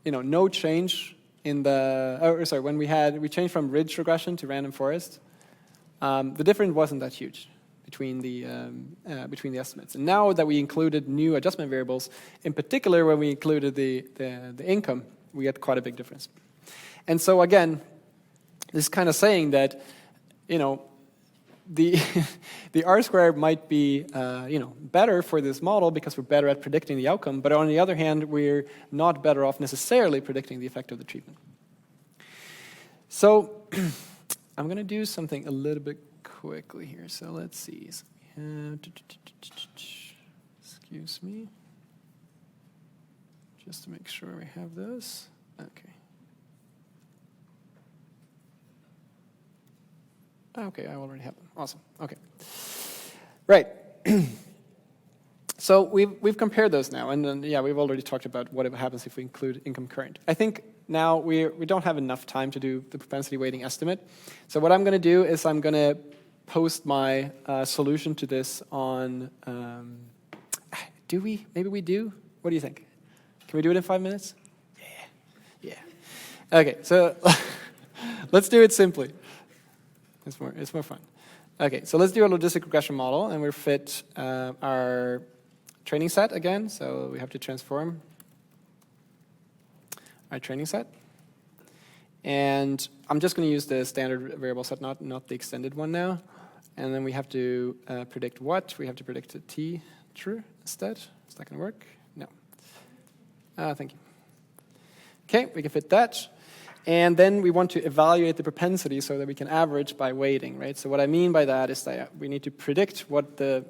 no change in the, when we changed from ridge regression to random forest, the difference wasn't that huge between the estimates. And now that we included new adjustment variables, in particular when we included the income, we get quite a big difference. And so again, this is kind of saying that, the R squared might be, better for this model because we're better at predicting the outcome. But on the other hand, we're not better off necessarily predicting the effect of the treatment. So I'm going to do something a little bit quickly here. So let's see. So we have, excuse me, just to make sure we have this. Okay. Okay, I already have them. Awesome. Okay. Right. So we've compared those now, and then we've already talked about what happens if we include income current. I think now we don't have enough time to do the propensity weighting estimate. So what I'm going to do is I'm going to post my solution to this on. Do we? Maybe we do. What do you think? Can we do it in 5 minutes? Yeah. Okay. So let's do it simply. It's more fun. Okay, so let's do a logistic regression model, and we'll fit our training set again. So we have to transform our training set. And I'm just going to use the standard variable set, not the extended one now. And then we have to predict what? We have to predict t true instead. Is that going to work? No. Thank you. Okay, we can fit that. And then we want to evaluate the propensity so that we can average by weighting, right? So what I mean by that is that we need to predict what the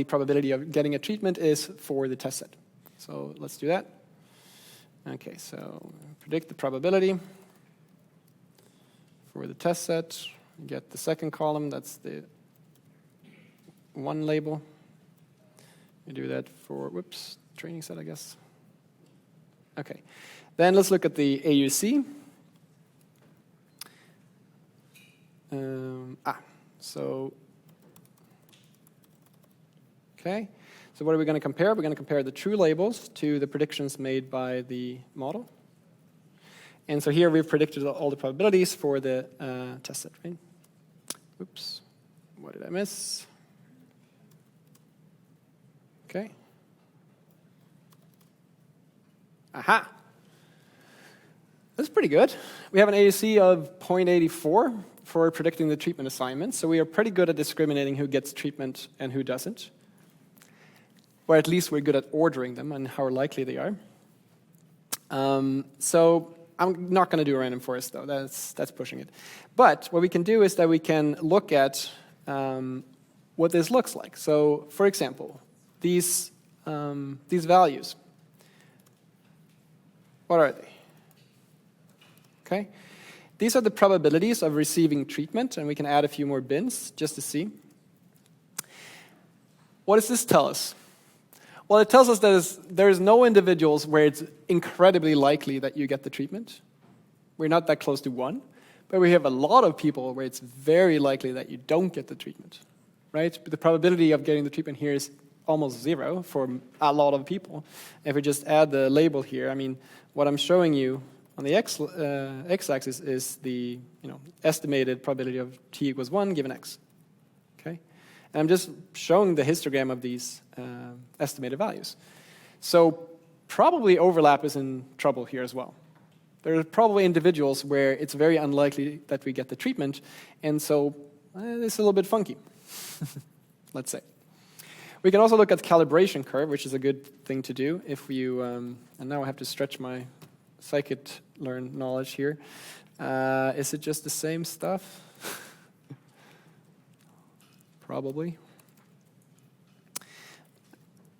probability of getting a treatment is for the test set. So let's do that. Okay, so predict the probability for the test set. You get the second column, that's the one label. We do that for, training set, I guess. Okay. Then let's look at the AUC. Okay. So what are we going to compare? We're going to compare the true labels to the predictions made by the model. And so here we've predicted all the probabilities for the test set, right? Oops. What did I miss? Okay. Aha. That's pretty good. We have an AUC of 0.84 for predicting the treatment assignments, so we are pretty good at discriminating who gets treatment and who doesn't. Or at least we're good at ordering them and how likely they are. So I'm not going to do a random forest, though. That's pushing it. But what we can do is that we can look at what this looks like. So, for example, these values. What are they? Okay. These are the probabilities of receiving treatment, and we can add a few more bins just to see. What does this tell us? Well, it tells us that there's no individuals where it's incredibly likely that you get the treatment. We're not that close to 1, but we have a lot of people where it's very likely that you don't get the treatment, right? But the probability of getting the treatment here is almost 0 for a lot of people. If we just add the label here, I mean, what I'm showing you on the x-axis is the estimated probability of t equals 1 given x. Okay, and I'm just showing the histogram of these estimated values. So probably overlap is in trouble here as well. There are probably individuals where it's very unlikely that we get the treatment, and so it's a little bit funky, let's say. We can also look at the calibration curve, which is a good thing to do if you, and now I have to stretch my scikit-learn knowledge here. Is it just the same stuff? Probably.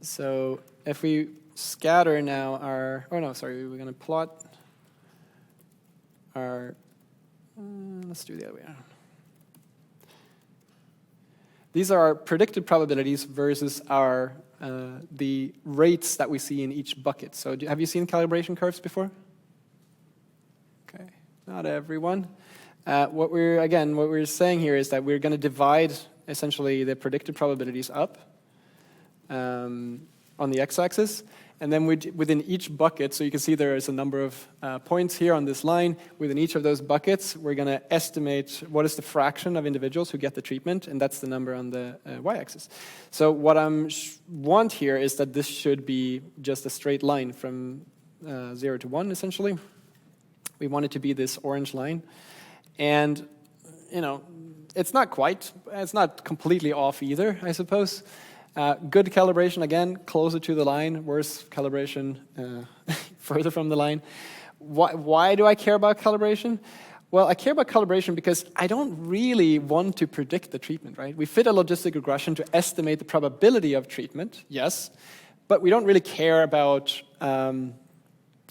So if we scatter now our, we're going to plot our, let's do the other way around. These are our predicted probabilities versus our the rates that we see in each bucket. So have you seen calibration curves before? Okay, not everyone. What we're saying here is that we're going to divide essentially the predicted probabilities up on the x-axis, and then within each bucket, so you can see there is a number of points here on this line. Within each of those buckets, we're going to estimate what is the fraction of individuals who get the treatment, and that's the number on the y-axis. So what I want here is that this should be just a straight line from 0 to 1, essentially. We want it to be this orange line. And, it's not completely off either, I suppose. Good calibration, again, closer to the line. Worse calibration, further from the line. Why do I care about calibration? Well, I care about calibration because I don't really want to predict the treatment, right? We fit a logistic regression to estimate the probability of treatment, yes, but we don't really care about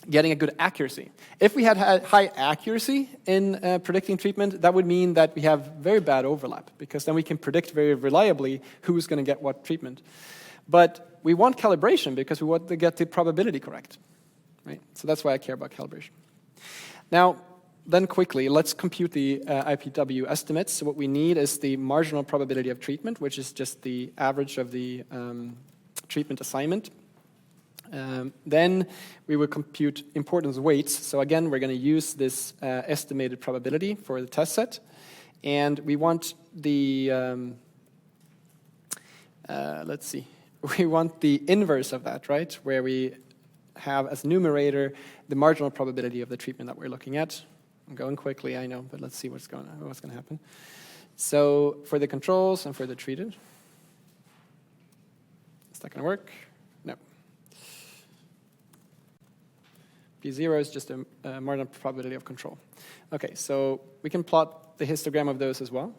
getting a good accuracy. If we had high accuracy in predicting treatment, that would mean that we have very bad overlap, because then we can predict very reliably who's going to get what treatment. But we want calibration because we want to get the probability correct, right? So that's why I care about calibration. Now, then quickly, let's compute the IPW estimates. So what we need is the marginal probability of treatment, which is just the average of the treatment assignment. Then we will compute importance weights. So again, we're going to use this estimated probability for the test set. And we want the, we want the inverse of that, right? Where we have as numerator the marginal probability of the treatment that we're looking at. I'm going quickly, I know, but let's see what's going to happen. So for the controls and for the treated, is that going to work? No. P0 is just a marginal probability of control. Okay, so we can plot the histogram of those as well.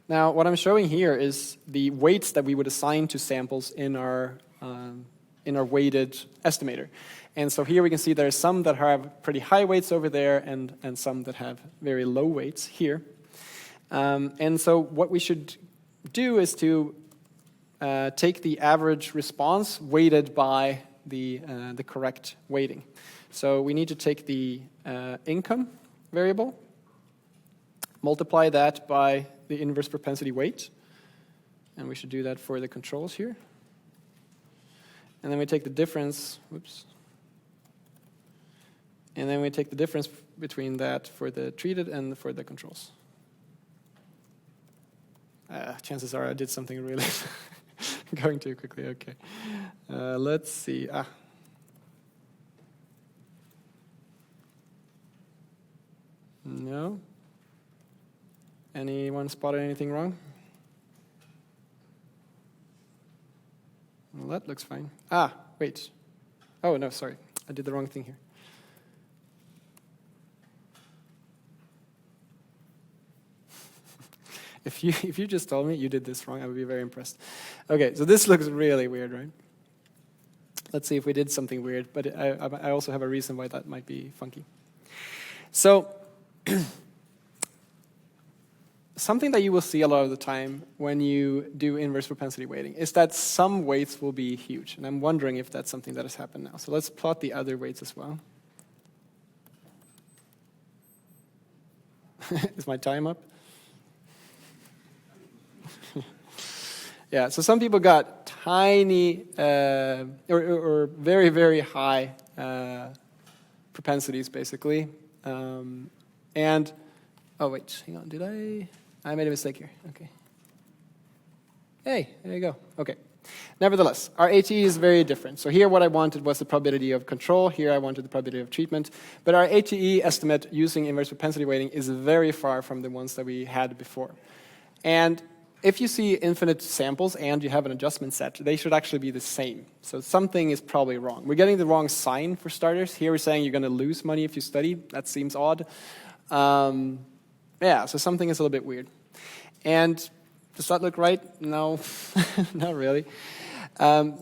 Now, what I'm showing here is the weights that we would assign to samples in our weighted estimator. And so here we can see there are some that have pretty high weights over there and some that have very low weights here. And so what we should do is to take the average response weighted by the correct weighting. So we need to take the income variable, multiply that by the inverse propensity weight, and we should do that for the controls here. And then we take the difference, and then we take the difference between that for the treated and for the controls. Chances are I did something really going too quickly. Okay, let's see. No. Anyone spotted anything wrong? Well, that looks fine. Wait. Oh, no, sorry. I did the wrong thing here. If you just told me you did this wrong, I would be very impressed. Okay, so this looks really weird, right? Let's see if we did something weird, but I also have a reason why that might be funky. So something that you will see a lot of the time when you do inverse propensity weighting is that some weights will be huge. And I'm wondering if that's something that has happened now. So let's plot the other weights as well. Is my time up? Yeah, so some people got tiny or very, very high propensities, basically. And, oh wait, hang on, I made a mistake here, okay. Hey, there you go, okay. Nevertheless, our ATE is very different. So here what I wanted was the probability of control, here I wanted the probability of treatment, but our ATE estimate using inverse propensity weighting is very far from the ones that we had before. And if you see infinite samples and you have an adjustment set, they should actually be the same. So something is probably wrong. We're getting the wrong sign for starters. Here we're saying you're going to lose money if you study. That seems odd. Yeah, so something is a little bit weird. And does that look right? No, not really.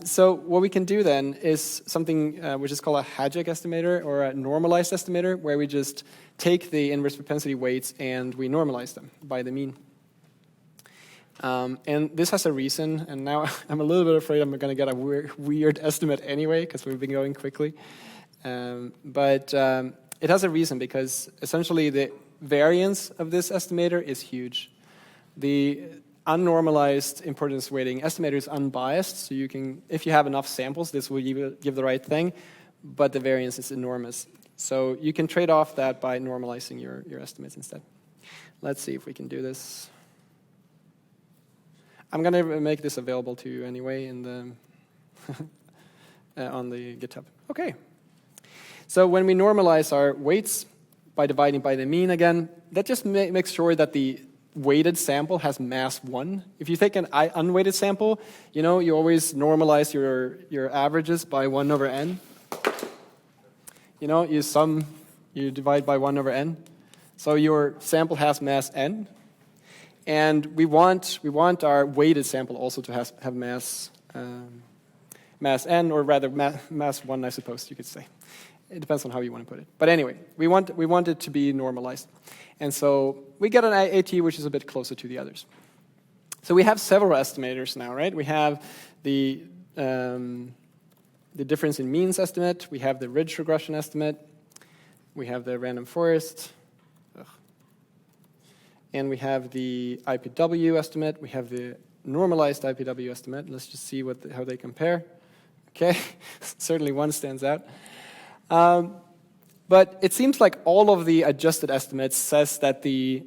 So what we can do then is something which is called a Hagic estimator or a normalized estimator, where we just take the inverse propensity weights and we normalize them by the mean. And this has a reason, and now I'm a little bit afraid I'm going to get a weird estimate anyway, because we've been going quickly. But it has a reason, because essentially the variance of this estimator is huge. The unnormalized importance weighting estimator is unbiased, so you can, if you have enough samples, this will give the right thing, but the variance is enormous. So you can trade off that by normalizing your estimates instead. Let's see if we can do this. I'm going to make this available to you anyway in the on the GitHub. Okay. So when we normalize our weights by dividing by the mean again, that just makes sure that the weighted sample has mass 1. If you take an unweighted sample, you know, you always normalize your averages by 1 over n. You know, you divide by 1 over n. So your sample has mass n. And we want our weighted sample also to have mass n, or rather mass 1, I suppose you could say. It depends on how you want to put it. But anyway, we want it to be normalized. And so we get an AT which is a bit closer to the others. So we have several estimators now, right? We have the difference in means estimate. We have the ridge regression estimate. We have the random forest. And we have the IPW estimate. We have the normalized IPW estimate. Let's just see how they compare. Okay, certainly one stands out. But it seems like all of the adjusted estimates says that the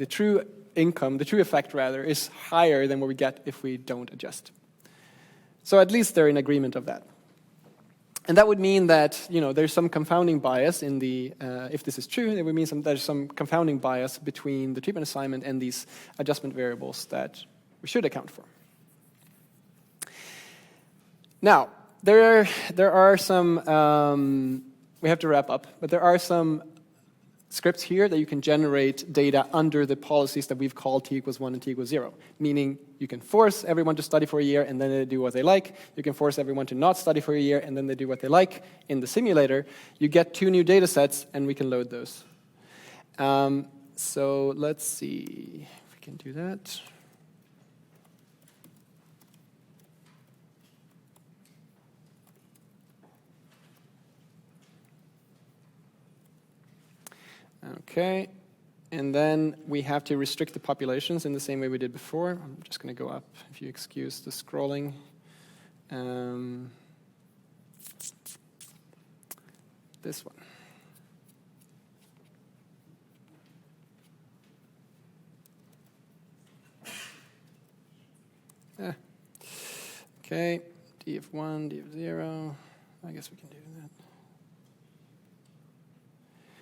true income, the true effect rather, is higher than what we get if we don't adjust. So at least they're in agreement of that. And that would mean that, you know, there's some confounding bias in the, if this is true, it would mean there's some confounding bias between the treatment assignment and these adjustment variables that we should account for. Now, there are some, we have to wrap up, but there are some scripts here that you can generate data under the policies that we've called t equals 1 and t equals 0, meaning you can force everyone to study for a year and then they do what they like. You can force everyone to not study for a year and then they do what they like. In the simulator, you get 2 new data sets and we can load those. So let's see if we can do that. Okay, and then we have to restrict the populations in the same way we did before. I'm just going to go up, if you excuse the scrolling. This one. Okay, d of 1, d of 0. I guess we can do that.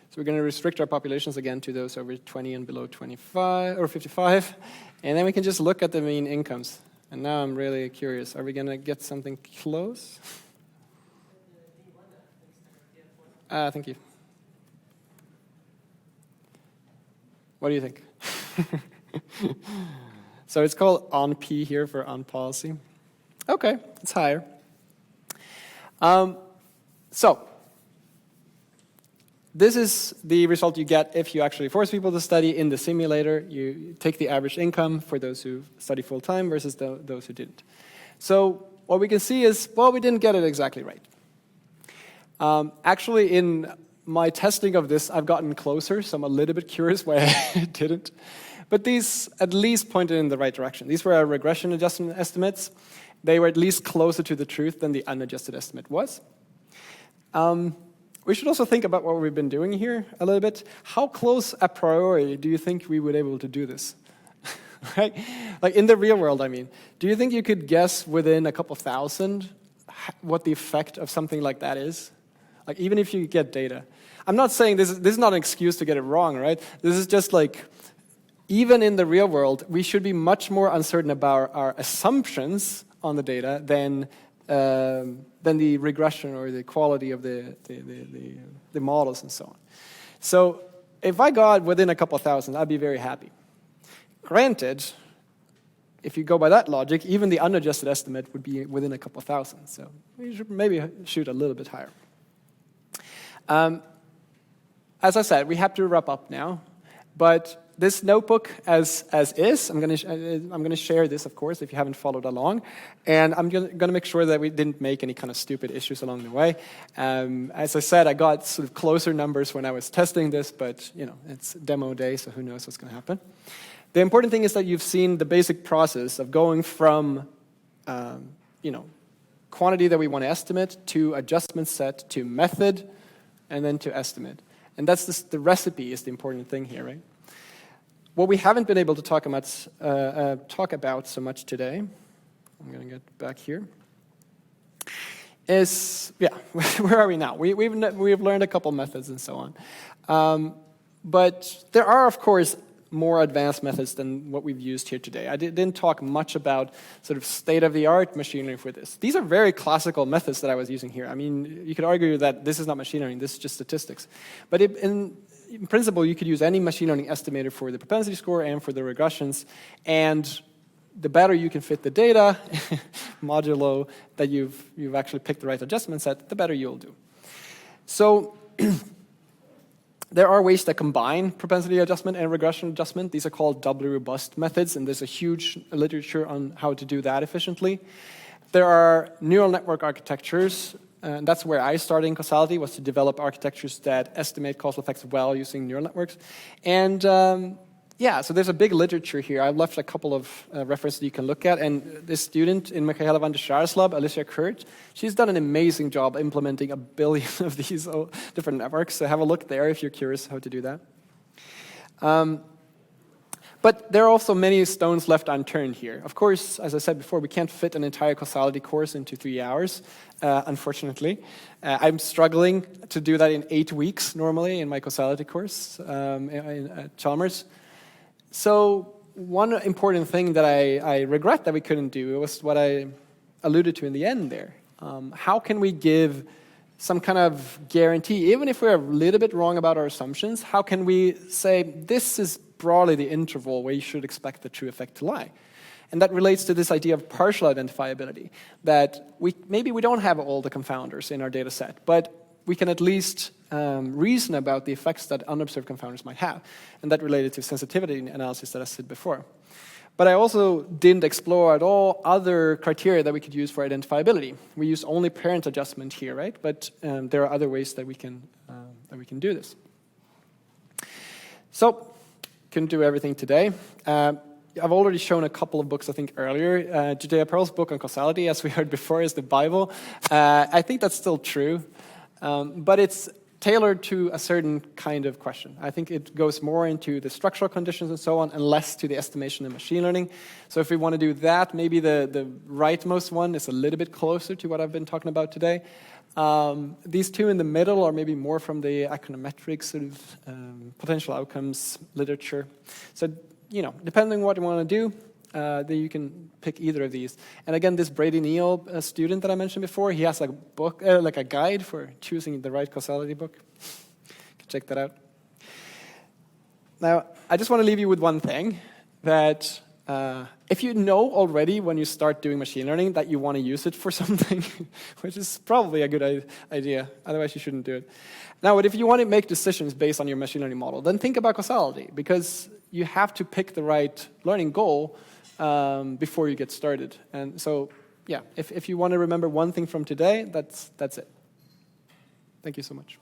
So we're going to restrict our populations again to those over 20 and below 25 or 55, and then we can just look at the mean incomes. And now I'm really curious: are we going to get something close? Thank you. What do you think? So it's called on P here for on policy. Okay, it's higher. So, this is the result you get if you actually force people to study in the simulator. You take the average income for those who study full-time versus those who didn't. So what we can see is, well, we didn't get it exactly right. Actually, in my testing of this, I've gotten closer, so I'm a little bit curious why I didn't. But these at least pointed in the right direction. These were our regression adjustment estimates. They were at least closer to the truth than the unadjusted estimate was. We should also think about what we've been doing here a little bit. How close a priori do you think we would be able to do this? Right? Like in the real world, I mean. Do you think you could guess within a couple thousand what the effect of something like that is? Like even if you get data. I'm not saying this is not an excuse to get it wrong, right? This is just like, even in the real world, we should be much more uncertain about our assumptions on the data than the regression or the quality of the models and so on. So if I got within a couple thousand, I'd be very happy. Granted, if you go by that logic, even the unadjusted estimate would be within a couple thousand. So we should maybe shoot a little bit higher. As I said, we have to wrap up now. But this notebook as is, I'm going to share this, of course, if you haven't followed along. And I'm going to make sure that we didn't make any kind of stupid issues along the way. As I said, I got sort of closer numbers when I was testing this, but you know, it's demo day, so who knows what's going to happen. The important thing is that you've seen the basic process of going from quantity that we want to estimate to adjustment set to method and then to estimate. And that's the recipe is the important thing here, right? What we haven't been able to talk about so much today, I'm going to get back here, is, where are we now? We've learned a couple methods and so on. But there are, of course, more advanced methods than what we've used here today. I didn't talk much about sort of state-of-the-art machine learning for this. These are very classical methods that I was using here. I mean, you could argue that this is not machine learning, this is just statistics. But in principle, you could use any machine learning estimator for the propensity score and for the regressions. And the better you can fit the data, modulo that you've actually picked the right adjustment set, the better you'll do. So there are ways that combine propensity adjustment and regression adjustment. These are called doubly robust methods, and there's a huge literature on how to do that efficiently. There are neural network architectures, and that's where I started in causality, was to develop architectures that estimate causal effects well using neural networks. And so there's a big literature here. I've left a couple of references you can look at. And this student in Michaela van der Schaar's lab, Alicia Kurt, she's done an amazing job implementing a billion of these different networks. So have a look there if you're curious how to do that. But there are also many stones left unturned here. Of course, as I said before, we can't fit an entire causality course into 3 hours, unfortunately. I'm struggling to do that in 8 weeks normally in my causality course at Chalmers. So one important thing that I regret that we couldn't do was what I alluded to in the end there. How can we give some kind of guarantee, even if we're a little bit wrong about our assumptions, how can we say this is broadly the interval where you should expect the true effect to lie? And that relates to this idea of partial identifiability, that maybe we don't have all the confounders in our data set, but we can at least reason about the effects that unobserved confounders might have. And that related to sensitivity analysis that I said before. But I also didn't explore at all other criteria that we could use for identifiability. We use only parent adjustment here, right? But there are other ways that we can do this. So, couldn't do everything today. I've already shown a couple of books, I think, earlier. Judea Pearl's book on causality, as we heard before, is the Bible. I think that's still true. But it's tailored to a certain kind of question. I think it goes more into the structural conditions and so on, and less to the estimation and machine learning. So if we want to do that, maybe the rightmost one is a little bit closer to what I've been talking about today. These two in the middle are maybe more from the econometric sort of potential outcomes literature. So, depending on what you want to do, then you can pick either of these. And again, this Brady Neal student that I mentioned before, he has a book, like a guide for choosing the right causality book. You can check that out. Now, I just want to leave you with one thing, that If you know already when you start doing machine learning that you want to use it for something, which is probably a good idea, otherwise you shouldn't do it. Now, but if you want to make decisions based on your machine learning model, then think about causality, because you have to pick the right learning goal before you get started. And so, yeah, if you want to remember one thing from today, that's it. Thank you so much.